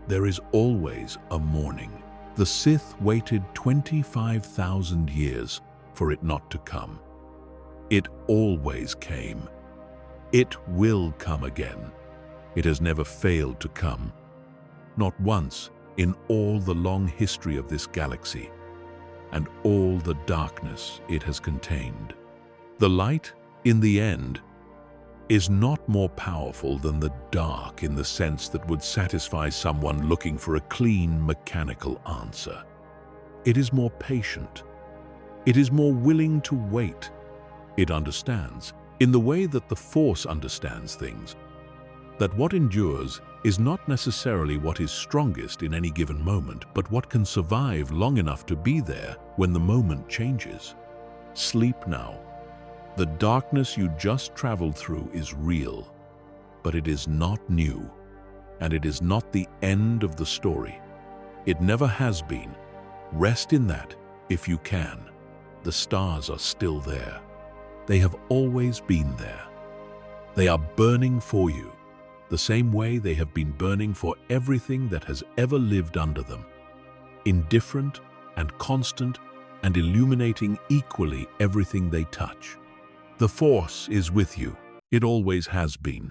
There is always a morning. The Sith waited 25,000 years for it not to come. It always came. It will come again. It has never failed to come. Not once in all the long history of this galaxy, and all the darkness it has contained. The light, in the end, is not more powerful than the dark in the sense that would satisfy someone looking for a clean, mechanical answer. It is more patient. It is more willing to wait. It understands, in the way that the Force understands things, that what endures is not necessarily what is strongest in any given moment, but what can survive long enough to be there when the moment changes. Sleep now. The darkness you just traveled through is real, but it is not new. and it is not the end of the story. It never has been. Rest in that, if you can. The stars are still there. They have always been there. They are burning for you, the same way they have been burning for everything that has ever lived under them, indifferent and constant and illuminating equally everything they touch. The Force is with you. It always has been.